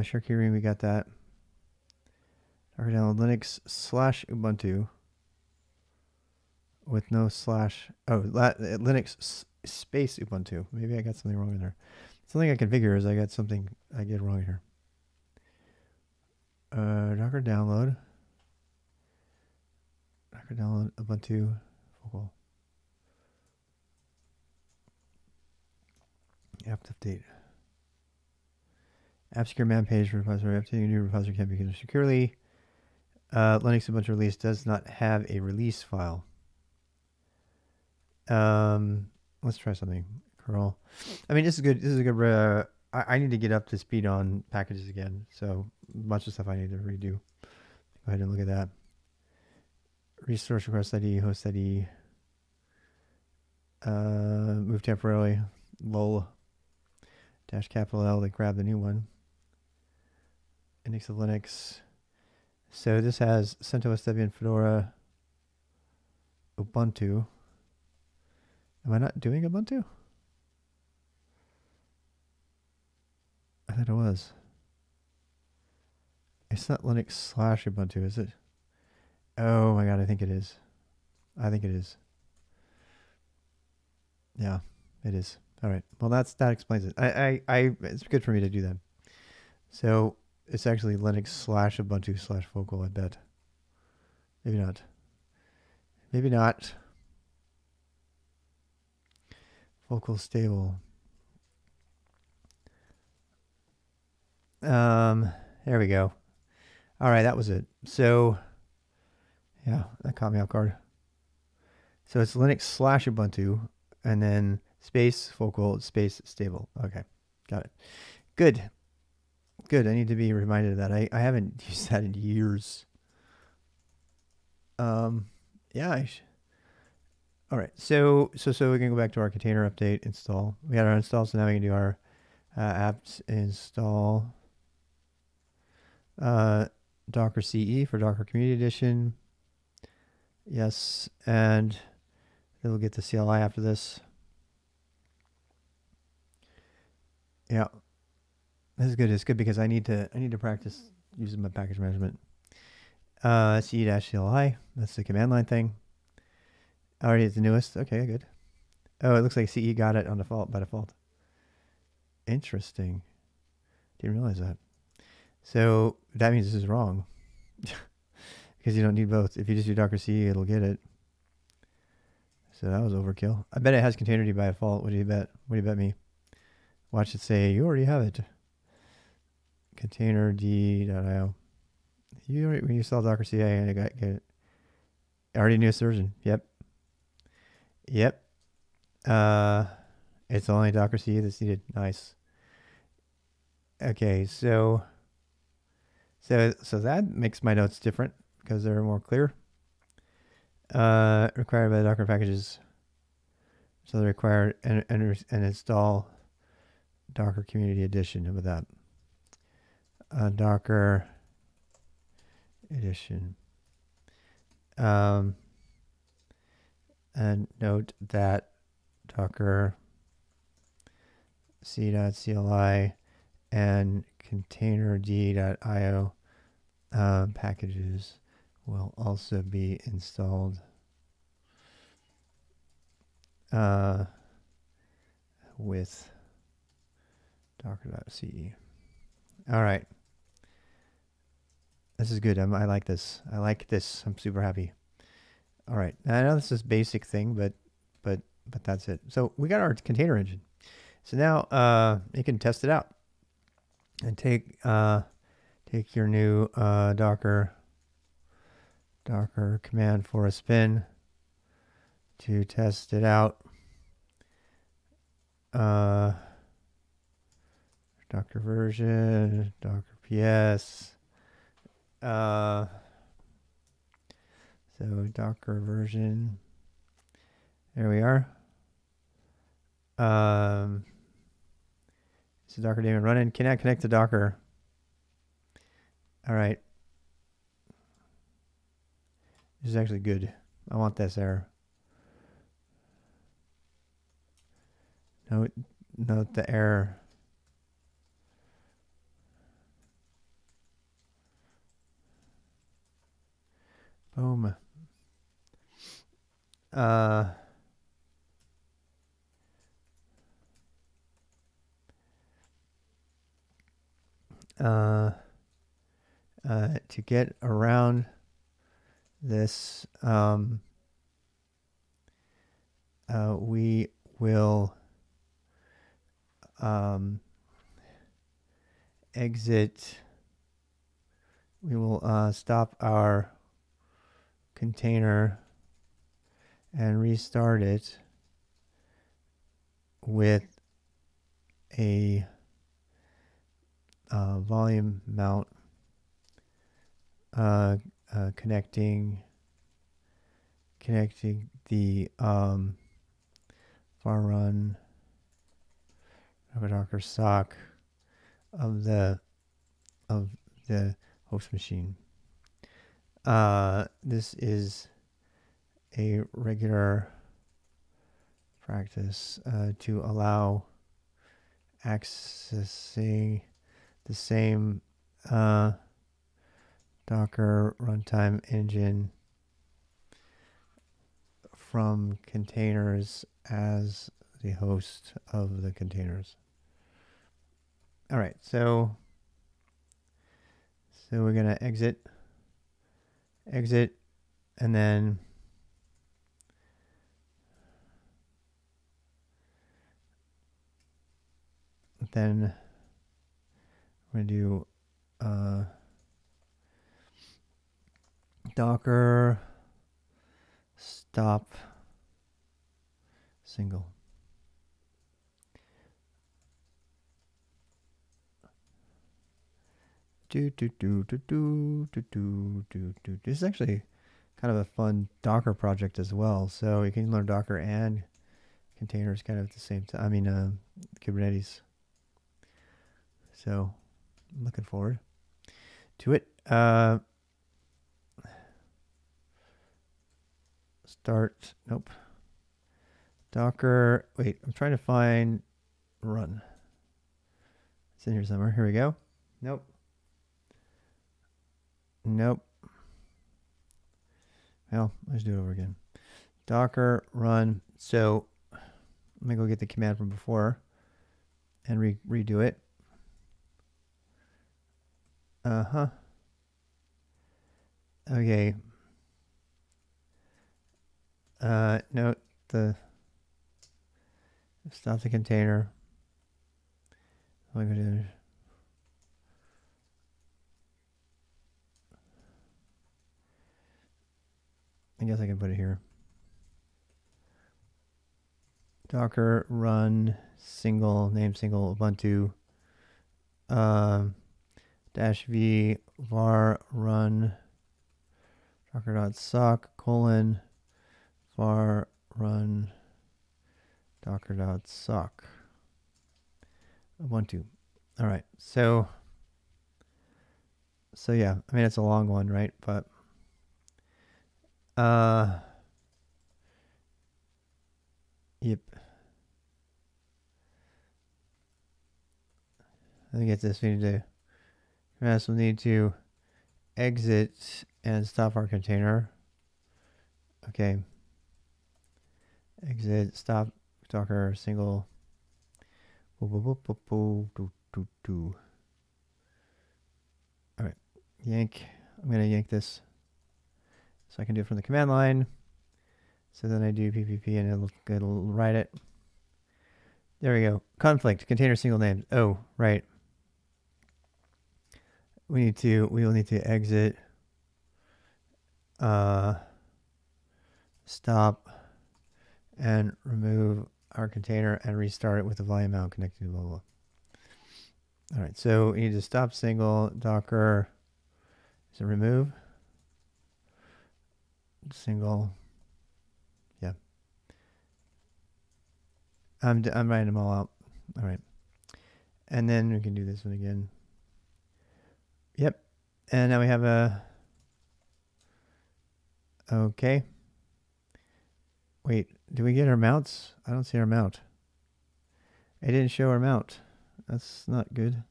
Share keyring, we got that. Docker download Linux / Ubuntu with no slash. Oh, Linux space Ubuntu. Maybe I got something wrong in there. Something I configure is I got something I get wrong here. Docker download Ubuntu focal. Apt update. App secure man page for repository. Updating a new repository can be configured securely. Linux Ubuntu release does not have a release file. Let's try something. Curl. I mean, this is good. This is a good. I need to get up to speed on packages again. So much of stuff I need to redo. Go ahead and look at that. Resource request ID, host ID. Move temporarily. Lol. -L to grab the new one. Index of Linux. So this has CentOS, Debian, Fedora, Ubuntu. Am I not doing Ubuntu? I thought it was. It's not Linux / Ubuntu, is it? Oh my god, I think it is. Yeah, it is. All right. Well, that explains it. It's good for me to do that. So it's actually Linux / Ubuntu / focal, I bet. Maybe not. Maybe not. Focal stable. There we go. All right, that was it. So yeah, that caught me off guard. So it's Linux / Ubuntu, and then space focal space stable. Okay, got it. Good. I need to be reminded of that. I haven't used that in years. Yeah. All right. So we can go back to our container update install. We got our install, so now we can do our apps install. Docker CE for Docker Community Edition. Yes, and then we'll get the CLI after this. Yeah, this is good. It's good because I need to practice using my package management. CE-CLI. That's the command line thing. Already it's the newest. Okay, good. Oh, it looks like CE got it on default by default. Interesting. Didn't realize that. So that means this is wrong. Because you don't need both. If you just do Docker CE, it'll get it. So that was overkill. I bet it has containerd by default. What do you bet? What do you bet me? Watch it say, you already have it. Containerd.io. When you install Docker CA, and get it. Already newest version. Yep. It's only Docker CE that's needed. Nice. Okay, so that makes my notes different because they're more clear. Required by the Docker packages. So they require and install Docker Community Edition. How about that? Docker Edition. And note that Docker c.cli and containerd.io packages will also be installed with docker.ce. All right. This is good. I like this. I like this. I'm super happy. All right. Now, I know this is a basic thing, but that's it. So we got our container engine. So now you can test it out and take your new Docker command for a spin to test it out. Docker version, Docker PS. So Docker version. There we are. It's a Docker daemon running. Cannot connect to Docker. All right. This is actually good. I want this error. Note the error. Boom. To get around this, we will exit. We will stop our container and restart it with a volume mount connecting the far run Docker sock of the host machine. This is a regular practice to allow accessing the same Docker runtime engine from containers as the host of the containers. All right, so we're gonna exit, and then we're gonna do Docker stop single. This is actually kind of a fun Docker project as well. So you can learn Docker and containers kind of at the same time. I mean, Kubernetes. So I'm looking forward to it. Start. Nope. Docker. Wait, I'm trying to find run. It's in here somewhere. Here we go. Nope. Nope. Well, let's do it over again. Docker run. So let me go get the command from before and redo it. Okay. Note the stop the container. What am I going to do? I guess I can put it here. Docker run single name single Ubuntu -v var run docker.sock : var run docker.sock Ubuntu. All right, so yeah, I mean it's a long one, right? But Yep. Let me get this. We also need to exit and stop our container. Okay. Exit, stop, Docker, single. Alright, yank. I'm going to yank this so I can do it from the command line. So then I do PPP and it'll write it. There we go. Conflict, container single names. Oh, right. We will need to exit, stop, and remove our container and restart it with the volume mount connected to blah, blah. All right, so we need to stop single Docker. Is it remove? Single. Yeah. I'm writing them all out. All right. And then we can do this one again. Yep. And now we have a... Okay. Wait, do we get our mounts? I don't see our mount. It didn't show our mount. That's not good.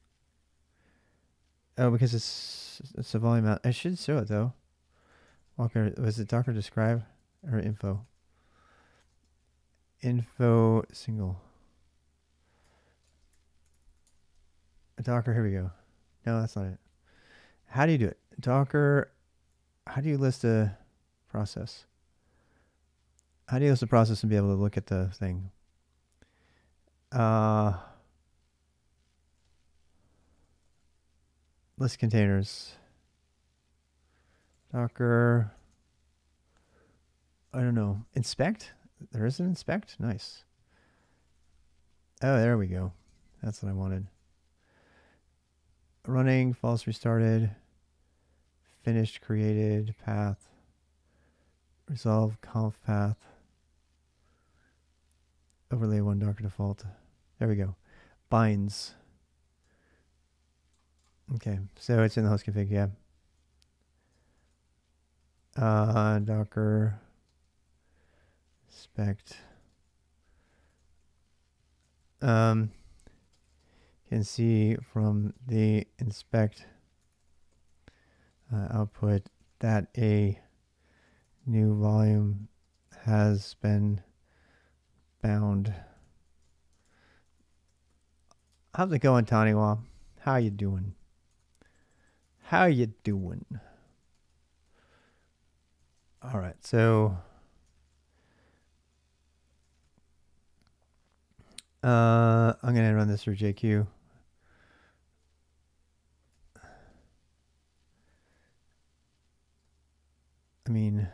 Oh, because it's a volume mount. I should show it though. Walker, was it Docker describe or info? Info single. Docker, here we go. No, that's not it. How do you do it? Docker, how do you list a process? How do you list a process and be able to look at the thing? List containers. Docker. I don't know. Inspect? There is an inspect? Nice. Oh, there we go. That's what I wanted. Running, false restarted, finished, created, path, resolve, conf path, overlay one Docker default. There we go. Binds. Okay, so it's in the host config, yeah. Docker inspect. Can see from the inspect output that a new volume has been bound. How's it going, Taniwa? How you doing? How you doing? All right, so I'm gonna run this through JQ. I mean,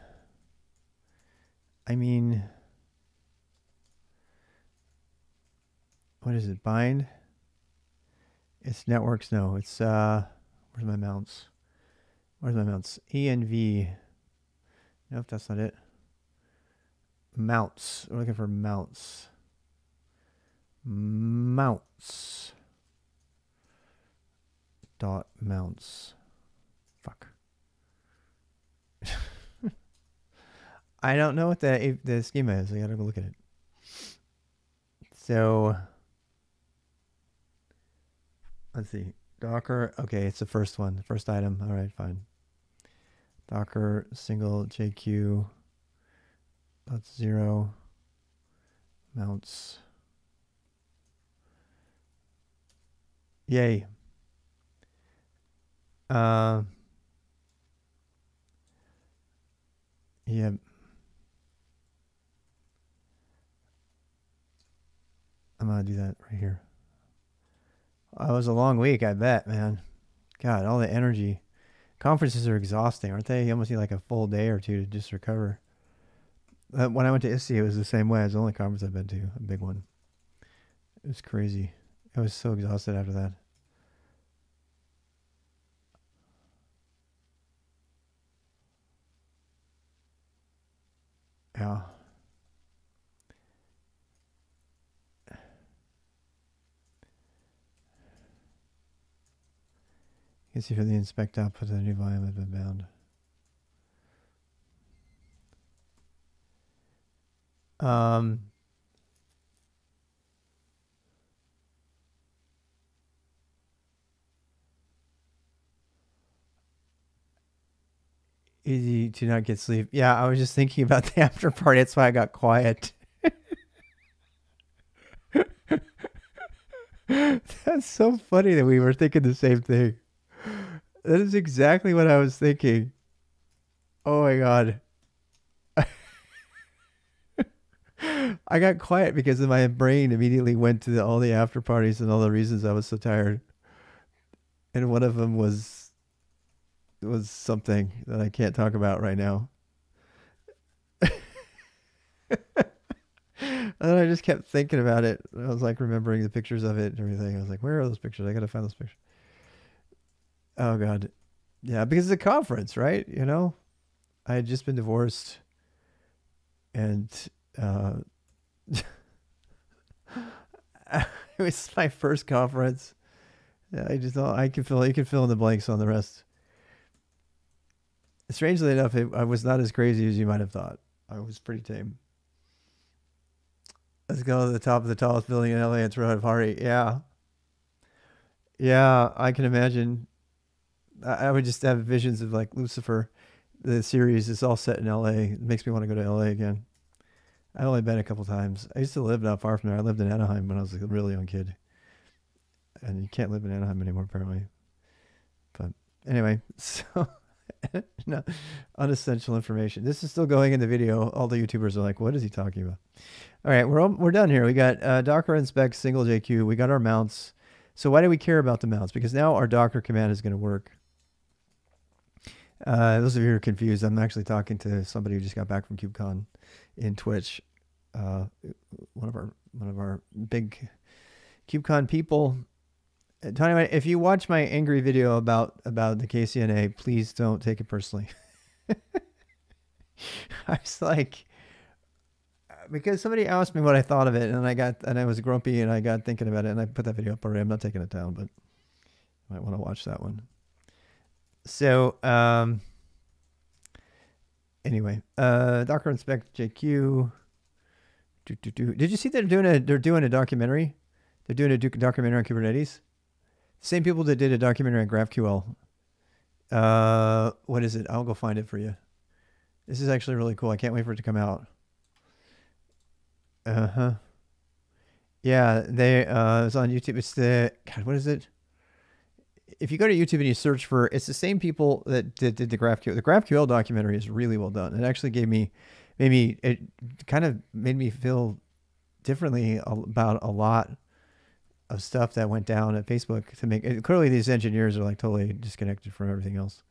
what is it? Bind? It's networks. No, it's where's my mounts? Where's my mounts? ENV. Nope, that's not it. Mounts. We're looking for mounts. Mounts. Dot mounts. Fuck. I don't know what the schema is. I gotta go look at it. So let's see. Docker. Okay, it's the first one. The first item. All right, fine. Docker single JQ. That's 0. Mounts. Yay. Yep. I'm gonna do that right here. Oh, it was a long week, I bet, man. God, all the energy. Conferences are exhausting, aren't they? You almost need like a full day or two to just recover. When I went to ISTE, it was the same way. It was the only conference I've been to, a big one. It was crazy. I was so exhausted after that. Yeah. You can see for the inspect output, the new volume has been bound. Easy to not get sleep. Yeah, I was just thinking about the after party. That's why I got quiet. That's so funny that we were thinking the same thing. That is exactly what I was thinking. Oh my God. I got quiet because my brain immediately went to all the after parties and all the reasons I was so tired. And one of them was something that I can't talk about right now. And then I just kept thinking about it. I was like remembering the pictures of it and everything. I was like, where are those pictures? I got to find those pictures. Oh God. Yeah, because it's a conference, right? You know, I had just been divorced and it was my first conference. Yeah, I just thought you can fill in the blanks on the rest. Strangely enough, I was not as crazy as you might have thought. I was pretty tame. Let's go to the top of the tallest building in LA and throw a party. Yeah. Yeah, I can imagine. I would just have visions of like Lucifer, the series is all set in LA. It makes me want to go to LA again. I've only been a couple times. I used to live not far from there. I lived in Anaheim when I was a really young kid. And you can't live in Anaheim anymore, apparently. But anyway, so no, unessential information. This is still going in the video. All the YouTubers are like, what is he talking about? All right, we're done here. We got Docker inspect single JQ. We got our mounts. So why do we care about the mounts? Because now our Docker command is going to work. Those of you who are confused, I'm actually talking to somebody who just got back from KubeCon in Twitch. One of our big KubeCon people. Tony, if you watch my angry video about the KCNA, please don't take it personally. I was like, because somebody asked me what I thought of it, and I was grumpy, and I got thinking about it, and I put that video up already. I'm not taking it down, but you might want to watch that one. So, anyway, Docker inspect JQ. Did you see that they're doing a documentary? They're doing a documentary on Kubernetes. Same people that did a documentary on GraphQL. What is it? I'll go find it for you. This is actually really cool. I can't wait for it to come out. Yeah, it's on YouTube. It's God, what is it? If you go to YouTube and you search for, it's the same people that did the GraphQL. The GraphQL documentary is really well done. It actually it kind of made me feel differently about a lot of stuff that went down at Facebook to make it. Clearly these engineers are like totally disconnected from everything else.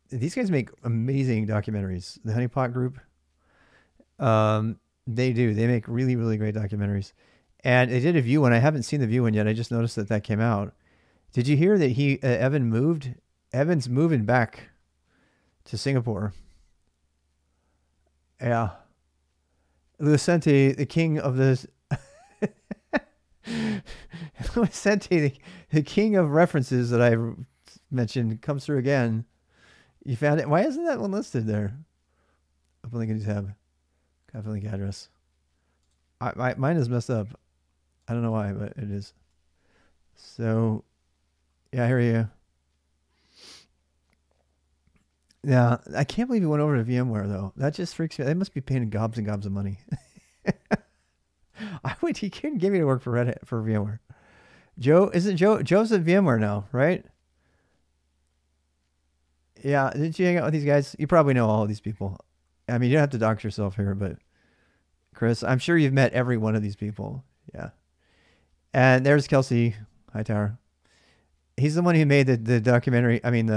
These guys make amazing documentaries. The Honeypot group, they make really, really great documentaries. And they did a View one. I haven't seen the View one yet. I just noticed that came out. Did you hear that Evan's moving back to Singapore? Yeah. Lucente, the king of this, Lucente, the king of references that I mentioned, comes through again. You found it? Why isn't that one listed there? Open link in tab. Copy link address. Mine is messed up. I don't know why, but it is. So, yeah, here you go. Yeah, I can't believe he went over to VMware though. That just freaks me out. They must be paying gobs and gobs of money. He couldn't give me to work for VMware. Joe's at VMware now, right? Yeah, didn't you hang out with these guys? You probably know all of these people. I mean, you don't have to dox yourself here, but Chris, I'm sure you've met every one of these people. Yeah. And there's Kelsey Hightower. He's the one who made the documentary. I mean,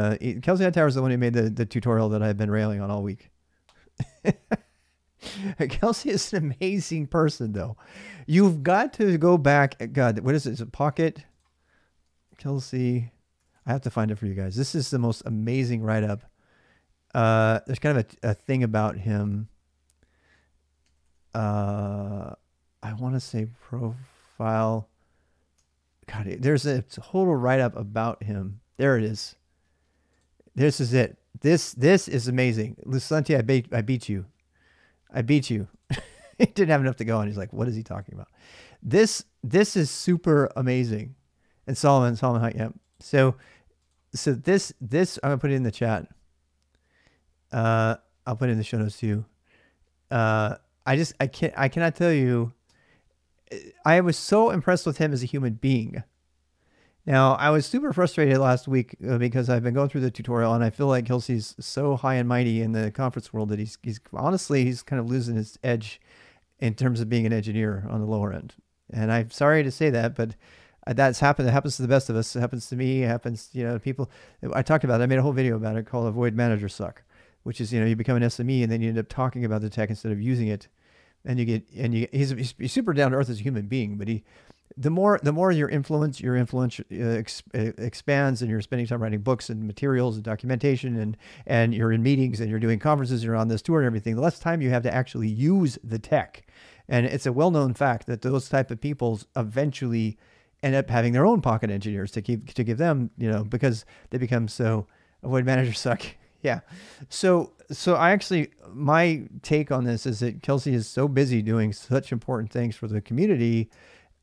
Kelsey Hightower is the one who made the tutorial that I've been railing on all week. Kelsey is an amazing person, though. You've got to go back. God, what is it? Is it Pocket? Kelsey. I have to find it for you guys. This is the most amazing write-up. There's kind of a thing about him. I want to say profile. God, there's a total write-up about him. There it is. This is it. This is amazing. Lucente, I beat you. I beat you. He didn't have enough to go on. He's like, what is he talking about? This is super amazing. And Solomon Hike, yeah. So this I'm gonna put it in the chat. I'll put it in the show notes too. I cannot tell you. I was so impressed with him as a human being. Now, I was super frustrated last week because I've been going through the tutorial and I feel like Kelsey's so high and mighty in the conference world that he's honestly, he's kind of losing his edge in terms of being an engineer on the lower end. And I'm sorry to say that, but that's happened. It happens to the best of us. It happens to me. It happens, people. I talked about it. I made a whole video about it called Avoid Manager Suck, which is, you become an SME and then you end up talking about the tech instead of using it. And he's super down to earth as a human being, but the more your influence expands and you're spending time writing books and materials and documentation and you're in meetings and you're doing conferences, you're on this tour and everything, the less time you have to actually use the tech. And it's a well-known fact that those type of people eventually end up having their own pocket engineers to give them, because they become so avoid manager suck. Yeah. So I actually, my take on this is that Kelsey is so busy doing such important things for the community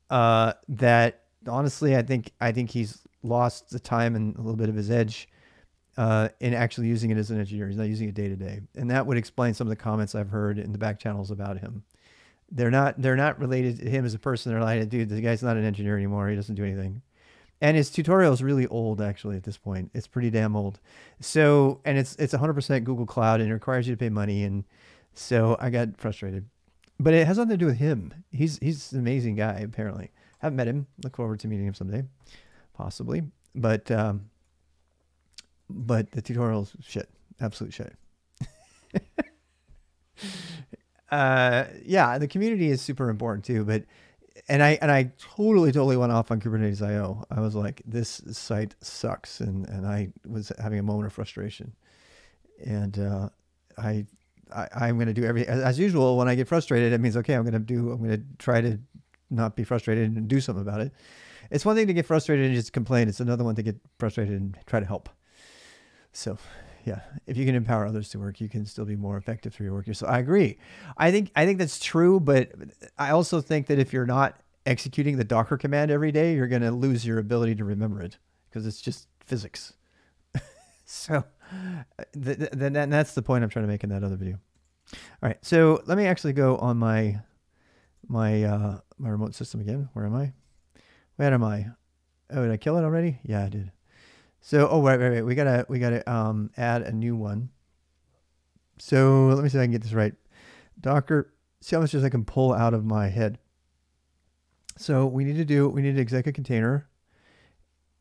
that honestly, I think he's lost the time and a little bit of his edge in actually using it as an engineer. He's not using it day to day. And that would explain some of the comments I've heard in the back channels about him. They're not related to him as a person. They're like, dude, the guy's not an engineer anymore. He doesn't do anything. And his tutorial is really old, actually, at this point. It's pretty damn old. So, and it's 100% Google Cloud and it requires you to pay money. And so I got frustrated. But it has nothing to do with him. He's an amazing guy, apparently. Haven't met him. Look forward to meeting him someday, possibly. But the tutorial's shit. Absolute shit. Yeah, the community is super important too, but and I totally went off on Kubernetes IO. I was like, this site sucks, and I was having a moment of frustration. And I'm going to do as usual. When I get frustrated, it means, okay, I'm going to try to not be frustrated and do something about it. It's one thing to get frustrated and just complain. It's another one to get frustrated and try to help. So yeah, if you can empower others to work, you can still be more effective through your work. So I agree. I think that's true, but I also think that if you're not executing the Docker command every day, you're going to lose your ability to remember it because it's just physics. So then that's the point I'm trying to make in that other video. All right, so let me actually go on my remote system again. Where am I? Where am I? Oh, did I kill it already? Yeah, I did. So, oh, right. We gotta add a new one. So let me see if I can get this right. Docker, see how much as I can pull out of my head. So we need to exec a container.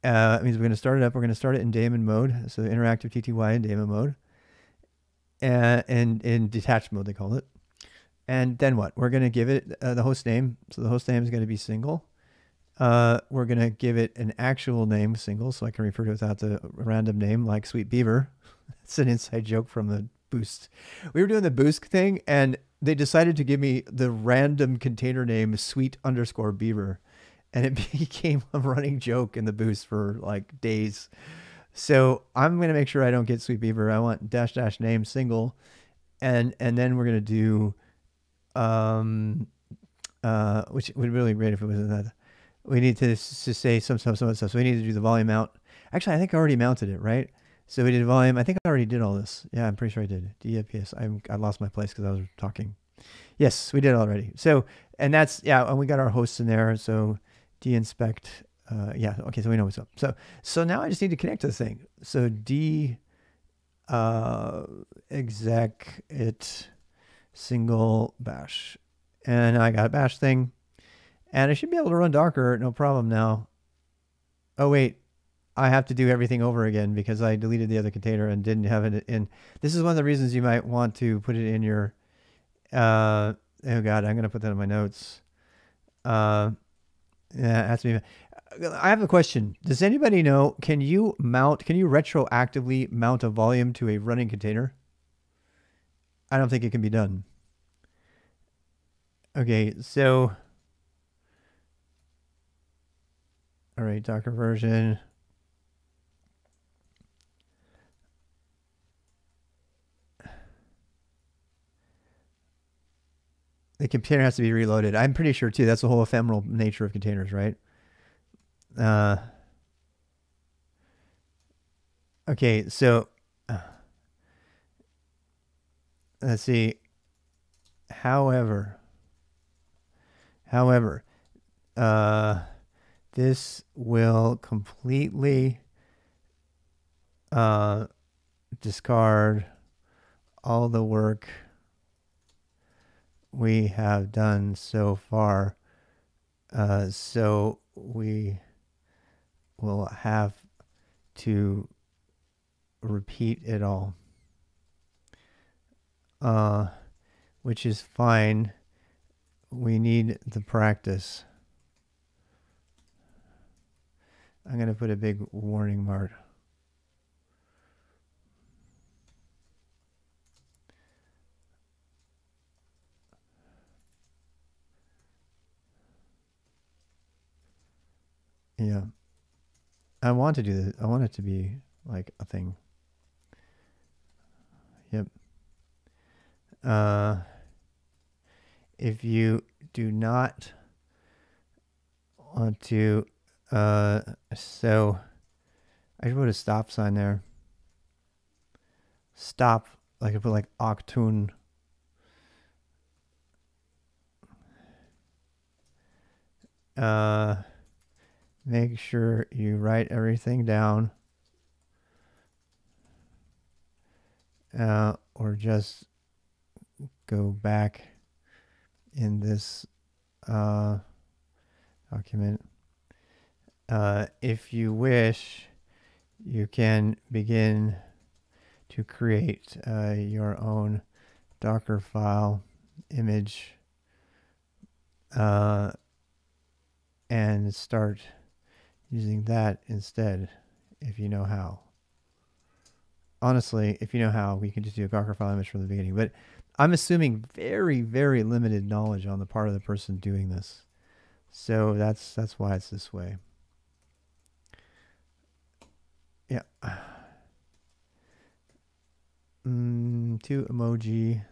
It means we're going to start it up. We're going to start it in daemon mode. So interactive TTY in daemon mode. And in detached mode, they call it. And then what? We're going to give it the host name. So the host name is going to be single. We're going to give it an actual name, single, so I can refer to it without the random name like Sweet Beaver. It's an inside joke from the Boost. We were doing the Boost thing, and they decided to give me the random container name Sweet_Beaver. And it became a running joke in the Boost for like days. So I'm going to make sure I don't get Sweet Beaver. I want -- name single. And then we're going to do, which would be really great if it wasn't that. We need to say some stuff. So we need to do the volume mount. Actually, I think I already mounted it, right? So we did volume. I think I already did all this. Yeah, I'm pretty sure I did. DFPS. I lost my place because I was talking. Yes, we did already. So, and that's, yeah, and we got our hosts in there. So deinspect. Yeah, okay, so we know what's up. So now I just need to connect to the thing. So exec it single bash. And I got a bash thing. And I should be able to run Docker, no problem now. Oh, wait. I have to do everything over again because I deleted the other container and didn't have it in. This is one of the reasons you might want to put it in your, oh God, I'm going to put that in my notes. Yeah, it has to be. I have a question. Does anybody know, can you retroactively mount a volume to a running container? I don't think it can be done. Okay, so, all right, Docker version. The container has to be reloaded. I'm pretty sure too. That's the whole ephemeral nature of containers, right? Okay, so let's see. However, this will completely discard all the work we have done so far. So we will have to repeat it all. Which is fine. We need the practice. I'm going to put a big warning mark. Yeah. I want to do this. I want it to be like a thing. Yep. If you do not want to, so I should put a stop sign there. Stop, like I put like octune. Make sure you write everything down. Or just go back in this document. If you wish, you can begin to create your own Docker file image and start using that instead if you know how. Honestly, if you know how, we can just do a Docker file image from the beginning. But I'm assuming very, very limited knowledge on the part of the person doing this. So that's why it's this way. Yeah. 2 emoji.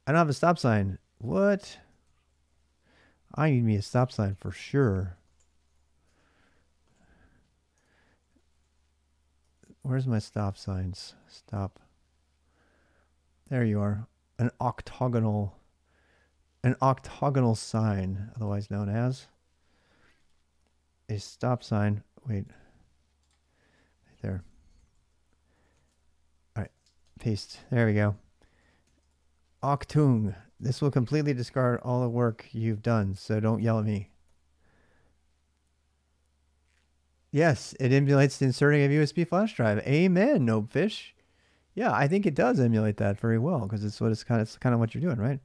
I don't have a stop sign. What? I need me a stop sign for sure. Where's my stop signs? Stop. There you are. An octagonal sign, otherwise known as a stop sign. Wait. Right there. All right. Paste. There we go. Octung. This will completely discard all the work you've done, so don't yell at me. Yes, it emulates the inserting of USB flash drive. Amen, Nobefish. Yeah, I think it does emulate that very well because it's kind of what you're doing, right?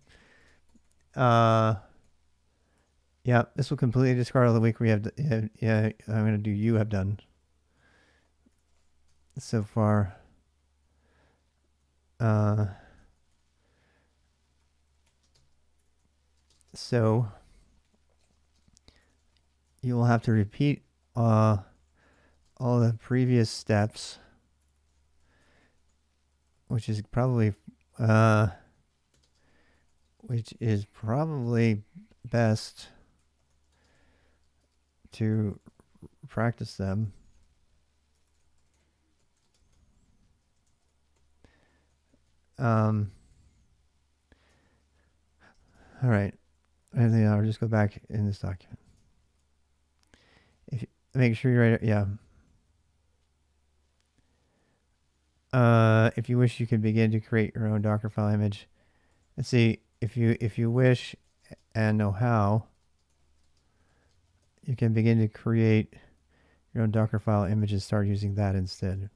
Yeah, this will completely discard all the work we have. Yeah, I'm gonna do you have done so far. So you will have to repeat all the previous steps, which is probably best to practice them. All right. Anything else? Just go back in this document. If you, make sure you write it. Yeah. If you wish, you can begin to create your own Docker file image. Let's see. If you wish and know how, you can begin to create your own Docker file image and start using that instead.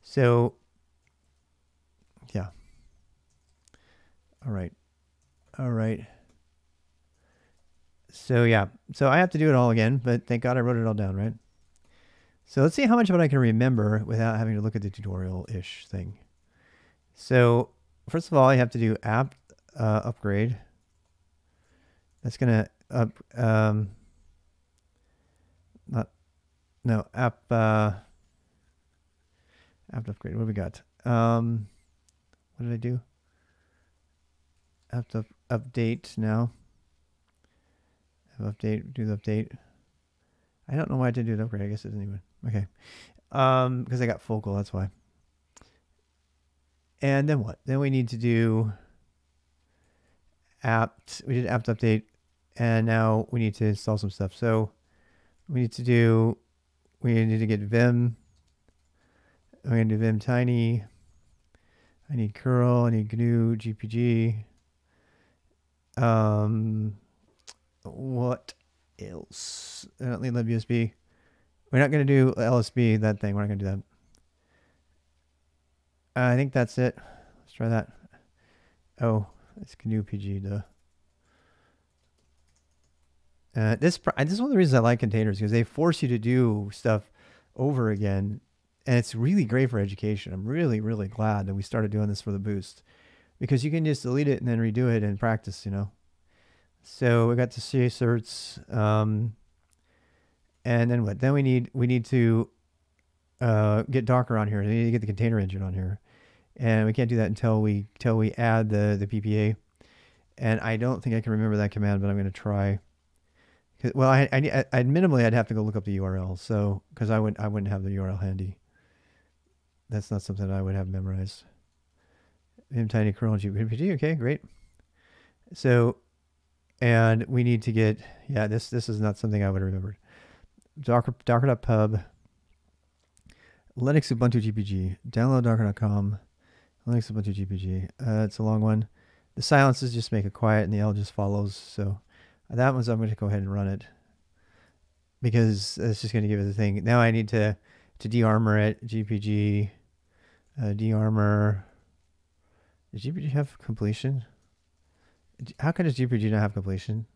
So, yeah. All right. So yeah, so I have to do it all again, but thank God I wrote it all down, right? So let's see how much of it I can remember without having to look at the tutorial-ish thing. So first of all, I have to do app upgrade. That's gonna app upgrade. What do we got? What did I do? App update now. Update, do the update. I don't know why I didn't do the upgrade. I guess it didn't even. Okay. Because I got focal, that's why. And then what? Then we need to do apt. We did apt update, and now we need to install some stuff. So we need to get Vim. I'm going to do Vim tiny. I need curl. I need GNU GPG. What else? I don't need libusb. We're not going to do LSB, that thing. We're not going to do that. I think that's it. Let's try that. Oh, it's GNU PG, duh. This is one of the reasons I like containers, because they force you to do stuff over again, and it's really great for education. I'm really, really glad that we started doing this for the boost, because you can just delete it and then redo it and practice, you know. So we got the CA certs, and then what? Then we need to get Docker on here. We need to get the container engine on here, and we can't do that until we add the PPA. And I don't think I can remember that command, but I'm going to try. Well, I'd minimally I'd have to go look up the URL, so because I wouldn't have the URL handy. That's not something I would have memorized. Vim tiny curl GPT. Okay, great. So, and we need to get, yeah, this is not something I would have remembered. Docker.pub, Linux Ubuntu GPG, download docker.com, Linux Ubuntu GPG. It's a long one. The silences just make it quiet, and the L just follows. So that one's, I'm going to go ahead and run it, because it's just going to give it the thing. Now I need to de-armor it. GPG, de-armor. Does GPG have completion? How can GPG not have completion?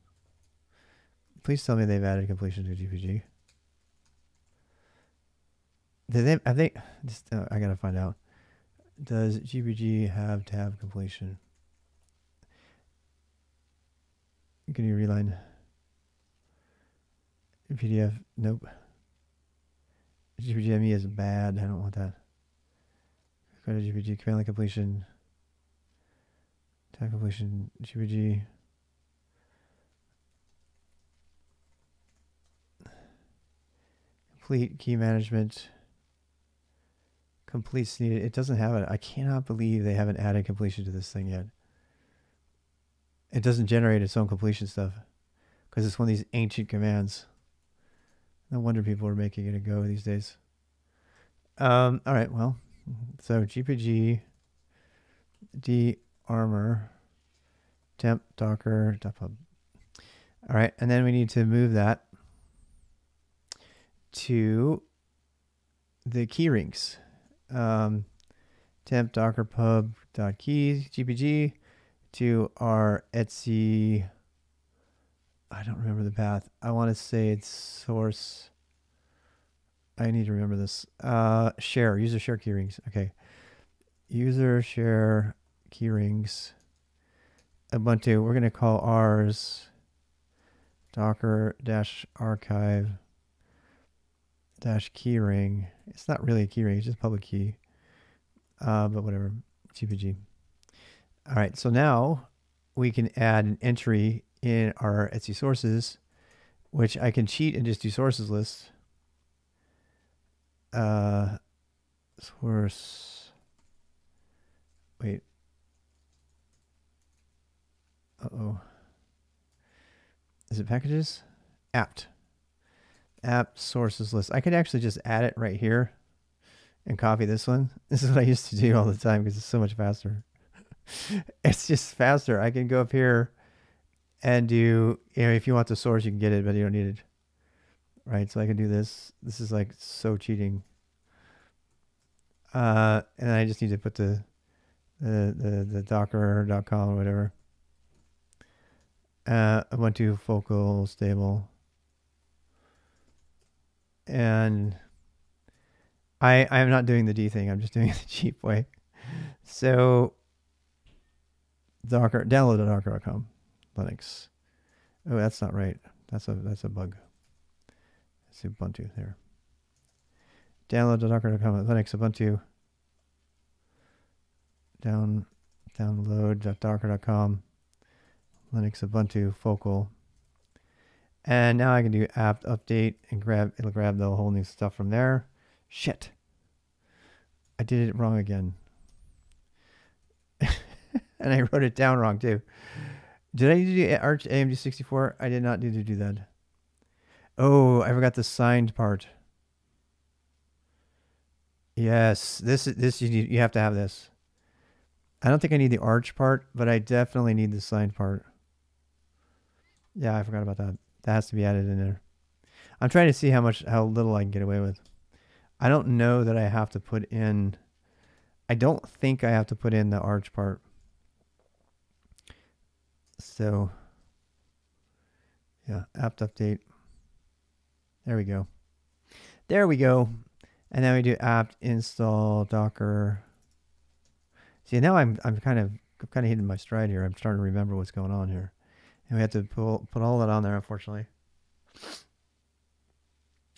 Please tell me they've added completion to GPG. I think I gotta find out. Does GPG have to have completion? Can you reline? PDF? Nope. GPG ME is bad. I don't want that. Go to GPG command line completion. Tab completion. GPG. Complete key management. Completes needed. It doesn't have it. I cannot believe they haven't added completion to this thing yet. It doesn't generate its own completion stuff, because it's one of these ancient commands. No wonder people are making it a go these days. All right, well, so GPG de-armor temp docker .pub. All right, and then we need to move that to the key rings. Temp docker pub .keys GPG to our etc. I don't remember the path. I want to say it's source. I need to remember this. Share, user share keyrings. Okay. User share keyrings. Ubuntu. We're going to call ours docker-archive -keyring. It's not really a keyring, it's just public key. But whatever. GPG. All right. So now we can add an entry in our Etsy sources, which I can cheat and just do sources list. Source. Wait. Uh-oh. Is it packages? Apt sources list. I could actually just add it right here and copy this one. This is what I used to do all the time because it's so much faster. It's just faster. I can go up here and do, if you want the source, you can get it, but you don't need it. Right, so I can do this. This is like so cheating. And I just need to put the docker.com or whatever. Ubuntu focal stable. And I'm not doing the D thing. I'm just doing it the cheap way. So docker, download to docker.com, Linux. Oh, that's not right. That's a bug. It's Ubuntu there. Download to docker.com, Linux, Ubuntu. Download docker.com, Linux, Ubuntu, focal. And now I can do apt update and it'll grab the whole new stuff from there. Shit. I did it wrong again. And I wrote it down wrong too. Did I do Arch AMD 64? I did not need to do that. Oh, I forgot the signed part. Yes, this you have to have this. I don't think I need the Arch part, but I definitely need the signed part. Yeah, I forgot about that. That has to be added in there. I'm trying to see how little I can get away with. I don't know that I have to put in. I don't think I have to put in the Arch part. So, yeah, apt update. There we go. There we go. And then we do apt install docker. See, now I'm kind of hitting my stride here. I'm starting to remember what's going on here. And we have to put all that on there, unfortunately.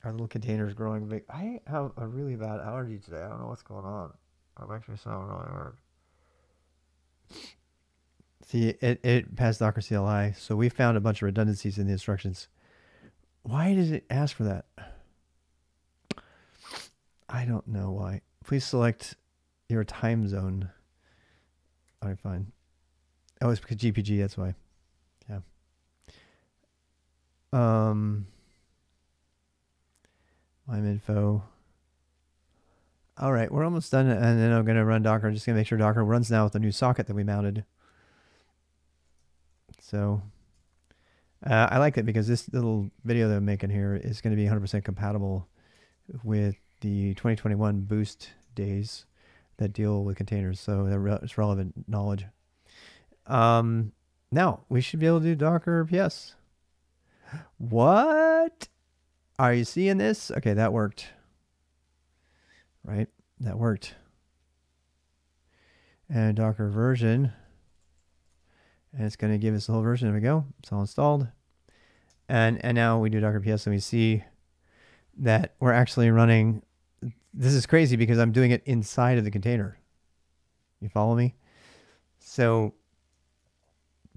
Our little container's growing big. I have a really bad allergy today. I don't know what's going on. I'm actually sounding really hard. See, it passed Docker CLI, so we found a bunch of redundancies in the instructions. Why does it ask for that? I don't know why. Please select your time zone. All right, fine. Oh, it's because GPG, that's why. Yeah. MIME-info. All right, we're almost done, and then I'm going to run Docker. I'm just going to make sure Docker runs now with the new socket that we mounted. So I like it because this little video that I'm making here is going to be 100% compatible with the 2021 boost days that deal with containers. So it's relevant knowledge. Now we should be able to do Docker PS. What? Are you seeing this? Okay, that worked. Right? That worked. And Docker version. And it's going to give us the whole version. There we go. It's all installed. And now we do Docker PS and we see that we're actually running. This is crazy because I'm doing it inside of the container. You follow me? So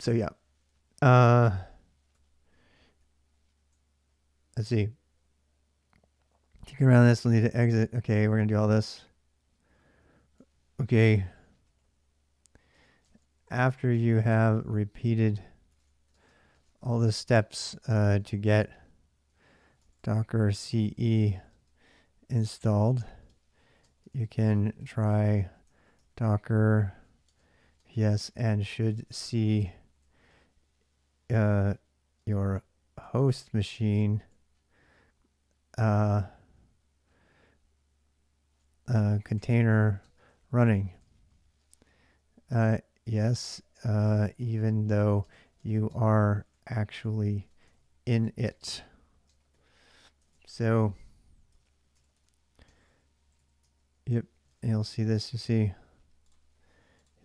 yeah. Let's see. To get around this, we'll need to exit. Okay, we're going to do all this. Okay. After you have repeated all the steps to get Docker CE installed, you can try Docker PS and should see your host machine container running. Yes, even though you are actually in it. So, yep, you'll see this. You'll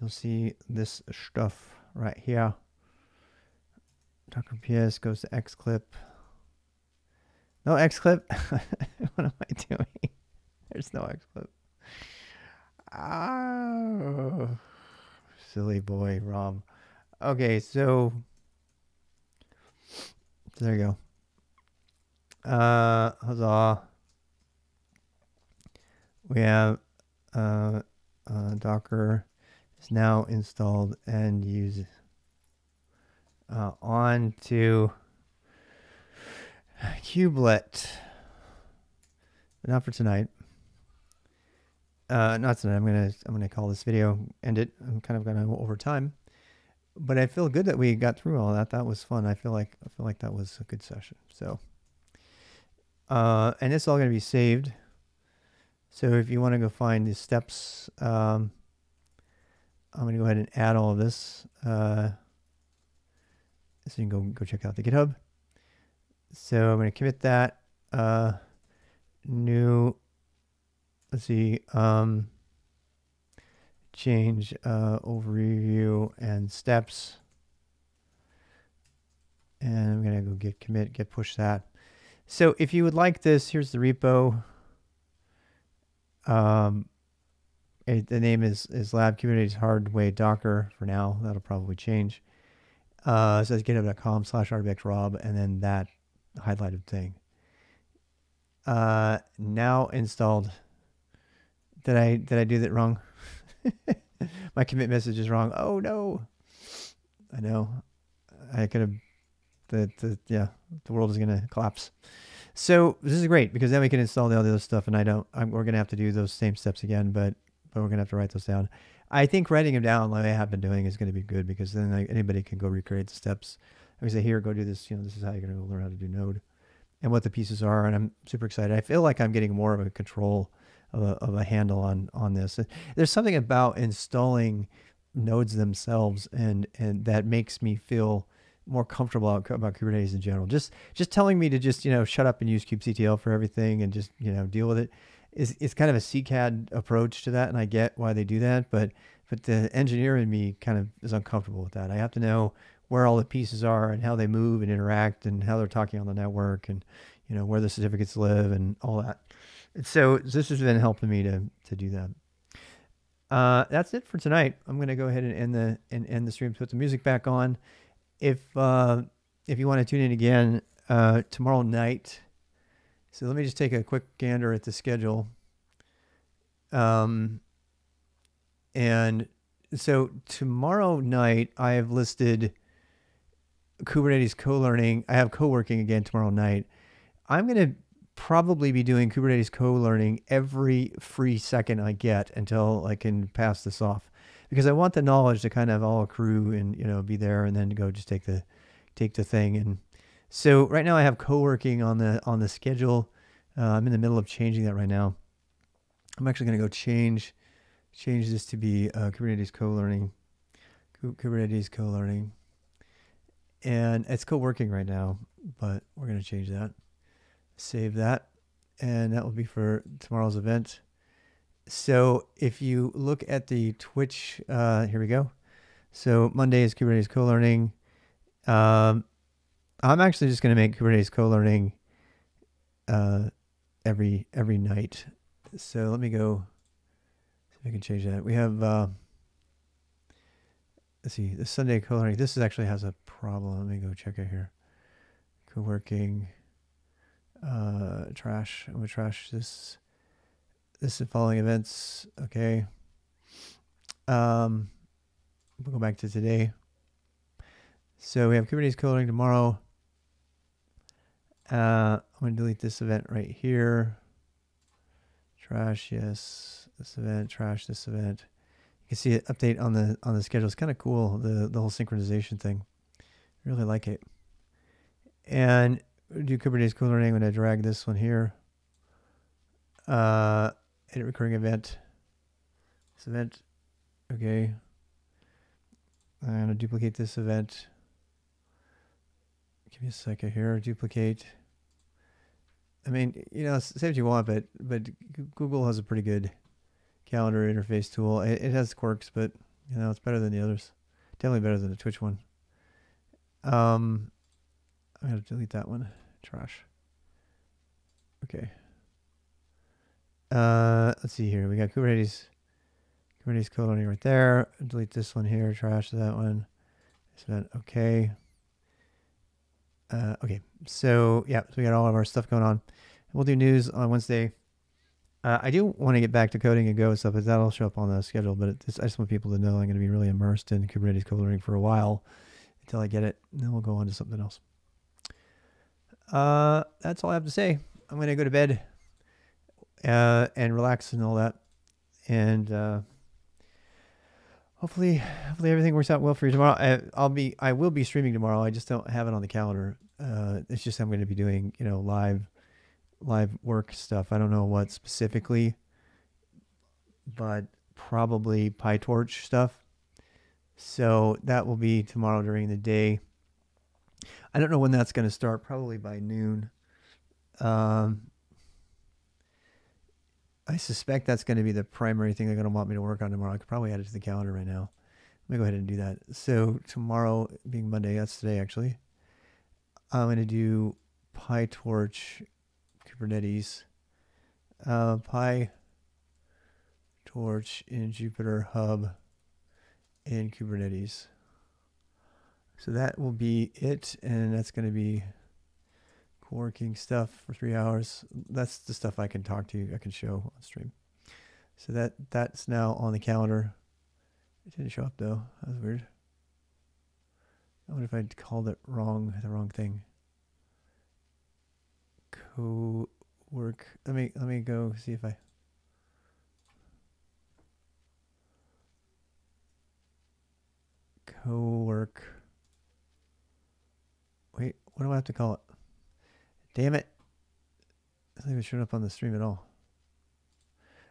see this stuff right here. Docker PS goes to xclip. No xclip. What am I doing? There's no xclip. Oh. Silly boy, Rob. Okay, so there you go. Huzzah. We have Docker is now installed and used on to Kubelet. But not for tonight. Not tonight. I'm gonna call this video, end it. I'm kind of gonna go over time, but I feel good that we got through all that. That was fun. I feel like that was a good session. So, and it's all gonna be saved. So if you want to go find the steps, I'm gonna go ahead and add all of this. So you can go check out the GitHub. So I'm gonna commit that. New. Let's see, change overview and steps. And I'm going to go git commit, git push that. So if you would like this, here's the repo. The name is lab Kubernetes hardware Docker for now. That'll probably change. So it's github.com/rbxrob and then that highlighted thing. Now installed. Did I do that wrong? My commit message is wrong. Oh no. I know. I could have, yeah, the world is going to collapse. So this is great because then we can install all the other stuff, and we're going to have to do those same steps again, but we're going to have to write those down. I think writing them down like I have been doing is going to be good because then anybody can go recreate the steps. I say, here, go do this. This is how you're going to learn how to do Node and what the pieces are. And I'm super excited. I feel like I'm getting more of a control of a handle on this. There's something about installing nodes themselves and that makes me feel more comfortable about Kubernetes in general. Just telling me to just, shut up and use kubectl for everything and just, deal with it is kind of a CCAD approach to that. And I get why they do that, but the engineer in me kind of is uncomfortable with that. I have to know where all the pieces are and how they move and interact and how they're talking on the network and, where the certificates live and all that. And so this has been helping me to do that. That's it for tonight. I'm going to go ahead and end the stream, put the music back on. If you want to tune in again tomorrow night, so let me just take a quick gander at the schedule. And so tomorrow night, I have listed Kubernetes co-learning. I have co-working again tomorrow night. I'm going to probably be doing Kubernetes co-learning every free second I get until I can pass this off, because I want the knowledge to kind of all accrue and, be there and then go just take the thing. And so right now I have co-working on the schedule. I'm in the middle of changing that right now. I'm actually going to go change this to be Kubernetes co-learning, and it's co-working right now, but we're going to change that. Save that, and that will be for tomorrow's event. So if you look at the Twitch, here we go. So Monday is Kubernetes co-learning. I'm actually just going to make Kubernetes co-learning every night. So let me go see if I can change that. We have let's see, the Sunday co-learning. This actually has a problem. Let me go check it here. Co-working. Trash. I'm gonna trash this. This is following events. Okay. We'll go back to today. So we have Kubernetes co-learning tomorrow. I'm gonna delete this event right here. Trash, yes. This event, trash this event. You can see it update on the schedule. It's kind of cool, the whole synchronization thing. I really like it. And do Kubernetes co-learning. I'm going to drag this one here. Edit recurring event. This event. Okay. I'm going to duplicate this event. Give me a second here. Duplicate. I mean, say what you want, but Google has a pretty good calendar interface tool. It has quirks, but it's better than the others. Definitely better than the Twitch one. I'm going to delete that one. Trash. Okay. Let's see here. We got Kubernetes co-learning right there. Delete this one here. Trash that one. This event. Okay. Okay. So yeah, so we got all of our stuff going on. We'll do news on Wednesday. I do want to get back to coding and Go and stuff, but that'll show up on the schedule. But I just want people to know I'm going to be really immersed in Kubernetes co-learning for a while until I get it. And then we'll go on to something else. That's all I have to say. I'm going to go to bed and relax and all that. And hopefully everything works out well for you tomorrow. I will be streaming tomorrow. I just don't have it on the calendar. It's just I'm going to be doing, live work stuff. I don't know what specifically, but probably PyTorch stuff. So that will be tomorrow during the day. I don't know when that's going to start, probably by noon. I suspect that's going to be the primary thing they're going to want me to work on tomorrow. I could probably add it to the calendar right now. Let me go ahead and do that. So tomorrow, being Monday, that's today actually, I'm going to do PyTorch Kubernetes, PyTorch in Jupyter Hub in Kubernetes. So that will be it, and that's going to be co-working stuff for 3 hours. That's the I can show on stream. So that's now on the calendar. It didn't show up though. That was weird. I wonder if I'd called it wrong, the wrong thing. Co-work. Let me go see if I. Co-work. Wait, what do I have to call it? Damn it. It's not even showing up on the stream at all.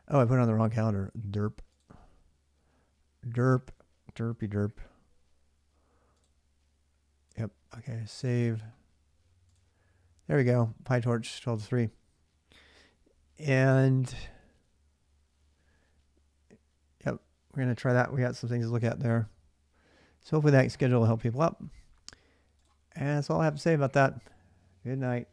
Oh, I put it on the wrong calendar. Derp. Derp. Derpy derp. Yep. Okay, save. There we go. PyTorch 12 to 3. And yep, we're going to try that. We got some things to look at there. So hopefully that schedule will help people out. And that's all I have to say about that. Good night.